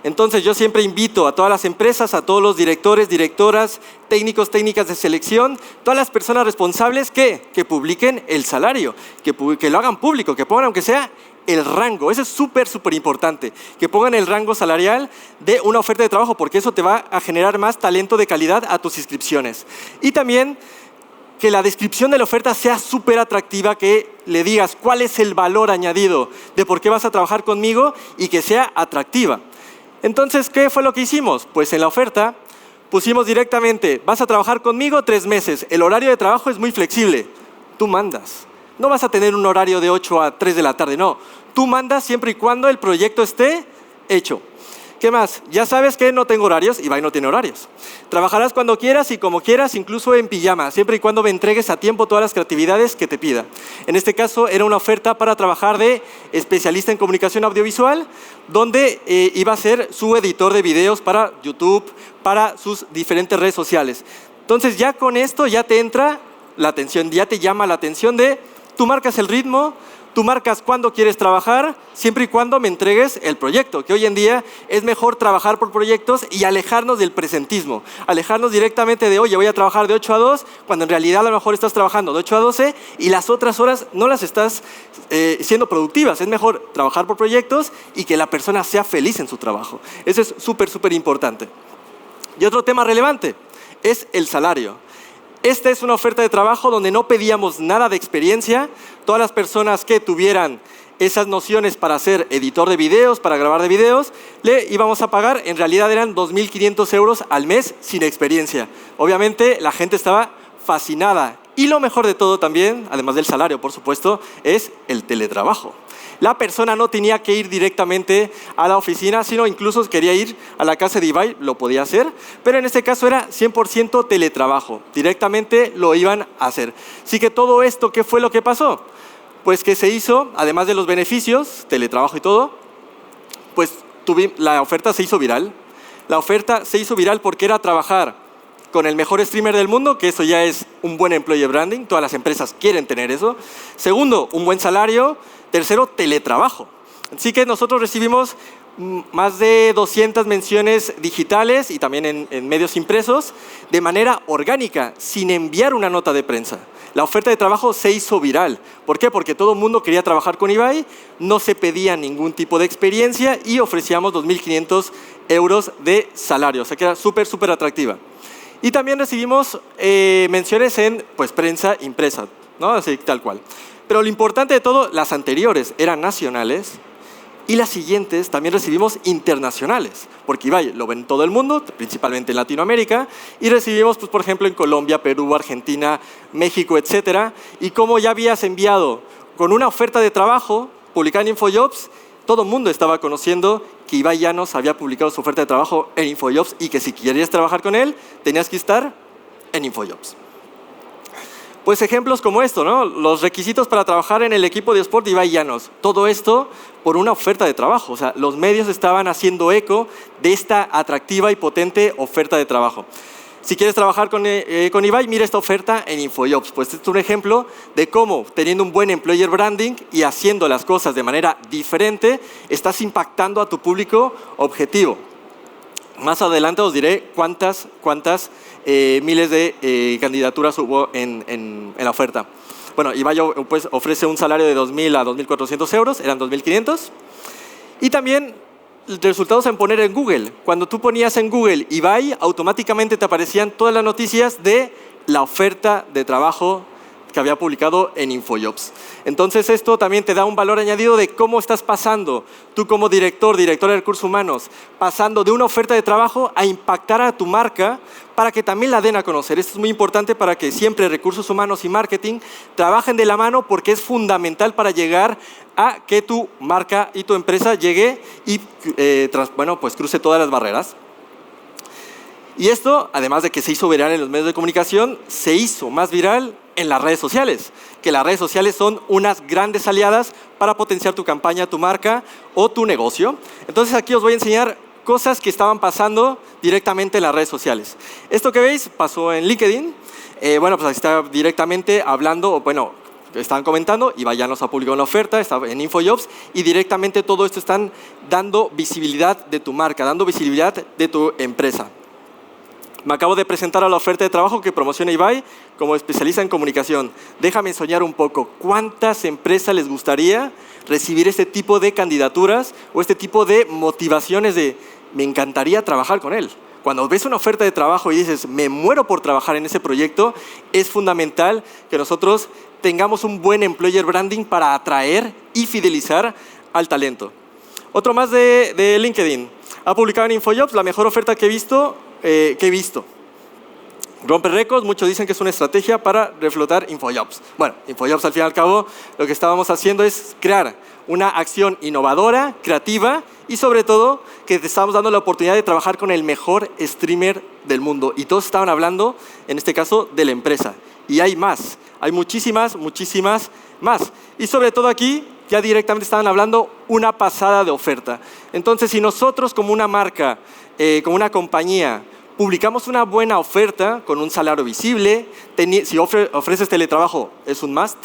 Entonces yo siempre invito a todas las empresas, a todos los directores, directoras, técnicos, técnicas de selección, todas las personas responsables que publiquen el salario, que lo hagan público, que pongan aunque sea el rango. Eso es súper, súper importante, que pongan el rango salarial de una oferta de trabajo, porque eso te va a generar más talento de calidad a tus inscripciones. Y también que la descripción de la oferta sea súper atractiva, que le digas cuál es el valor añadido de por qué vas a trabajar conmigo y que sea atractiva. Entonces, ¿qué fue lo que hicimos? Pues en la oferta pusimos directamente, vas a trabajar conmigo 3 meses, el horario de trabajo es muy flexible, tú mandas. No vas a tener un horario de 8 a 3 de la tarde, no. Tú mandas siempre y cuando el proyecto esté hecho. ¿Qué más? Ya sabes que no tengo horarios, Ibai no tiene horarios. Trabajarás cuando quieras y como quieras, incluso en pijama, siempre y cuando me entregues a tiempo todas las creatividades que te pida. En este caso era una oferta para trabajar de especialista en comunicación audiovisual, donde iba a ser su editor de videos para YouTube, para sus diferentes redes sociales. Entonces ya con esto ya te entra la atención, ya te llama la atención de, tú marcas el ritmo, tú marcas cuándo quieres trabajar, siempre y cuando me entregues el proyecto, que hoy en día es mejor trabajar por proyectos y alejarnos del presentismo, alejarnos directamente de, oye, voy a trabajar de 8 a 2, cuando en realidad a lo mejor estás trabajando de 8 a 12 y las otras horas no las estás siendo productivas. Es mejor trabajar por proyectos y que la persona sea feliz en su trabajo. Eso es súper, súper importante. Y otro tema relevante es el salario. Esta es una oferta de trabajo donde no pedíamos nada de experiencia. Todas las personas que tuvieran esas nociones para ser editor de videos, para grabar de videos, le íbamos a pagar, en realidad eran 2.500 euros al mes sin experiencia. Obviamente la gente estaba fascinada. Y lo mejor de todo también, además del salario, por supuesto, es el teletrabajo. La persona no tenía que ir directamente a la oficina, sino incluso quería ir a la casa de Ibai, lo podía hacer, pero en este caso era 100% teletrabajo, directamente lo iban a hacer. Así que todo esto, ¿qué fue lo que pasó? Pues que se hizo, además de los beneficios, teletrabajo y todo, pues la oferta se hizo viral. La oferta se hizo viral porque era trabajar con el mejor streamer del mundo, que eso ya es un buen employer branding, todas las empresas quieren tener eso. Segundo, un buen salario. Tercero, teletrabajo. Así que nosotros recibimos más de 200 menciones digitales y también en medios impresos de manera orgánica, sin enviar una nota de prensa. La oferta de trabajo se hizo viral. ¿Por qué? Porque todo el mundo quería trabajar con Ibai, no se pedía ningún tipo de experiencia y ofrecíamos 2.500 euros de salario. O sea que era súper, súper atractiva. Y también recibimos menciones en prensa impresa, ¿no? Así, tal cual. Pero lo importante de todo, las anteriores eran nacionales y las siguientes también recibimos internacionales, porque Ibai lo ven en todo el mundo, principalmente en Latinoamérica, y recibimos, pues, por ejemplo, en Colombia, Perú, Argentina, México, etcétera. Y como ya habías enviado con una oferta de trabajo publicada en InfoJobs, todo el mundo estaba conociendo que Ibai Llanos había publicado su oferta de trabajo en InfoJobs y que si querías trabajar con él, tenías que estar en InfoJobs. Pues ejemplos como esto, ¿no? Los requisitos para trabajar en el equipo de Sport de Ibai Llanos. Todo esto por una oferta de trabajo. O sea, los medios estaban haciendo eco de esta atractiva y potente oferta de trabajo. Si quieres trabajar con Ibai, mira esta oferta en InfoJobs. Pues este es un ejemplo de cómo, teniendo un buen employer branding y haciendo las cosas de manera diferente, estás impactando a tu público objetivo. Más adelante os diré cuántas miles de candidaturas hubo en la oferta. Bueno, Ibai pues, ofrece un salario de 2.000 a 2.400 euros, eran 2.500. Y también resultados en poner en Google. Cuando tú ponías en Google Ibai, automáticamente te aparecían todas las noticias de la oferta de trabajo que había publicado en InfoJobs. Entonces esto también te da un valor añadido de cómo estás pasando, tú como directora de recursos humanos, pasando de una oferta de trabajo a impactar a tu marca para que también la den a conocer. Esto es muy importante para que siempre recursos humanos y marketing trabajen de la mano porque es fundamental para llegar a que tu marca y tu empresa llegue y pues cruce todas las barreras. Y esto, además de que se hizo viral en los medios de comunicación, se hizo más viral en las redes sociales, que las redes sociales son unas grandes aliadas para potenciar tu campaña, tu marca o tu negocio. Entonces aquí os voy a enseñar cosas que estaban pasando directamente en las redes sociales. Esto que veis pasó en LinkedIn. Pues está directamente hablando, estaban comentando, Ibai ya nos ha publicado una oferta, está en InfoJobs, y directamente todo esto están dando visibilidad de tu marca, dando visibilidad de tu empresa. Me acabo de presentar a la oferta de trabajo que promociona Ibai como especialista en comunicación. Déjame soñar un poco. ¿Cuántas empresas les gustaría recibir este tipo de candidaturas o este tipo de motivaciones de me encantaría trabajar con él? Cuando ves una oferta de trabajo y dices me muero por trabajar en ese proyecto, es fundamental que nosotros tengamos un buen employer branding para atraer y fidelizar al talento. Otro más de LinkedIn. Ha publicado en InfoJobs la mejor oferta que he visto. Rompe récords, muchos dicen que es una estrategia para reflotar InfoJobs. Bueno, InfoJobs al fin y al cabo lo que estábamos haciendo es crear una acción innovadora, creativa y sobre todo que te estábamos dando la oportunidad de trabajar con el mejor streamer del mundo. Y todos estaban hablando, en este caso, de la empresa. Y hay más, hay muchísimas más. Y sobre todo aquí ya directamente estaban hablando una pasada de oferta. Entonces, si nosotros como una marca, como una compañía, publicamos una buena oferta con un salario visible, si ofreces teletrabajo es un must,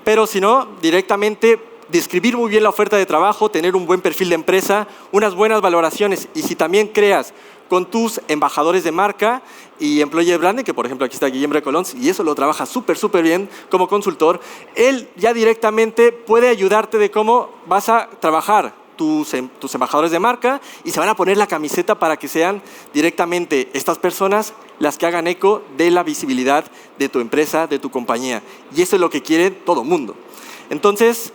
pero si no, directamente describir muy bien la oferta de trabajo, tener un buen perfil de empresa, unas buenas valoraciones y si también creas con tus embajadores de marca y employer branding, que por ejemplo aquí está Guillermo Recolons y eso lo trabaja súper bien como consultor, él ya directamente puede ayudarte de cómo vas a trabajar tus embajadores de marca y se van a poner la camiseta para que sean directamente estas personas las que hagan eco de la visibilidad de tu empresa, de tu compañía. Y eso es lo que quiere todo el mundo. Entonces,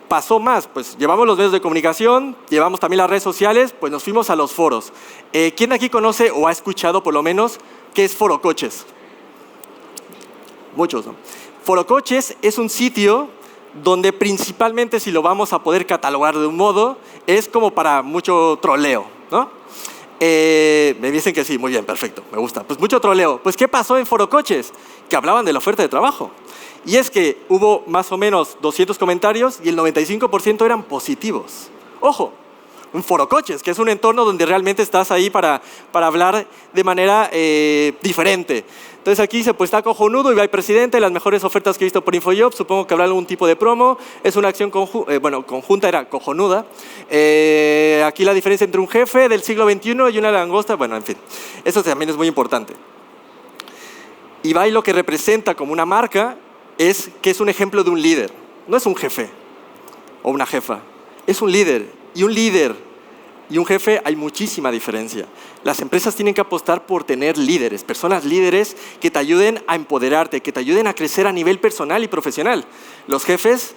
pasó más, pues llevamos los medios de comunicación, llevamos también las redes sociales, pues nos fuimos a los foros. ¿Quién de aquí conoce o ha escuchado por lo menos qué es Foro Coches? Muchos, ¿no? Foro Coches es un sitio donde principalmente, si lo vamos a poder catalogar de un modo, es como para mucho troleo, ¿no? Me dicen que sí, muy bien, perfecto, me gusta. Pues mucho troleo. Pues ¿qué pasó en Foro Coches? Que hablaban de la oferta de trabajo. Y es que hubo más o menos 200 comentarios y el 95% eran positivos. Ojo, un Foro Coches, que es un entorno donde realmente estás ahí para hablar de manera diferente. Entonces aquí dice, pues está cojonudo, Ibai presidente, las mejores ofertas que he visto por InfoJobs, supongo que habrá algún tipo de promo, es una acción conjunta, era cojonuda. Aquí la diferencia entre un jefe del siglo XXI y una langosta, bueno, en fin, eso también es muy importante. Ibai lo que representa como una marca es que es un ejemplo de un líder, no es un jefe o una jefa, es un líder. Y un líder y un jefe hay muchísima diferencia. Las empresas tienen que apostar por tener líderes, personas líderes que te ayuden a empoderarte, que te ayuden a crecer a nivel personal y profesional. Los jefes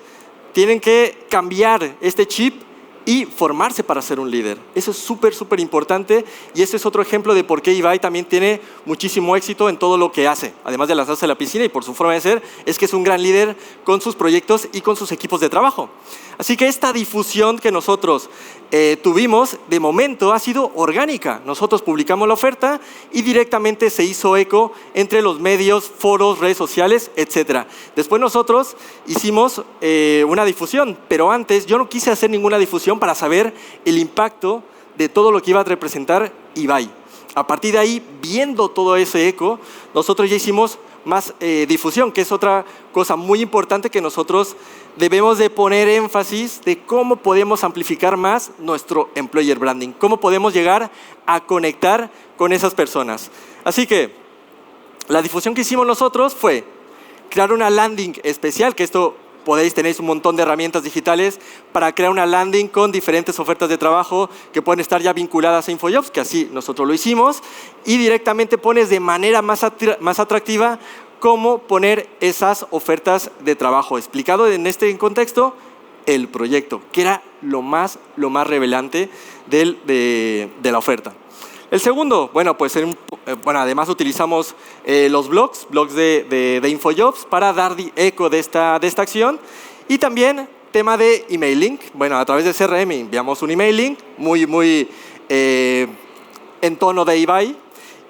tienen que cambiar este chip y formarse para ser un líder. Eso es súper importante y este es otro ejemplo de por qué Ibai también tiene muchísimo éxito en todo lo que hace. Además de lanzarse a la piscina y por su forma de ser, es que es un gran líder con sus proyectos y con sus equipos de trabajo. Así que esta difusión que nosotros tuvimos, de momento, ha sido orgánica. Nosotros publicamos la oferta y directamente se hizo eco entre los medios, foros, redes sociales, etc. Después nosotros hicimos una difusión, pero antes yo no quise hacer ninguna difusión para saber el impacto de todo lo que iba a representar Ibai. A partir de ahí, viendo todo ese eco, nosotros ya hicimos más difusión, que es otra cosa muy importante que nosotros debemos de poner énfasis de cómo podemos amplificar más nuestro employer branding, cómo podemos llegar a conectar con esas personas. Así que la difusión que hicimos nosotros fue crear una landing especial, que esto tenéis un montón de herramientas digitales para crear una landing con diferentes ofertas de trabajo que pueden estar ya vinculadas a InfoJobs, que así nosotros lo hicimos, y directamente pones de manera más atractiva cómo poner esas ofertas de trabajo. Explicado en este contexto, el proyecto, que era lo más relevante de la oferta. El segundo, pues además utilizamos los blogs de InfoJobs para dar eco de esta acción y también tema de email link. A través de CRM enviamos un email link muy en tono de Ibai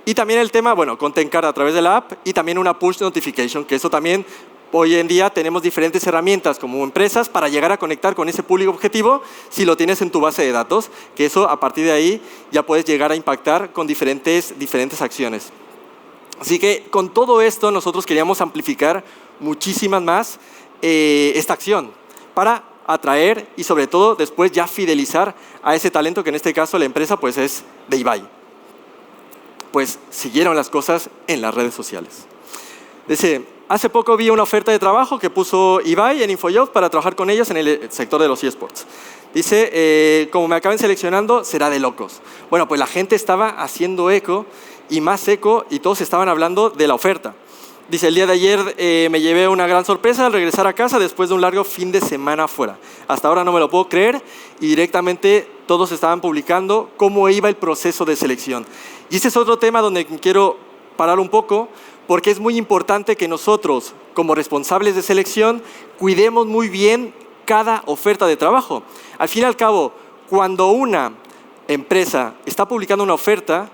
y también el tema, content card a través de la app y también una push notification, que eso también hoy en día tenemos diferentes herramientas como empresas para llegar a conectar con ese público objetivo si lo tienes en tu base de datos, que eso a partir de ahí ya puedes llegar a impactar con diferentes acciones. Así que con todo esto nosotros queríamos amplificar muchísimas más esta acción para atraer y sobre todo después ya fidelizar a ese talento que en este caso la empresa pues es de Ibai. Pues siguieron las cosas en las redes sociales. Dice, hace poco vi una oferta de trabajo que puso Ibai en InfoJobs para trabajar con ellos en el sector de los eSports. Dice, como me acaben seleccionando, será de locos. Bueno, pues la gente estaba haciendo eco y más eco y todos estaban hablando de la oferta. Dice, el día de ayer me llevé una gran sorpresa al regresar a casa después de un largo fin de semana fuera. Hasta ahora no me lo puedo creer y directamente todos estaban publicando cómo iba el proceso de selección. Y este es otro tema donde quiero parar un poco porque es muy importante que nosotros, como responsables de selección, cuidemos muy bien cada oferta de trabajo. Al fin y al cabo, cuando una empresa está publicando una oferta,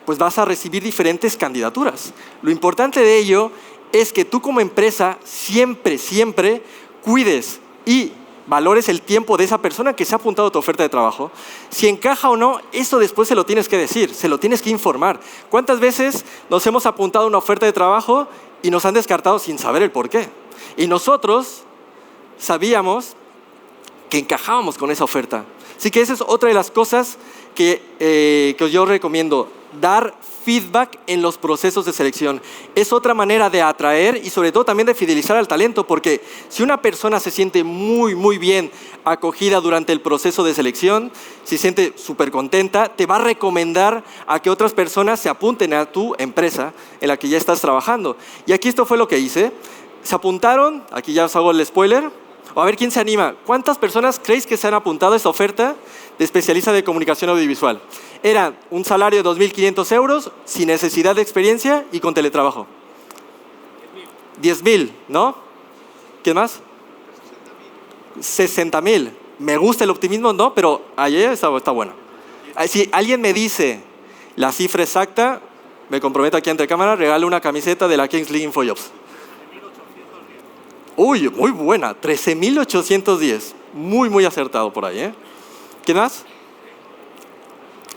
pues vas a recibir diferentes candidaturas. Lo importante de ello es que tú como empresa siempre, siempre cuides y valores el tiempo de esa persona que se ha apuntado a tu oferta de trabajo. Si encaja o no, eso después se lo tienes que decir, se lo tienes que informar. ¿Cuántas veces nos hemos apuntado a una oferta de trabajo y nos han descartado sin saber el por qué? Y nosotros sabíamos que encajábamos con esa oferta. Así que esa es otra de las cosas que yo recomiendo. Dar feedback en los procesos de selección. Es otra manera de atraer y sobre todo también de fidelizar al talento, porque si una persona se siente muy, muy bien acogida durante el proceso de selección, se siente súper contenta, te va a recomendar a que otras personas se apunten a tu empresa en la que ya estás trabajando. Y aquí esto fue lo que hice. Se apuntaron, aquí ya os hago el spoiler, a ver quién se anima. ¿Cuántas personas creéis que se han apuntado a esta oferta de especialista de comunicación audiovisual? Era un salario de 2.500 euros, sin necesidad de experiencia y con teletrabajo. 10.000, ¿no? ¿Quién más? 60.000. Me gusta el optimismo, ¿no? Pero ayer está bueno. Si alguien me dice la cifra exacta, me comprometo aquí ante cámara, regalo una camiseta de la Kings League InfoJobs. Uy, muy buena. 13.810. Muy, muy acertado por ahí, ¿eh? ¿Quién más?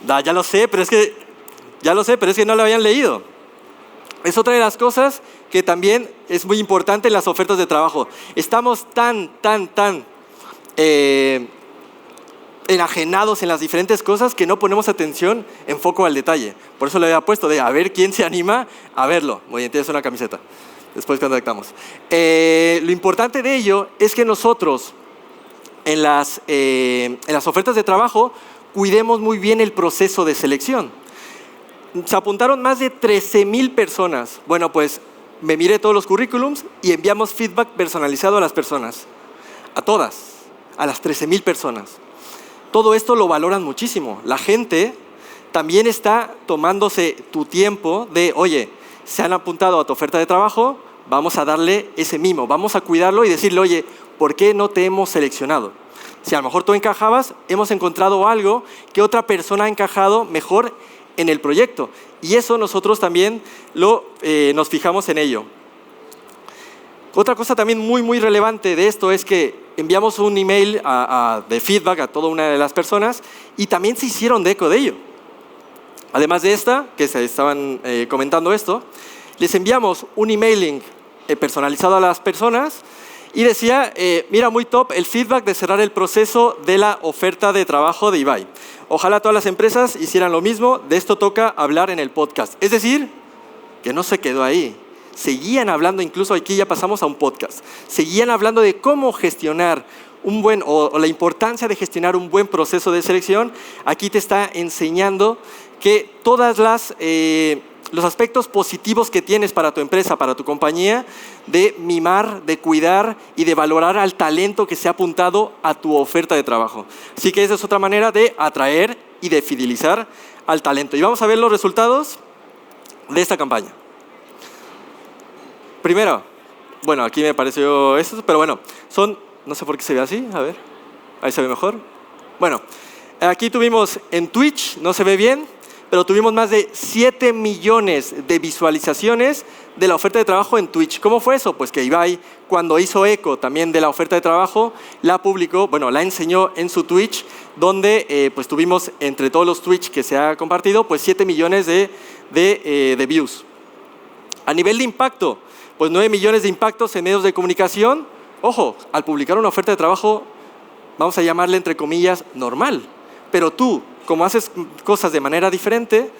Ya lo sé, pero es que no lo habían leído. Es otra de las cosas que también es muy importante en las ofertas de trabajo. Estamos tan enajenados en las diferentes cosas que no ponemos atención en foco al detalle. Por eso le había puesto de a ver quién se anima a verlo. Muy bien, tienes una camiseta. Después contactamos. Lo importante de ello es que nosotros en las ofertas de trabajo cuidemos muy bien el proceso de selección. Se apuntaron más de 13.000 personas. Bueno, pues me miré todos los currículums y enviamos feedback personalizado a las personas. A todas, a las 13.000 personas. Todo esto lo valoran muchísimo. La gente también está tomándose tu tiempo de, oye, se han apuntado a tu oferta de trabajo, vamos a darle ese mimo, vamos a cuidarlo y decirle, oye, ¿por qué no te hemos seleccionado? Si a lo mejor tú encajabas, hemos encontrado algo que otra persona ha encajado mejor en el proyecto. Y eso nosotros también nos fijamos en ello. Otra cosa también muy, muy relevante de esto es que enviamos un email de feedback a toda una de las personas y también se hicieron de eco de ello. Además de que se estaban comentando esto, les enviamos un emailing personalizado a las personas y decía, mira, muy top el feedback de cerrar el proceso de la oferta de trabajo de Ibai. Ojalá todas las empresas hicieran lo mismo, de esto toca hablar en el podcast. Es decir, que no se quedó ahí. Seguían hablando, incluso aquí ya pasamos a un podcast, seguían hablando de cómo gestionar un buen, o la importancia de gestionar un buen proceso de selección. Aquí te está enseñando que todas los aspectos positivos que tienes para tu empresa, para tu compañía, de mimar, de cuidar y de valorar al talento que se ha apuntado a tu oferta de trabajo. Así que esa es otra manera de atraer y de fidelizar al talento. Y vamos a ver los resultados de esta campaña. Primero, bueno, aquí me pareció esto, pero bueno, no sé por qué se ve así, a ver, ahí se ve mejor. Bueno, aquí tuvimos en Twitch, no se ve bien, pero tuvimos más de 7 millones de visualizaciones de la oferta de trabajo en Twitch. ¿Cómo fue eso? Pues que Ibai, cuando hizo eco también de la oferta de trabajo, la publicó, la enseñó en su Twitch, donde pues tuvimos entre todos los Twitch que se ha compartido, pues 7 millones de views. A nivel de impacto, pues 9 millones de impactos en medios de comunicación, Ojo, al publicar una oferta de trabajo, vamos a llamarle entre comillas normal, pero tú, como haces cosas de manera diferente,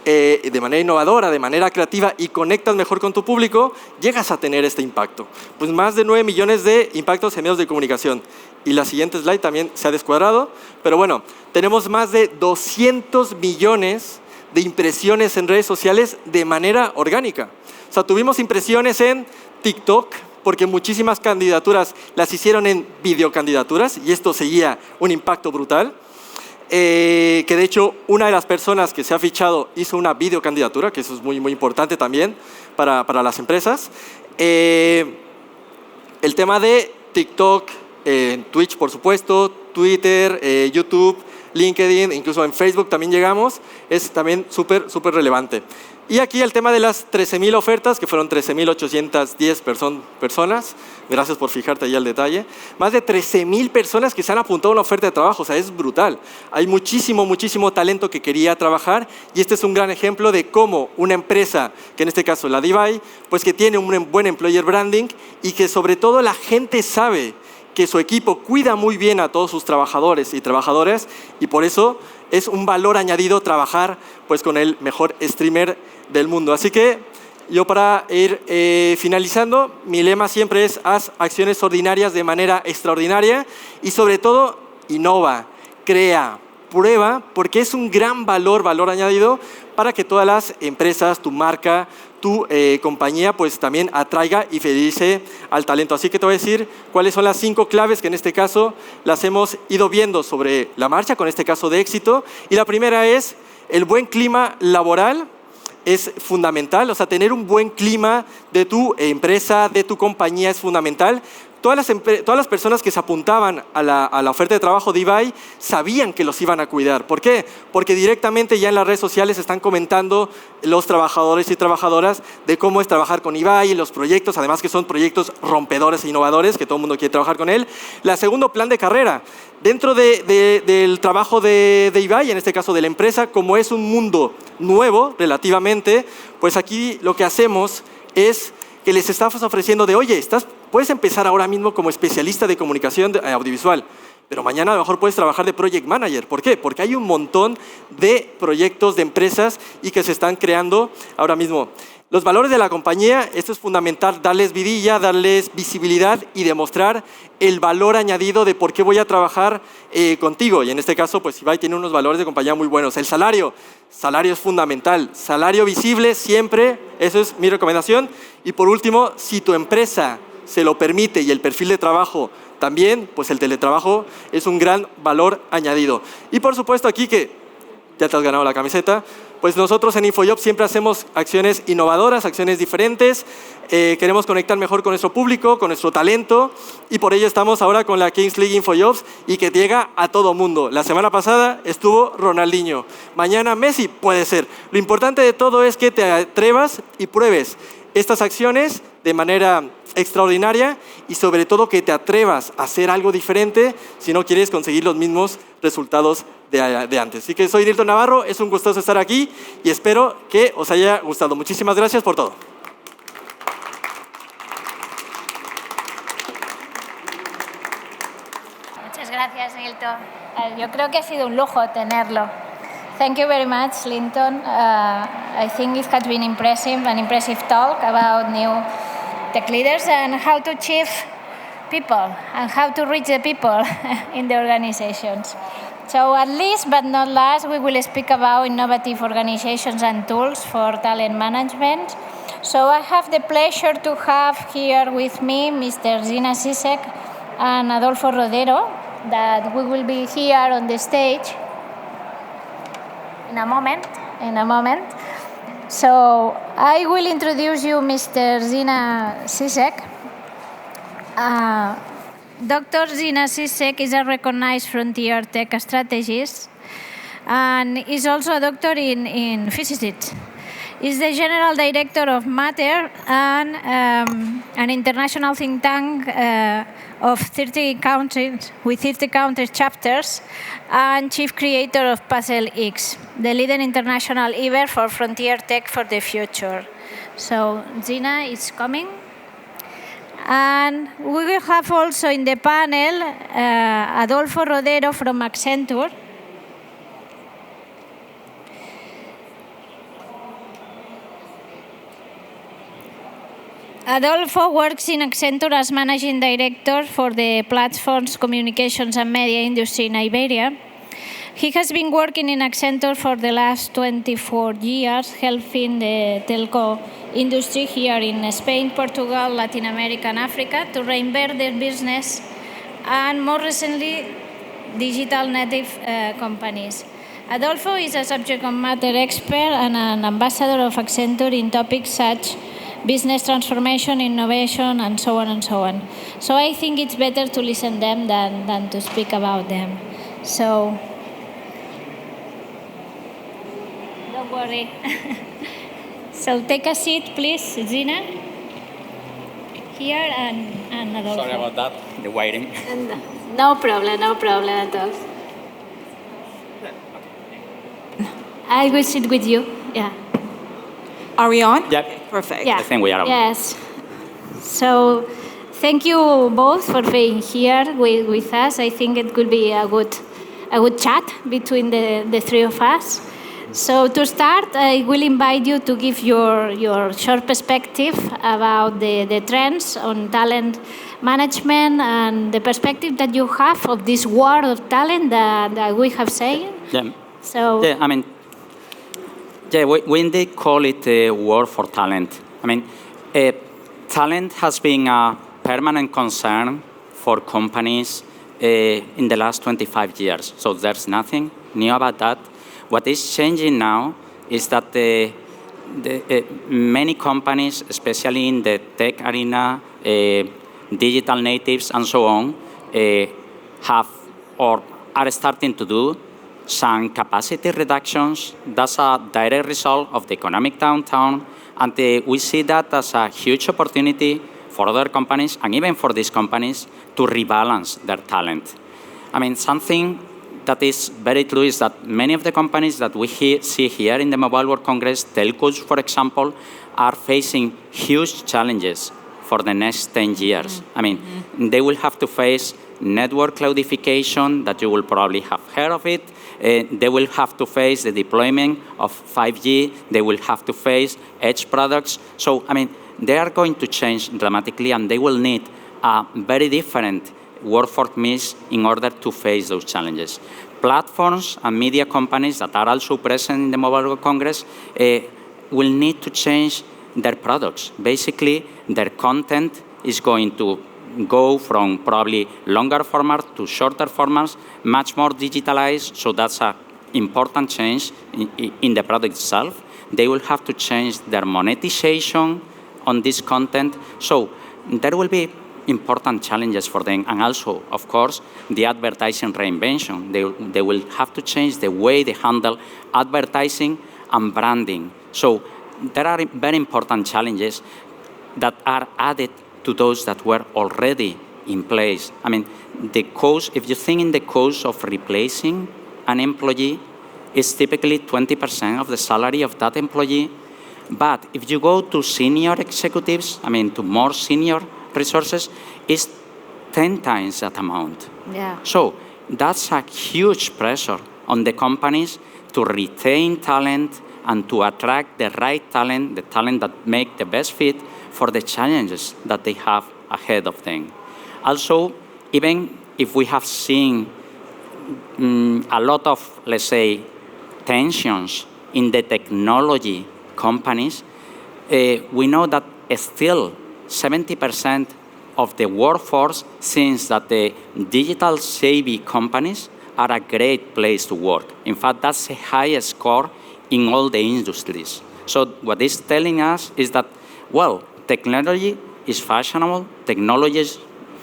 de manera innovadora, de manera creativa y conectas mejor con tu público, llegas a tener este impacto. Pues más de 9 millones de impactos en medios de comunicación. Y la siguiente slide también se ha descuadrado, pero bueno, tenemos más de 200 millones de impresiones en redes sociales de manera orgánica. O sea, tuvimos impresiones en TikTok, porque muchísimas candidaturas las hicieron en videocandidaturas y esto seguía un impacto brutal. Que de hecho una de las personas que se ha fichado hizo una videocandidatura, que eso es muy, muy importante también para las empresas. El tema de TikTok, Twitch por supuesto, Twitter, YouTube, LinkedIn, incluso en Facebook también llegamos, es también súper relevante. Y aquí el tema de las 13.000 ofertas, que fueron 13.810 personas. Gracias por fijarte ahí al detalle. Más de 13.000 personas que se han apuntado a una oferta de trabajo. O sea, es brutal. Hay muchísimo talento que quería trabajar y este es un gran ejemplo de cómo una empresa, que en este caso la Divide, pues que tiene un buen employer branding y que sobre todo la gente sabe que su equipo cuida muy bien a todos sus trabajadores y trabajadoras y por eso es un valor añadido trabajar pues, con el mejor streamer del mundo. Así que yo para ir finalizando, mi lema siempre es haz acciones ordinarias de manera extraordinaria y sobre todo innova, crea, prueba, porque es un gran valor añadido para que todas las empresas, tu marca, tu compañía pues también atraiga y fidelice al talento. Así que te voy a decir cuáles son las 5 claves que en este caso las hemos ido viendo sobre la marcha, con este caso de éxito. Y la primera es el buen clima laboral. Es fundamental, o sea, tener un buen clima de tu empresa, de tu compañía es fundamental. Todas las personas que se apuntaban a la oferta de trabajo de Ibai sabían que los iban a cuidar. ¿Por qué? Porque directamente ya en las redes sociales están comentando los trabajadores y trabajadoras de cómo es trabajar con Ibai y los proyectos, además que son proyectos rompedores e innovadores, que todo el mundo quiere trabajar con él. La segundo, plan de carrera. Dentro del trabajo de Ibai, en este caso de la empresa, como es un mundo nuevo relativamente, pues aquí lo que hacemos es que les estamos ofreciendo de, oye, puedes empezar ahora mismo como especialista de comunicación audiovisual, pero mañana a lo mejor puedes trabajar de project manager. ¿Por qué? Porque hay un montón de proyectos de empresas y que se están creando ahora mismo. Los valores de la compañía, esto es fundamental, darles vidilla, darles visibilidad y demostrar el valor añadido de por qué voy a trabajar contigo. Y en este caso, pues Ibai tiene unos valores de compañía muy buenos. El salario es fundamental. Salario visible siempre, eso es mi recomendación. Y por último, si tu empresa se lo permite y el perfil de trabajo también, pues el teletrabajo es un gran valor añadido. Y por supuesto aquí que ya te has ganado la camiseta, pues nosotros en InfoJob siempre hacemos acciones innovadoras, acciones diferentes, queremos conectar mejor con nuestro público, con nuestro talento y por ello estamos ahora con la Kings League InfoJobs y que llega a todo mundo. La semana pasada estuvo Ronaldinho, mañana Messi, puede ser. Lo importante de todo es que te atrevas y pruebes estas acciones de manera extraordinaria y sobre todo que te atrevas a hacer algo diferente si no quieres conseguir los mismos resultados de antes. Así que soy Nilton Navarro, es un gustoso estar aquí y espero que os haya gustado. Muchísimas gracias por todo. Muchas gracias, Nilton. Yo creo que ha sido un lujo tenerlo. Thank you very much, Linton. I think it has been an impressive talk about new tech leaders and how to achieve people and how to reach the people in the organizations. So at least but not last, we will speak about innovative organizations and tools for talent management. So I have the pleasure to have here with me Mr. Zina Sisek and Adolfo Rodero, that we will be here on the stage in a moment. So I will introduce you Mr. Zina Sisek. Dr. Zina Sisek is a recognized frontier tech strategist and is also a doctor in physics. He's the general director of Matter and an international think tank of 30 countries, with 30 country chapters, and chief creator of Puzzle X, the leading international event for frontier tech for the future. So Zina is coming. And we will have also in the panel Adolfo Rodero from Accenture. Adolfo works in Accenture as Managing Director for the platforms, communications and media industry in Iberia. He has been working in Accenture for the last 24 years, helping the telco industry here in Spain, Portugal, Latin America and Africa to reinvent their business, and more recently, digital native companies. Adolfo is a subject matter expert and an ambassador of Accenture in topics such business transformation, innovation, and so on and so on. So I think it's better to listen to them than to speak about them. So don't worry. So take a seat, please, Zina. Here and Adolfo. Sorry about that, the waiting. No problem at all. I will sit with you, yeah. Are we on? Yep. Perfect. Yeah. I think we are on. Yes. So thank you both for being here with us. I think it could be a good chat between the three of us. So to start, I will invite you to give your short perspective about the trends on talent management and the perspective that you have of this war of talent that we have said. Yeah. So yeah, I mean, yeah, we indeed call it a war for talent. I mean, talent has been a permanent concern for companies in the last 25 years. So there's nothing new about that. What is changing now is that many companies, especially in the tech arena, digital natives and so on, have or are starting to do some capacity reductions. That's a direct result of the economic downturn, and we see that as a huge opportunity for other companies and even for these companies to rebalance their talent. I mean, something that is very true is that many of the companies that we see here in the Mobile World Congress, telcos, for example, are facing huge challenges for the next 10 years. I mean, they will have to face network cloudification, that you will probably have heard of it. They will have to face the deployment of 5G. They will have to face edge products. So, I mean, they are going to change dramatically, and they will need a very different workforce mix in order to face those challenges. Platforms and media companies that are also present in the Mobile World Congress will need to change their products. Basically, their content is going to go from probably longer formats to shorter formats, much more digitalized, so that's an important change in the product itself. They will have to change their monetization on this content. So there will be important challenges for them, and also, of course, the advertising reinvention. They will have to change the way they handle advertising and branding. So there are very important challenges that are added to those that were already in place. I mean, the cost, if you think in the cost of replacing an employee, is typically 20% of the salary of that employee. But if you go to senior executives, I mean, to more senior resources, it's 10 times that amount. Yeah. So that's a huge pressure on the companies to retain talent and to attract the right talent, the talent that make the best fit for the challenges that they have ahead of them. Also, even if we have seen a lot of, let's say, tensions in the technology companies, we know that still 70% of the workforce thinks that the digital savvy companies are a great place to work. In fact, that's the highest score in all the industries. So what it's telling us is that, well, technology is fashionable. Technology is,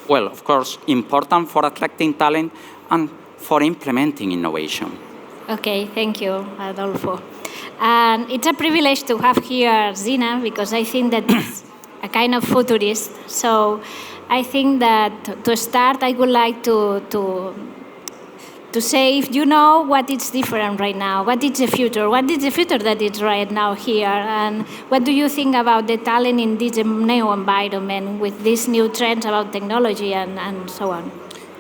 well, of course, important for attracting talent and for implementing innovation. Okay, thank you, Adolfo. And it's a privilege to have here Zina, because I think that it's a kind of futurist. So I think that to start, I would like to to say if you know what is different right now, what is the future, what is the future that is right now here, and what do you think about the talent in this new environment with these new trends about technology and so on?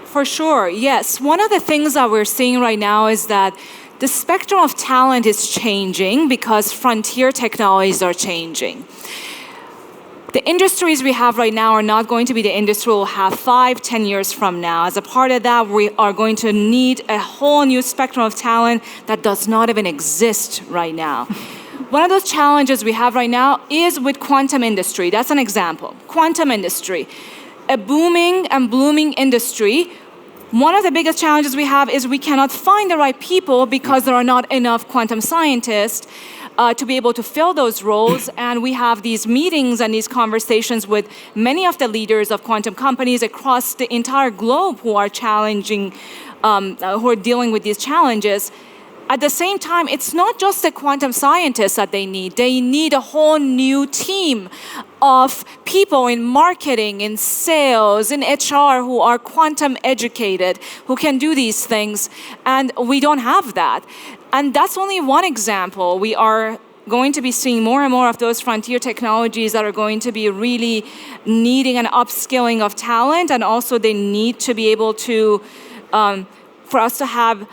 For sure, yes. One of the things that we're seeing right now is that the spectrum of talent is changing because frontier technologies are changing. The industries we have right now are not going to be the industry we'll have 5, 10 years from now. As a part of that, we are going to need a whole new spectrum of talent that does not even exist right now. One of those challenges we have right now is with quantum industry. That's an example. Quantum industry, a booming and blooming industry. One of the biggest challenges we have is we cannot find the right people because there are not enough quantum scientists to be able to fill those roles. And we have these meetings and these conversations with many of the leaders of quantum companies across the entire globe who are challenging, who are dealing with these challenges. At the same time, it's not just the quantum scientists that they need. They need a whole new team of people in marketing, in sales, in HR who are quantum educated, who can do these things. And we don't have that. And that's only one example. We are going to be seeing more and more of those frontier technologies that are going to be really needing an upskilling of talent. And also they need to be able to, for us to have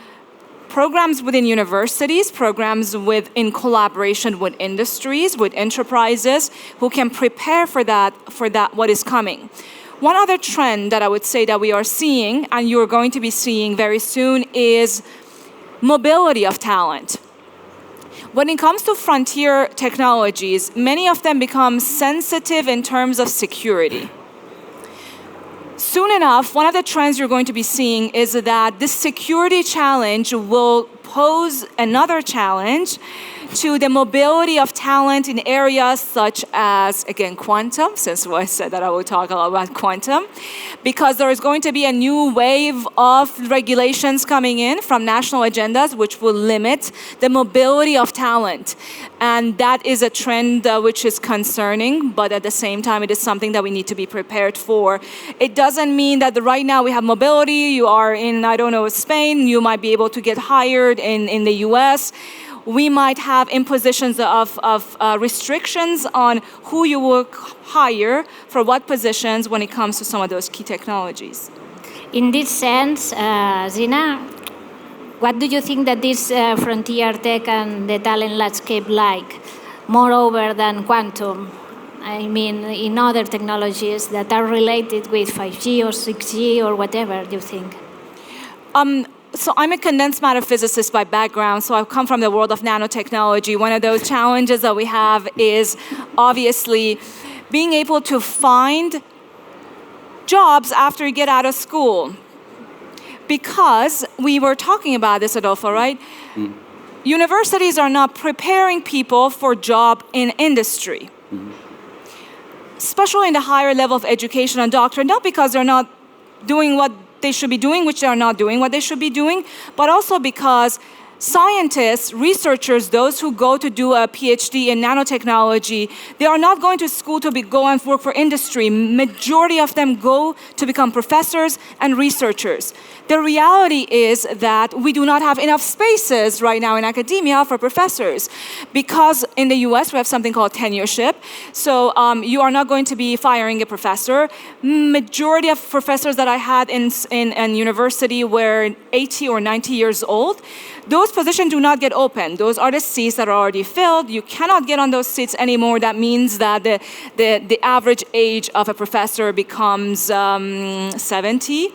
programs within universities, programs in collaboration with industries, with enterprises, who can prepare for that, what is coming. One other trend that I would say that we are seeing, and you're going to be seeing very soon, is mobility of talent. When it comes to frontier technologies, many of them become sensitive in terms of security. Soon enough, one of the trends you're going to be seeing is that this security challenge will pose another challenge to the mobility of talent in areas such as, again, quantum, since I said that I will talk a lot about quantum, because there is going to be a new wave of regulations coming in from national agendas which will limit the mobility of talent. And that is a trend which is concerning, but at the same time, it is something that we need to be prepared for. It doesn't mean that right now we have mobility, you are in, I don't know, Spain, you might be able to get hired in the US. We might have impositions of restrictions on who you will hire for what positions when it comes to some of those key technologies. In this sense, Zina, what do you think that this frontier tech and the talent landscape like, moreover than quantum? I mean, in other technologies that are related with 5G or 6G or whatever, do you think? So I'm a condensed matter physicist by background, so I've come from the world of nanotechnology. One of those challenges that we have is obviously being able to find jobs after you get out of school. Because we were talking about this, Adolfo, right? Universities are not preparing people for job in industry. Especially in the higher level of education and doctorate, not because they're not doing what they should be doing, which they are not doing what they should be doing, but also because scientists, researchers, those who go to do a PhD in nanotechnology, they are not going to school to go and work for industry. Majority of them go to become professors and researchers. The reality is that we do not have enough spaces right now in academia for professors, because in the US we have something called tenureship. So you are not going to be firing a professor. Majority of professors that I had in university were 80 or 90 years old. Those positions do not get open. Those are the seats that are already filled. You cannot get on those seats anymore. That means that the average age of a professor becomes 70.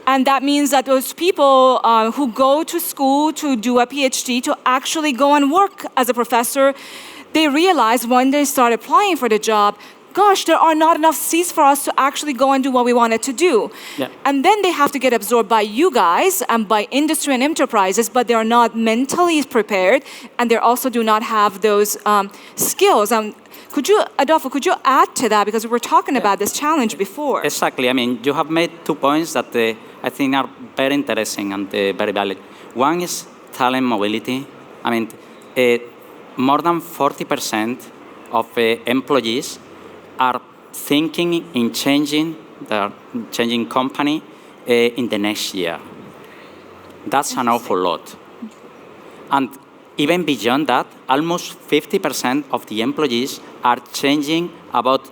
And that means that those people who go to school to do a PhD to actually go and work as a professor, they realize when they start applying for the job, gosh, there are not enough seats for us to actually go and do what we wanted to do. Yeah. And then they have to get absorbed by you guys and by industry and enterprises, but they are not mentally prepared, and they also do not have those skills. Adolfo, could you add to that? Because we were talking about this challenge before. Exactly. I mean, you have made 2 points that I think are very interesting and very valid. One is talent mobility. I mean, more than 40% of employees are thinking in changing company in the next year. That's an awful lot. And even beyond that, almost 50% of the employees are changing about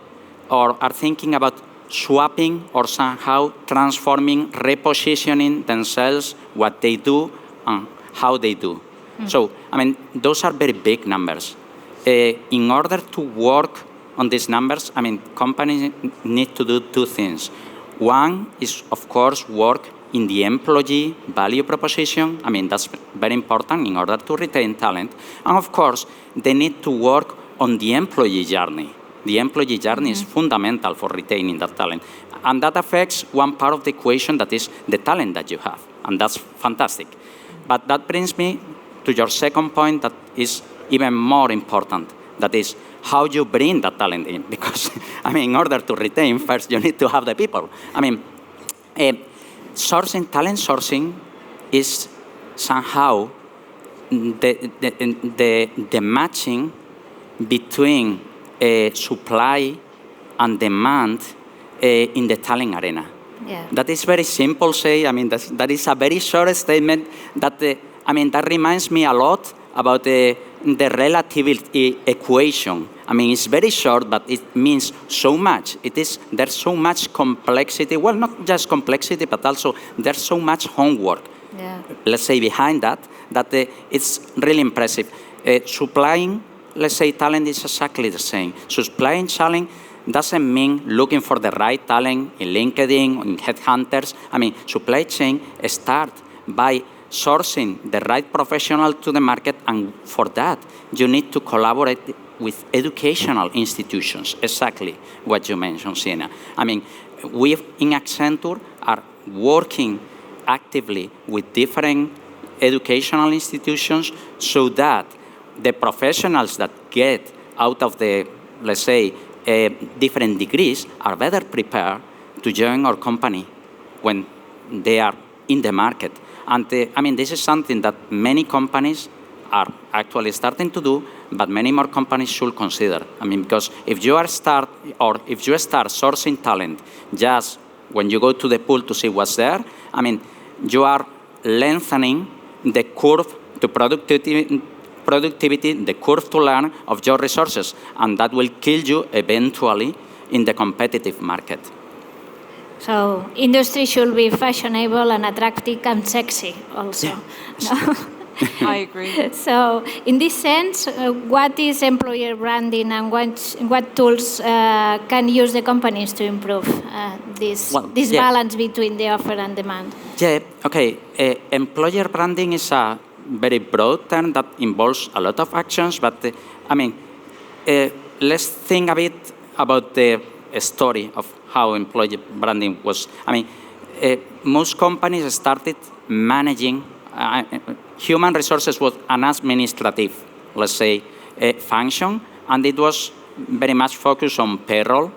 or are thinking about swapping or somehow transforming, repositioning themselves, what they do and how they do. So, I mean, those are very big numbers. In order to work on these numbers, I mean, companies need to do two things. One is, of course, work in the employee value proposition. I mean, that's very important in order to retain talent. And of course, they need to work on the employee journey. The employee journey is fundamental for retaining that talent. And that affects one part of the equation, that is the talent that you have. And that's fantastic. But that brings me to your second point that is even more important. That is how you bring that talent in. Because, I mean, in order to retain, first you need to have the people. I mean, talent sourcing is somehow the matching between supply and demand in the talent arena. Yeah. That is very simple, say. I mean, that is a very short statement that, I mean, that reminds me a lot about the relativity equation. I mean, it's very short, but it means so much. There's so much complexity. Well, not just complexity, but also there's so much homework, let's say, behind that it's really impressive. Supplying, let's say, talent is exactly the same. Supplying talent doesn't mean looking for the right talent in LinkedIn, in headhunters. I mean, supply chain starts by sourcing the right professional to the market, and for that, you need to collaborate with educational institutions, exactly what you mentioned, Sienna. I mean, we in Accenture are working actively with different educational institutions so that the professionals that get out of the, let's say, different degrees are better prepared to join our company when they are in the market. And I mean, this is something that many companies are actually starting to do, but many more companies should consider. I mean, because if you start sourcing talent just when you go to the pool to see what's there, I mean, you are lengthening the curve to productivity, the curve to learn of your resources, and that will kill you eventually in the competitive market. So industry should be fashionable and attractive and sexy also. Yeah. No? I agree. So in this sense, what is employer branding and what tools can use the companies to improve this balance between the offer and demand? Yeah, okay. Employer branding is a very broad term that involves a lot of actions, but I mean, let's think a bit about the story of how employer branding was. I mean, most companies started managing human resources was an administrative, let's say, function, and it was very much focused on payroll.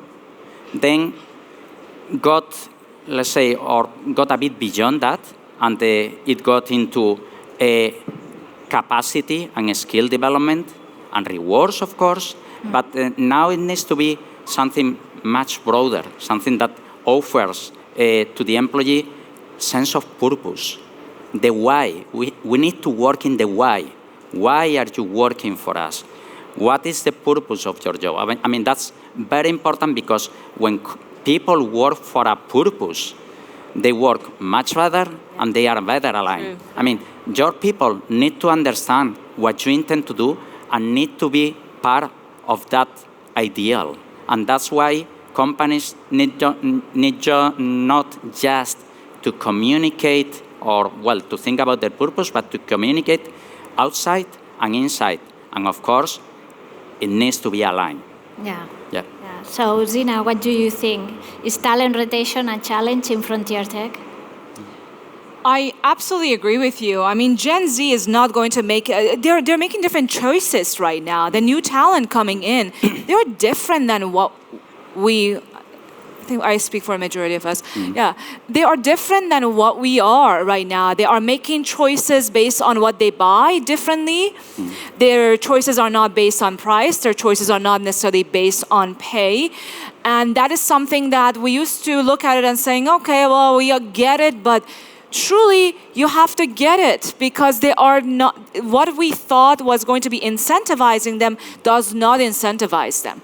Then got, let's say, or got a bit beyond that, and it got into capacity and skill development and rewards, of course, but now it needs to be something much broader, something that offers to the employee sense of purpose. The why. We need to work in the why. Why are you working for us? What is the purpose of your job? I mean, that's very important, because when people work for a purpose, they work much better and they are better aligned. I mean, your people need to understand what you intend to do and need to be part of that ideal. And that's why companies need not just to communicate or, well, to think about their purpose, but to communicate outside and inside. And of course, it needs to be aligned. Yeah. Yeah. So, Zina, what do you think? Is talent rotation a challenge in frontier tech? I absolutely agree with you. I mean, Gen Z is not going to make, they're making different choices right now. The new talent coming in, they're different than what I think I speak for a majority of us. Yeah, they are different than what we are right now. They are making choices based on what they buy differently. Their choices are not based on price. Their choices are not necessarily based on pay. And that is something that we used to look at it and saying, okay, well, we get it, but truly, you have to get it, because they are not, what we thought was going to be incentivizing them does not incentivize them.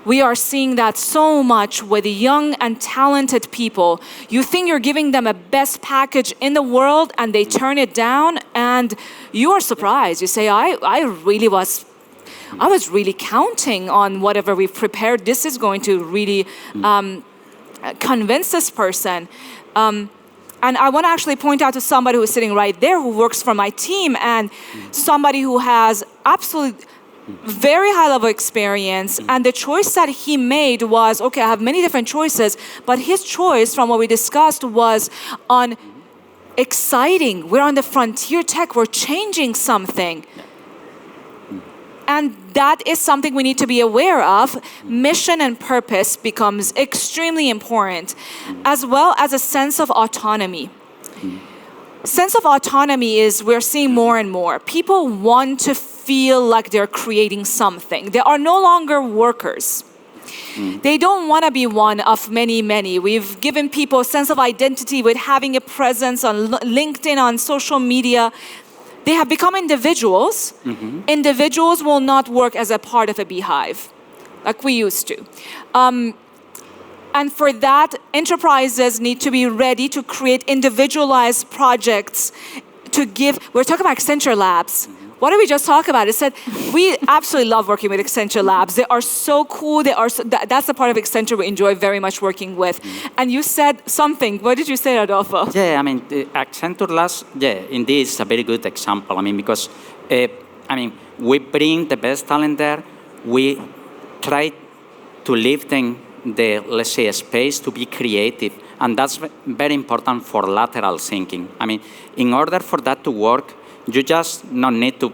We are seeing that so much with young and talented people. You think you're giving them a best package in the world and they turn it down, and you are surprised. You say, I was really counting on whatever we've prepared. This is going to really convince this person. And I want to actually point out to somebody who's sitting right there who works for my team, and somebody who has absolutely very high level experience, and the choice that he made was, okay, I have many different choices, but his choice from what we discussed was on exciting. We're on the frontier tech, we're changing something. And that is something we need to be aware of. Mission and purpose becomes extremely important, as well as a sense of autonomy. Sense of autonomy is, we're seeing more and more. People want to feel like they're creating something. They are no longer workers. They don't want to be one of many, many. We've given people a sense of identity with having a presence on LinkedIn, on social media. They have become individuals. Individuals will not work as a part of a beehive, like we used to. And for that, enterprises need to be ready to create individualized projects to give. We're talking about Accenture Labs. What did we just talk about? It said, we absolutely love working with Accenture Labs. They are so cool. They are that's the part of Accenture we enjoy very much working with. And you said something. What did you say, Adolfo? Yeah, I mean, the Accenture Labs, indeed, is a very good example. I mean, because, we bring the best talent there. We try to leave them the, let's say, space to be creative. And that's very important for lateral thinking. I mean, in order for that to work, you just not need to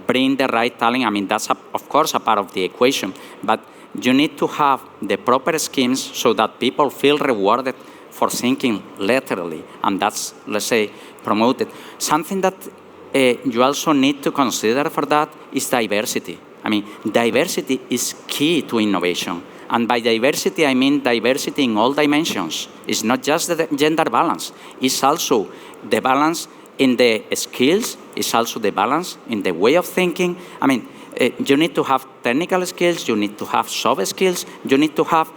bring the right talent. I mean, that's, of course, a part of the equation. But you need to have the proper schemes so that people feel rewarded for thinking laterally. And that's, let's say, promoted. Something that you also need to consider for that is diversity. I mean, diversity is key to innovation. And by diversity, I mean diversity in all dimensions. It's not just the gender balance. It's also the balance in the skills. It's also the balance in the way of thinking. I mean, you need to have technical skills. You need to have soft skills. You need to have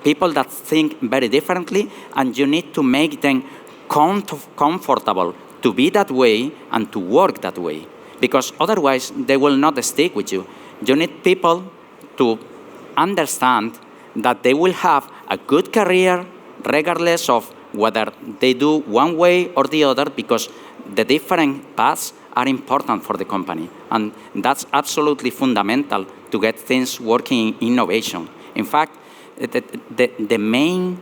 people that think very differently. And you need to make them comfortable to be that way and to work that way. Because otherwise, they will not stick with you. You need people to understand that they will have a good career regardless of whether they do one way or the other, because the different paths are important for the company. And that's absolutely fundamental to get things working in innovation. In fact, the main,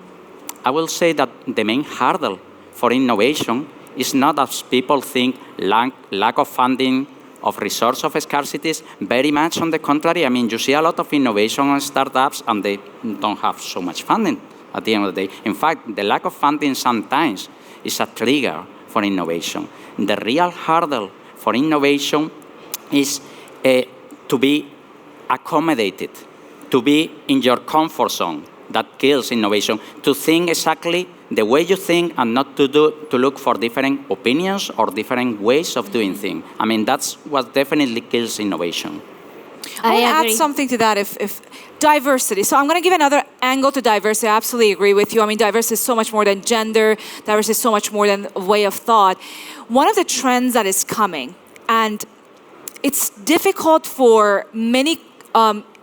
I will say that the main hurdle for innovation is not, as people think, lack of funding, of resource of scarcities. Very much on the contrary. I mean, you see a lot of innovation on startups and they don't have so much funding at the end of the day. In fact, the lack of funding sometimes is a trigger for innovation. The real hurdle for innovation is to be accommodated, to be in your comfort zone. That kills innovation. To think exactly the way you think and not to look for different opinions or different ways of doing things. I mean, that's what definitely kills innovation. I want to add something to that, if diversity. So I'm going to give another angle to diversity. I absolutely agree with you. I mean, diversity is so much more than gender. Diversity is so much more than a way of thought. One of the trends that is coming, and it's difficult for many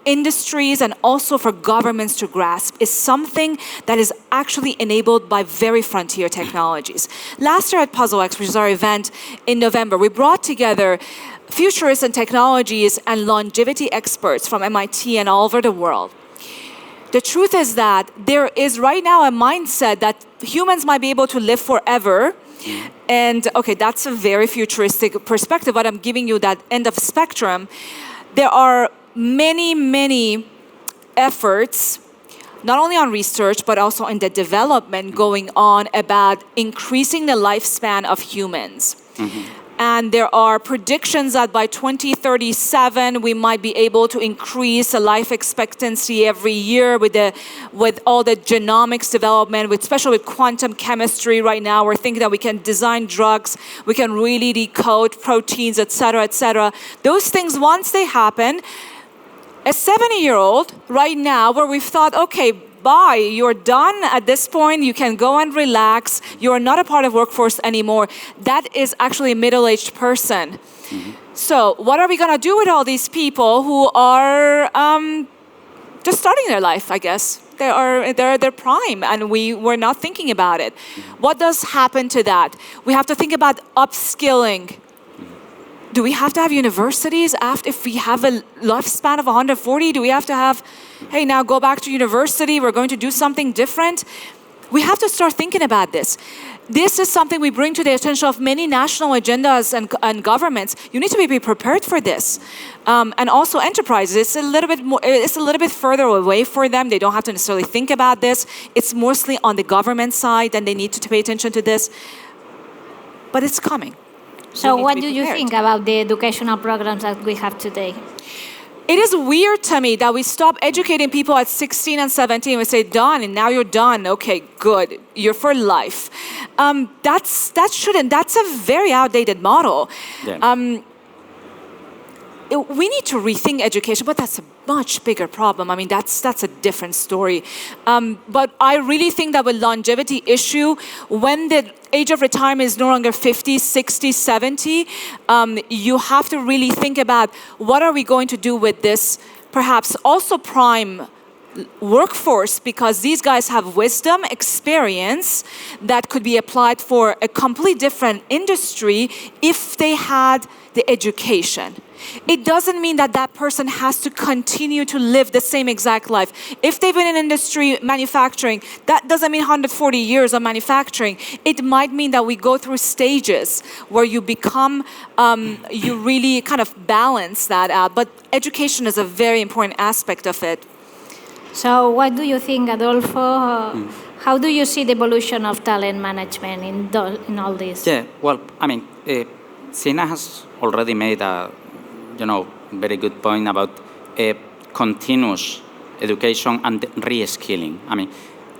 industries and also for governments to grasp, is something that is actually enabled by very frontier technologies. Last year at PuzzleX, which is our event in November, we brought together futurists and technologies and longevity experts from MIT and all over the world. The truth is that there is right now a mindset that humans might be able to live forever. And okay, that's a very futuristic perspective, but I'm giving you that end of spectrum. There are many efforts, not only on research, but also in the development going on about increasing the lifespan of humans. And there are predictions that by 2037, we might be able to increase the life expectancy every year with all the genomics development, especially with quantum chemistry right now. We're thinking that we can design drugs, we can really decode proteins, et cetera, those things, once they happen, a 70-year-old right now, where we've thought, okay, bye, you're done at this point, you can go and relax, you're not a part of workforce anymore, that is actually a middle-aged person. So what are we going to do with all these people who are just starting their life, I guess? They're at their prime, and we're not thinking about it. What does happen to that? We have to think about upskilling. Do we have to have universities if we have a lifespan of 140? Do we have to have, hey, now go back to university, we're going to do something different? We have to start thinking about this. This is something we bring to the attention of many national agendas and governments. You need to be prepared for this. And also enterprises, it's a little bit further away for them. They don't have to necessarily think about this. It's mostly on the government side, and they need to pay attention to this. But it's coming. So what do you think about the educational programs that we have today? It is weird to me that we stop educating people at 16 and 17. We say, done, and now you're done. Okay, good. You're for life. That's a very outdated model. Yeah. We need to rethink education, but that's a much bigger problem. I mean, that's a different story. But I really think that with longevity issue, when the age of retirement is no longer 50, 60, 70, you have to really think about what are we going to do with this, perhaps also prime workforce, because these guys have wisdom, experience that could be applied for a completely different industry if they had the education. It doesn't mean that that person has to continue to live the same exact life. If they've been in industry manufacturing, that doesn't mean 140 years of manufacturing. It might mean that we go through stages where you become, you really kind of balance that out. But education is a very important aspect of it. So what do you think, Adolfo? How do you see the evolution of talent management in all this? Yeah, well, I mean, Sina has already made a very good point about continuous education and re-skilling. I mean,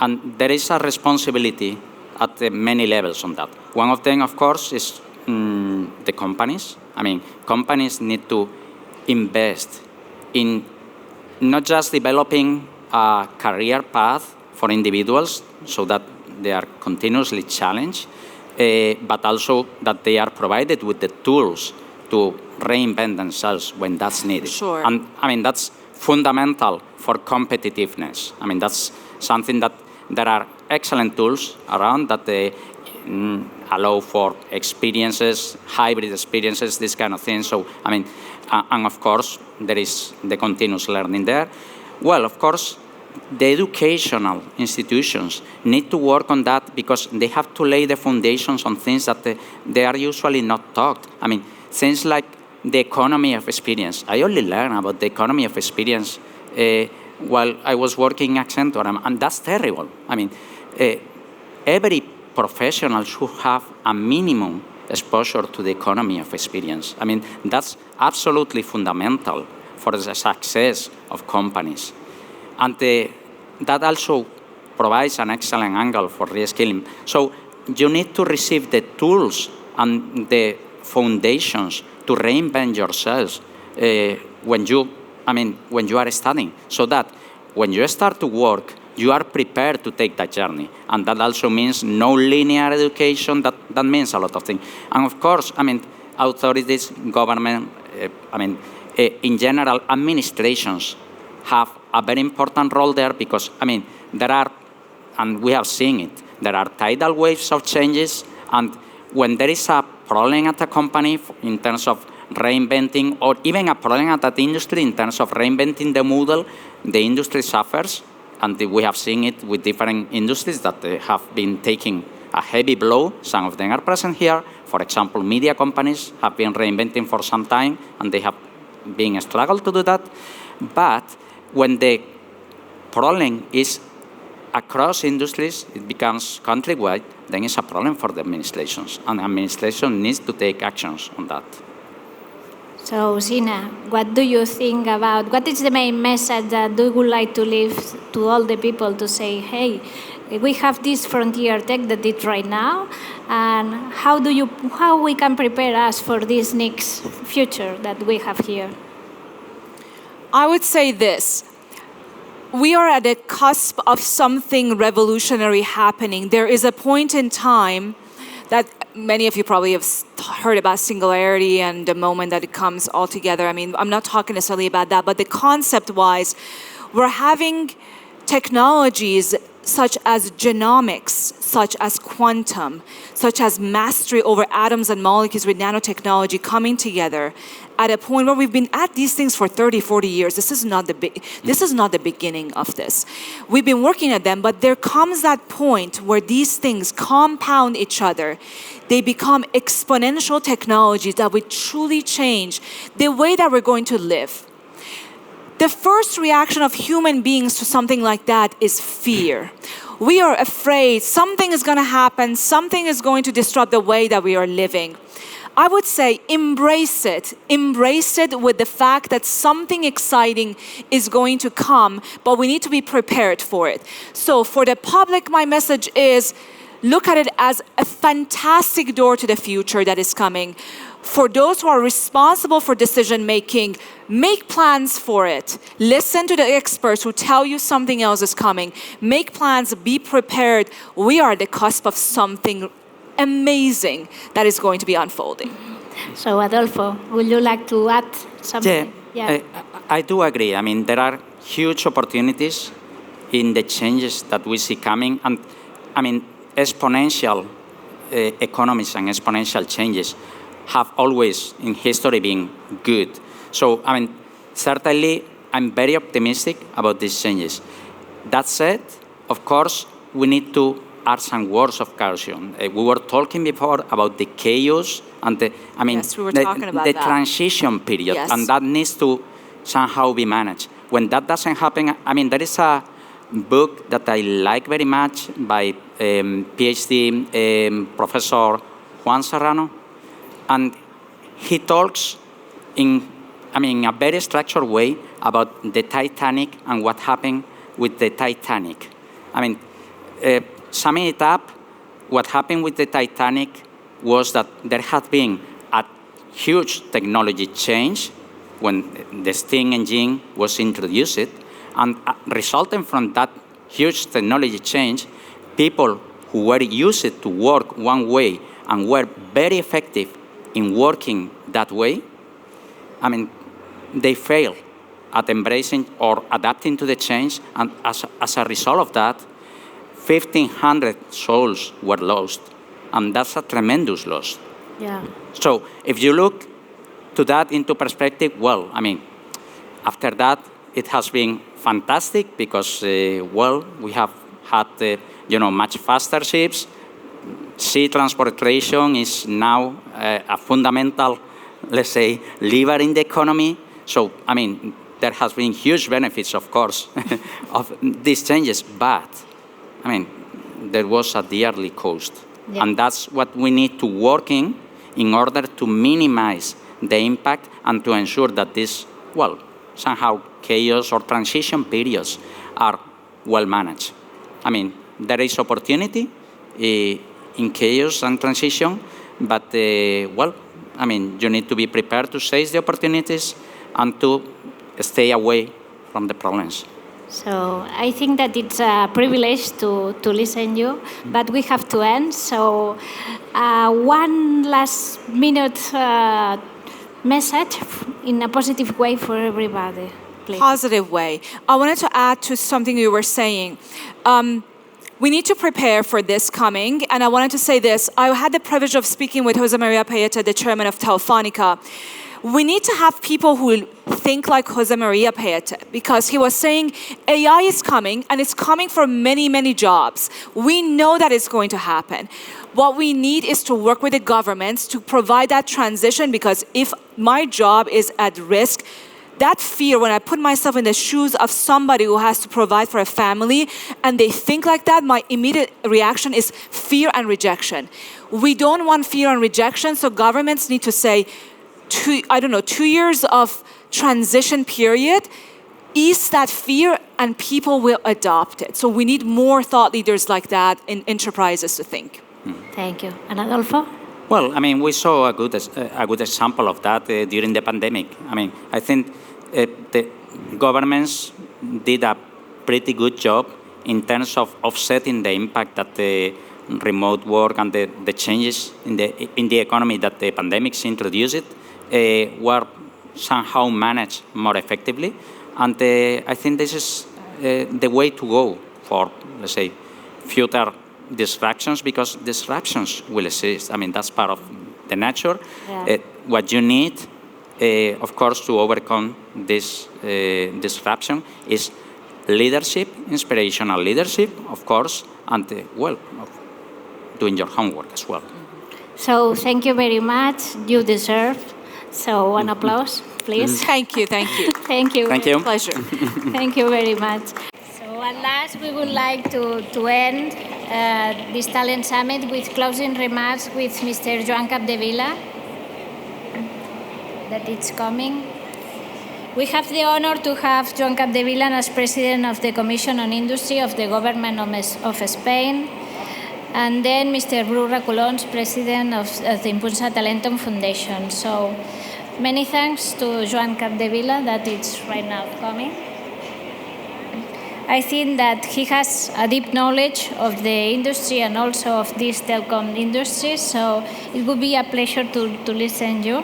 and there is a responsibility at many levels on that. One of them, of course, is the companies. I mean, companies need to invest in not just developing a career path for individuals so that they are continuously challenged, but also that they are provided with the tools to reinvent themselves when that's needed. Sure. And I mean, that's fundamental for competitiveness. I mean, that's something that there are excellent tools around that they allow for experiences, hybrid experiences, this kind of thing. So, I mean, and of course, there is the continuous learning there. Well, of course, the educational institutions need to work on that because they have to lay the foundations on things that they are usually not taught. I mean, things like the economy of experience. I only learned about the economy of experience while I was working at Accenture, and that's terrible. I mean, every professional should have a minimum exposure to the economy of experience. I mean, that's absolutely fundamental for the success of companies. And that also provides an excellent angle for reskilling. So you need to receive the tools and the foundations to reinvent yourselves when you are studying, so that when you start to work, you are prepared to take that journey. And that also means no linear education. That means a lot of things. And of course, I mean, authorities, government, in general, administrations have a very important role there because, I mean, there are, and we have seen it, there are tidal waves of changes, and when there is a problem at a company in terms of reinventing, or even a problem at that industry in terms of reinventing the model, the industry suffers, and we have seen it with different industries that have been taking a heavy blow. Some of them are present here. For example, media companies have been reinventing for some time, and they have been struggled to do that. But when the problem is across industries, it becomes countrywide, then it's a problem for the administrations. And the administration needs to take actions on that. So, Sina, what do you think about, what is the main message that you would like to leave to all the people to say, hey, we have this frontier tech that it's right now, and how we can prepare us for this next future that we have here? I would say this. We are at the cusp of something revolutionary happening. There is a point in time that many of you probably have heard about singularity and the moment that it comes all together. I mean, I'm not talking necessarily about that, but the concept-wise, we're having technologies such as genomics, such as quantum, such as mastery over atoms and molecules with nanotechnology coming together at a point where we've been at these things for 30, 40 years. This is not the beginning of this. We've been working at them, but there comes that point where these things compound each other. They become exponential technologies that will truly change the way that we're going to live. The first reaction of human beings to something like that is fear. We are afraid something is going to happen, something is going to disrupt the way that we are living. I would say embrace it. Embrace it with the fact that something exciting is going to come, but we need to be prepared for it. So for the public, my message is, look at it as a fantastic door to the future that is coming. For those who are responsible for decision making, make plans for it. Listen to the experts who tell you something else is coming. Make plans, be prepared. We are at the cusp of something amazing that is going to be unfolding. So Adolfo, would you like to add something? Yeah. I do agree. I mean, there are huge opportunities in the changes that we see coming. And I mean, exponential economies and exponential changes have always in history been good. So, I mean, certainly I'm very optimistic about these changes. That said, of course, we need to add some words of caution. We were talking before about the chaos and yes, we were talking about the that. Transition period, yes. And that needs to somehow be managed. When that doesn't happen, I mean, there is a book that I like very much by PhD Professor Juan Serrano, and he talks in a very structured way about the Titanic and what happened with the Titanic. I mean, summing it up, what happened with the Titanic was that there had been a huge technology change when the steam engine was introduced, and resulting from that huge technology change, people who were used to work one way and were very effective in working that way, I mean, they fail at embracing or adapting to the change, and as a result of that, 1,500 souls were lost, and that's a tremendous loss. Yeah. So if you look to that into perspective, well, I mean, after that, it has been fantastic because, we have had, much faster ships. Sea transportation is now a fundamental, let's say, lever in the economy. So, I mean, there has been huge benefits, of course, of these changes, but, I mean, there was a dearly cost. Yeah. And that's what we need to work in order to minimize the impact and to ensure that this, somehow chaos or transition periods are well managed. I mean, there is opportunity in chaos and transition, but, you need to be prepared to seize the opportunities and to stay away from the problems. So I think that it's a privilege to listen to you, but we have to end. So one last minute message in a positive way for everybody, please. Positive way. I wanted to add to something you were saying. We need to prepare for this coming, and I wanted to say this. I had the privilege of speaking with Jose Maria Payete, the chairman of Telefonica. We need to have people who think like Jose Maria Payete, because he was saying AI is coming, and it's coming for many, many jobs. We know that it's going to happen. What we need is to work with the governments to provide that transition, because if my job is at risk, that fear, when I put myself in the shoes of somebody who has to provide for a family and they think like that, my immediate reaction is fear and rejection. We don't want fear and rejection, so governments need to say, 2 years of transition period, ease that fear and people will adopt it. So we need more thought leaders like that in enterprises to think. Thank you. And Adolfo? Well, I mean, we saw a good example of that during the pandemic. I mean, I think the governments did a pretty good job in terms of offsetting the impact that the remote work and the changes in the economy that the pandemics introduced were somehow managed more effectively. And I think this is the way to go for, let's say, future disruptions, because disruptions will exist. I mean, that's part of the nature. Yeah. What you need, of course, to overcome this disruption is leadership, inspirational leadership, of course, and, doing your homework as well. So thank you very much. You deserve. So one applause, please. Thank you. Thank you. Thank you. Pleasure. Thank you very much. So at last, we would like to end this Talent Summit with closing remarks with Mr. Joan Capdevila, that it's coming. We have the honor to have Joan Capdevila as President of the Commission on Industry of the Government of Spain, and then Mr. Bru Racolons, President of the Impulsa Talentum Foundation. So many thanks to Joan Capdevila that it's right now coming. I think that he has a deep knowledge of the industry and also of this telecom industry, so it would be a pleasure to listen to you.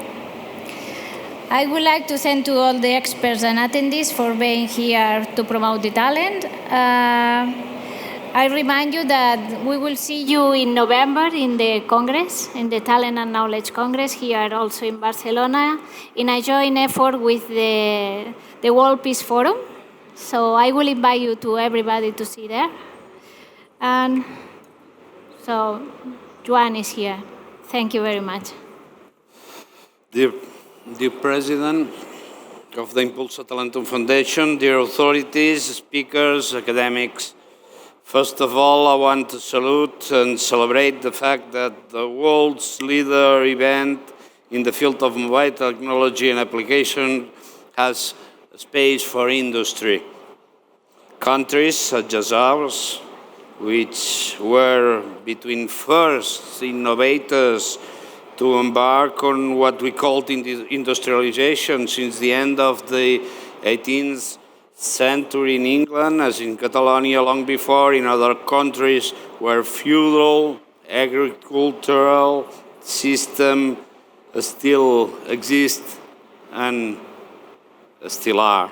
I would like to thank to all the experts and attendees for being here to promote the talent. I remind you that we will see you in November in the Congress, in the Talent and Knowledge Congress, here also in Barcelona, in a joint effort with the World Peace Forum. So I will invite you to everybody to see there. And so Joan is here. Thank you very much. Dear President of the Impulsa Talentum Foundation, dear authorities, speakers, academics, first of all, I want to salute and celebrate the fact that the world's leader event in the field of mobile technology and application has space for industry. Countries such as ours, which were between first innovators to embark on what we called industrialization since the end of the 18th century in England, as in Catalonia long before, in other countries where feudal agricultural system still exist and still are.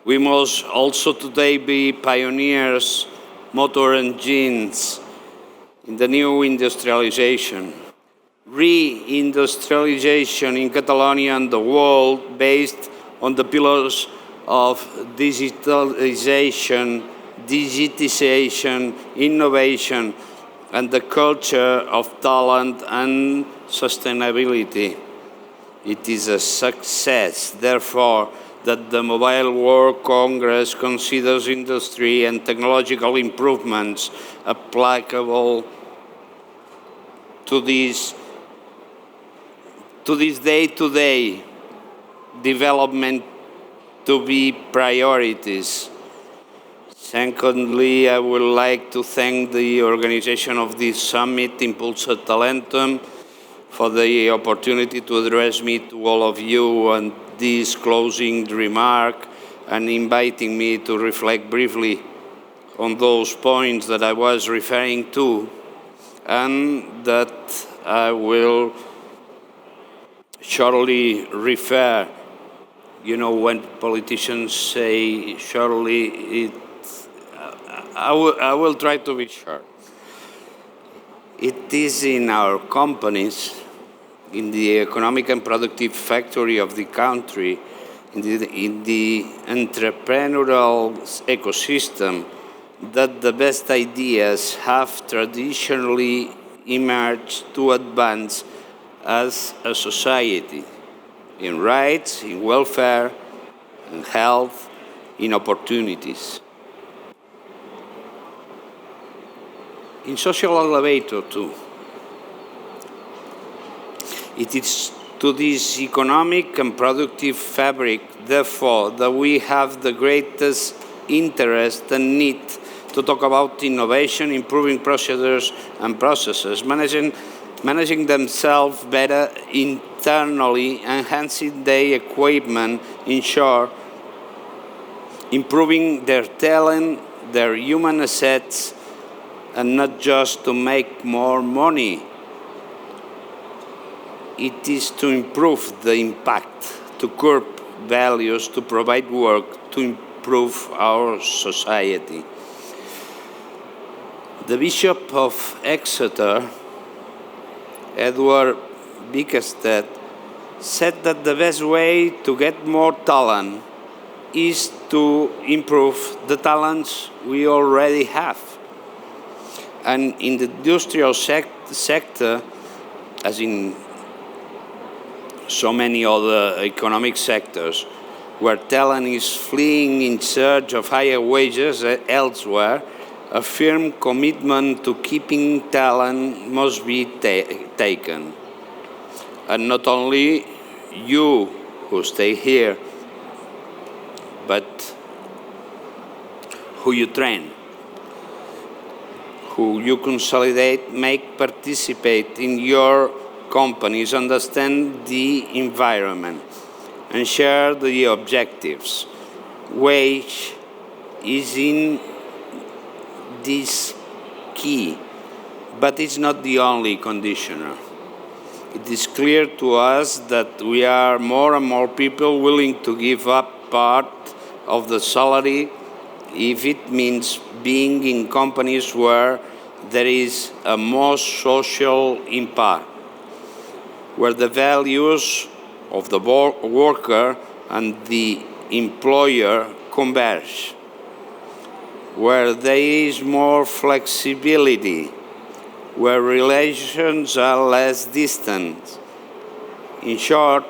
We must also today be pioneers, motor engines in the new industrialization. Re-industrialization in Catalonia and the world based on the pillars of digitalization, innovation, and the culture of talent and sustainability. It is a success, therefore, that the Mobile World Congress considers industry and technological improvements applicable to this day-to-day development to be priorities. Secondly, I would like to thank the organization of this summit, Impulsa Talentum, for the opportunity to address me to all of you and this closing remark and inviting me to reflect briefly on those points that I was referring to and that I will shortly refer. You know, when politicians say shortly, I will try to be short. It is in our companies, in the economic and productive factory of the country, in the entrepreneurial ecosystem, that the best ideas have traditionally emerged to advance as a society. in rights, in welfare, in health, in opportunities. In social elevator too. It is to this economic and productive fabric, therefore, that we have the greatest interest and need to talk about innovation, improving procedures and processes, managing themselves better internally, enhancing their equipment, in short, improving their talent, their human assets, and not just to make more money. It is to improve the impact, to curb values, to provide work, to improve our society. The Bishop of Exeter, Edward Bickersteth, said that the best way to get more talent is to improve the talents we already have. And in the industrial sector, as in so many other economic sectors, where talent is fleeing in search of higher wages elsewhere, a firm commitment to keeping talent must be taken. And not only you who stay here, but who you train, who you consolidate, make participate in your companies, understand the environment, and share the objectives. Wage is in this key, but it's not the only conditioner. It is clear to us that we are more and more people willing to give up part of the salary if it means being in companies where there is a more social impact, where the values of the worker and the employer converge, where there is more flexibility, where relations are less distant. In short,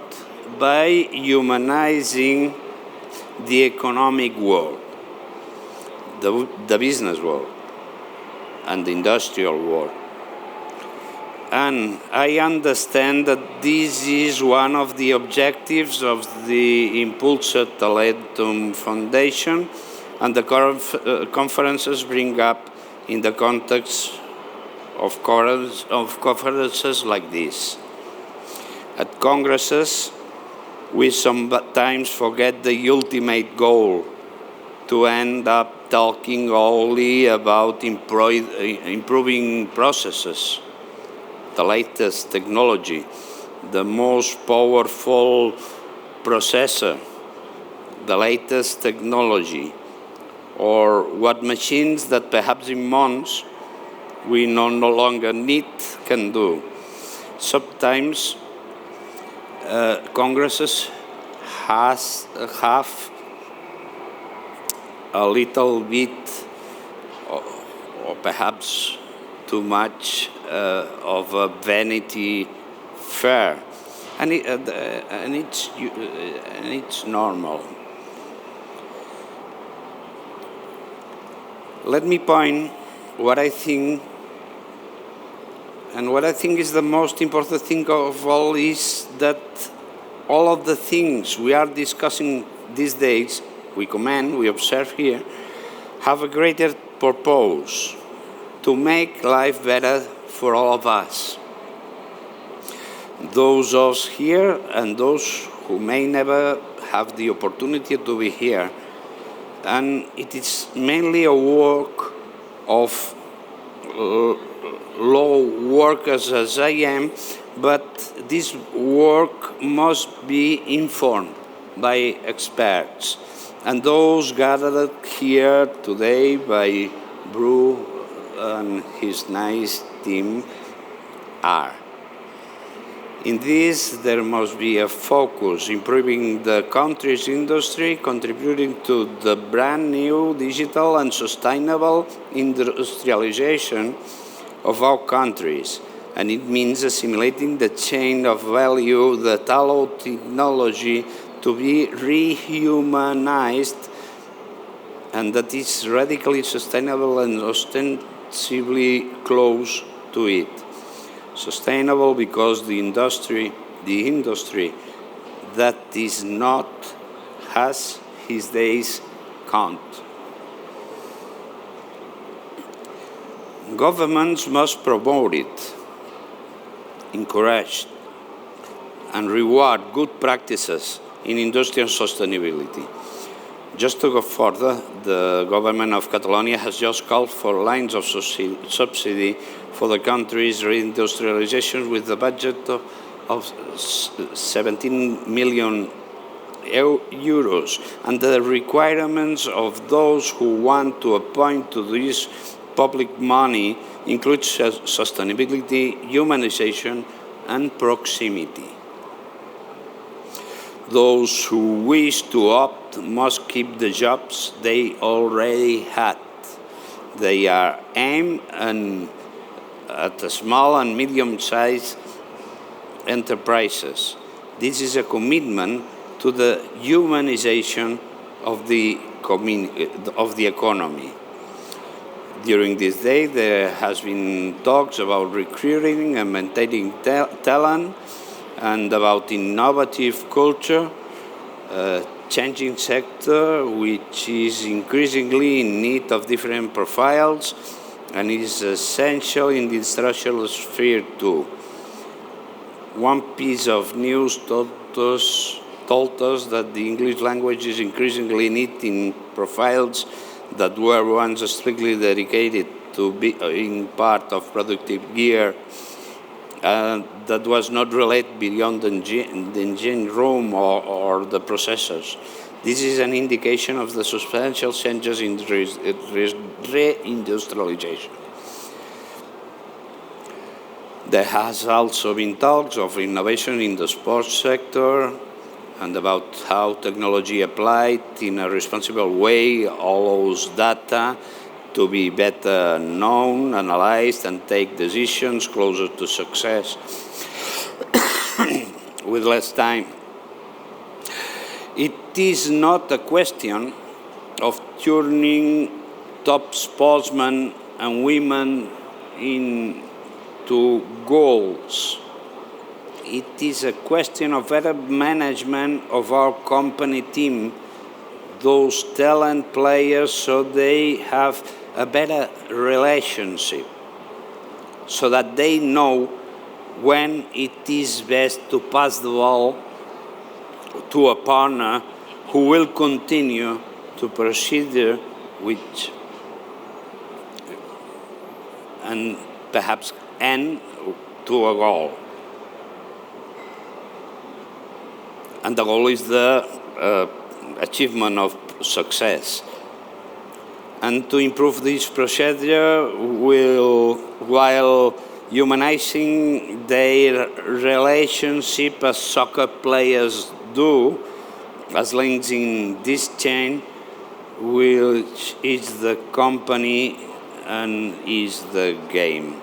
by humanizing the economic world, the business world, and the industrial world. And I understand that this is one of the objectives of the Impulsa Talentum Foundation, and the conferences bring up in the context of conferences like this. At congresses, we sometimes forget the ultimate goal, to end up talking only about improving processes, the latest technology, the most powerful processor, the latest technology, or what machines that perhaps in months we no longer need can do. Sometimes congresses have a little bit, or perhaps too much, of a Vanity Fair, and it's normal. Let me point what I think, and what I think is the most important thing of all is that all of the things we are discussing these days, we commend, we observe here, have a greater purpose: to make life better for all of us. Those of us here and those who may never have the opportunity to be here. And it is mainly a work of law workers as I am, but this work must be informed by experts. And those gathered here today by Brew and his nice team are. In this, there must be a focus, improving the country's industry, contributing to the brand new digital and sustainable industrialization of our countries, and it means assimilating the chain of value that allow technology to be rehumanized and that is radically sustainable and ostensibly close to it. Sustainable because the industry that is not has his days count. Governments must promote it, encourage, and reward good practices in industrial sustainability. Just to go further, the government of Catalonia has just called for lines of subsidy for the country's reindustrialization with a budget of 17 million euros, and the requirements of those who want to appoint to this public money include sustainability, humanization, and proximity. Those who wish to opt must keep the jobs they already had. They are aimed at small and medium-sized enterprises. This is a commitment to the humanization of the economy. During this day, there has been talks about recruiting and maintaining talent, and about innovative culture, changing sector which is increasingly in need of different profiles and is essential in the industrial sphere too. One piece of news told us that the English language is increasingly needed in profiles that were once strictly dedicated to being part of productive gear that was not related beyond the engine room or the processors. This is an indication of the substantial changes in reindustrialization. There has also been talks of innovation in the sports sector and about how technology applied in a responsible way allows data to be better known, analyzed, and take decisions closer to success with less time. It is not a question of turning top sportsmen and women into goals. It is a question of better management of our company team, those talent players, so they have a better relationship, so that they know when it is best to pass the ball to a partner who will continue to proceed with and perhaps end to a goal. And the goal is the achievement of success. And to improve this procedure while humanizing their relationship as soccer players do, as links in this chain, which is the company and is the game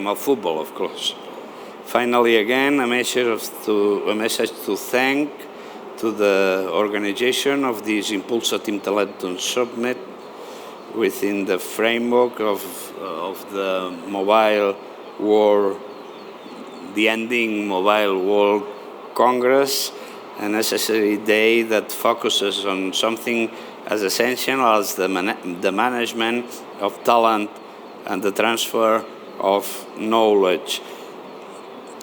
of football, of course. Finally, again, a message to thank to the organization of this Impulsa Team Talentum Summit within the framework of the Mobile World, the ending Mobile World Congress, a necessary day that focuses on something as essential as the management of talent and the transfer of knowledge.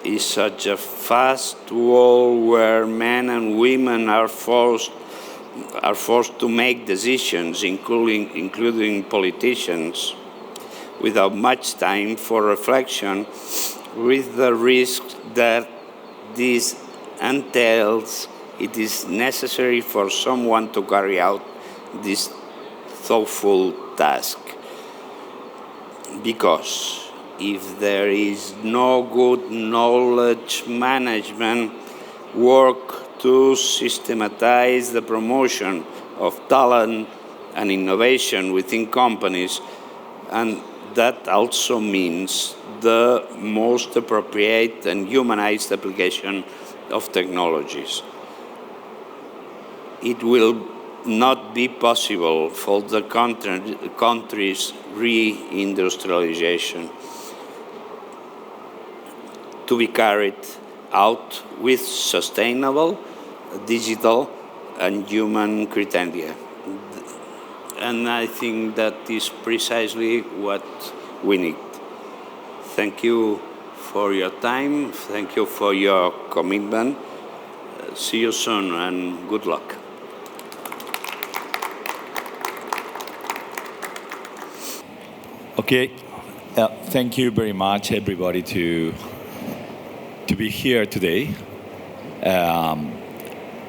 Is such a fast world where men and women are forced to make decisions, including politicians, without much time for reflection, with the risk that this entails. It is necessary for someone to carry out this thoughtful task. Because if there is no good knowledge management work to systematize the promotion of talent and innovation within companies, and that also means the most appropriate and humanized application of technologies. It will not be possible for the country's re-industrialization to be carried out with sustainable, digital, and human criteria. And I think that is precisely what we need. Thank you for your time. Thank you for your commitment. See you soon and good luck. Okay, thank you very much, everybody, to be here today.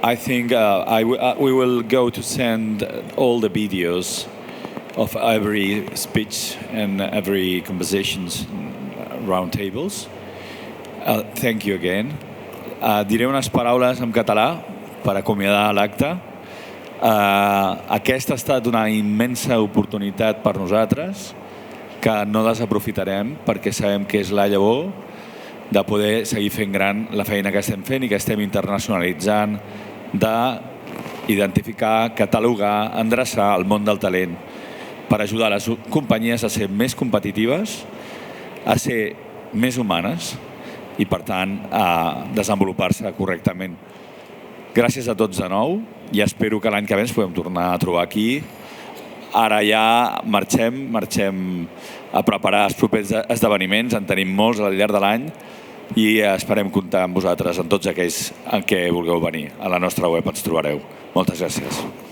I think we will go to send all the videos of every speech and every conversations, round tables. Thank you again. Diré unes paraules en català per acomiadar l'acte. Aquesta ha estat una immensa oportunitat per nosaltres que no desaprofitarem perquè sabem que és la llavor de poder seguir fent gran la feina que estem fent i que estem internacionalitzant, d'identificar, catalogar, endreçar el món del talent per ajudar les companyies a ser més competitives, a ser més humanes i, per tant, a desenvolupar-se correctament. Gràcies a tots de nou i espero que l'any que ve ens podem tornar a trobar aquí. Ara ja marxem a preparar els propers esdeveniments, en tenim molts al llarg de l'any i esperem comptar amb vosaltres en tots aquells en què vulgueu venir. A la nostra web ens trobareu. Moltes gràcies.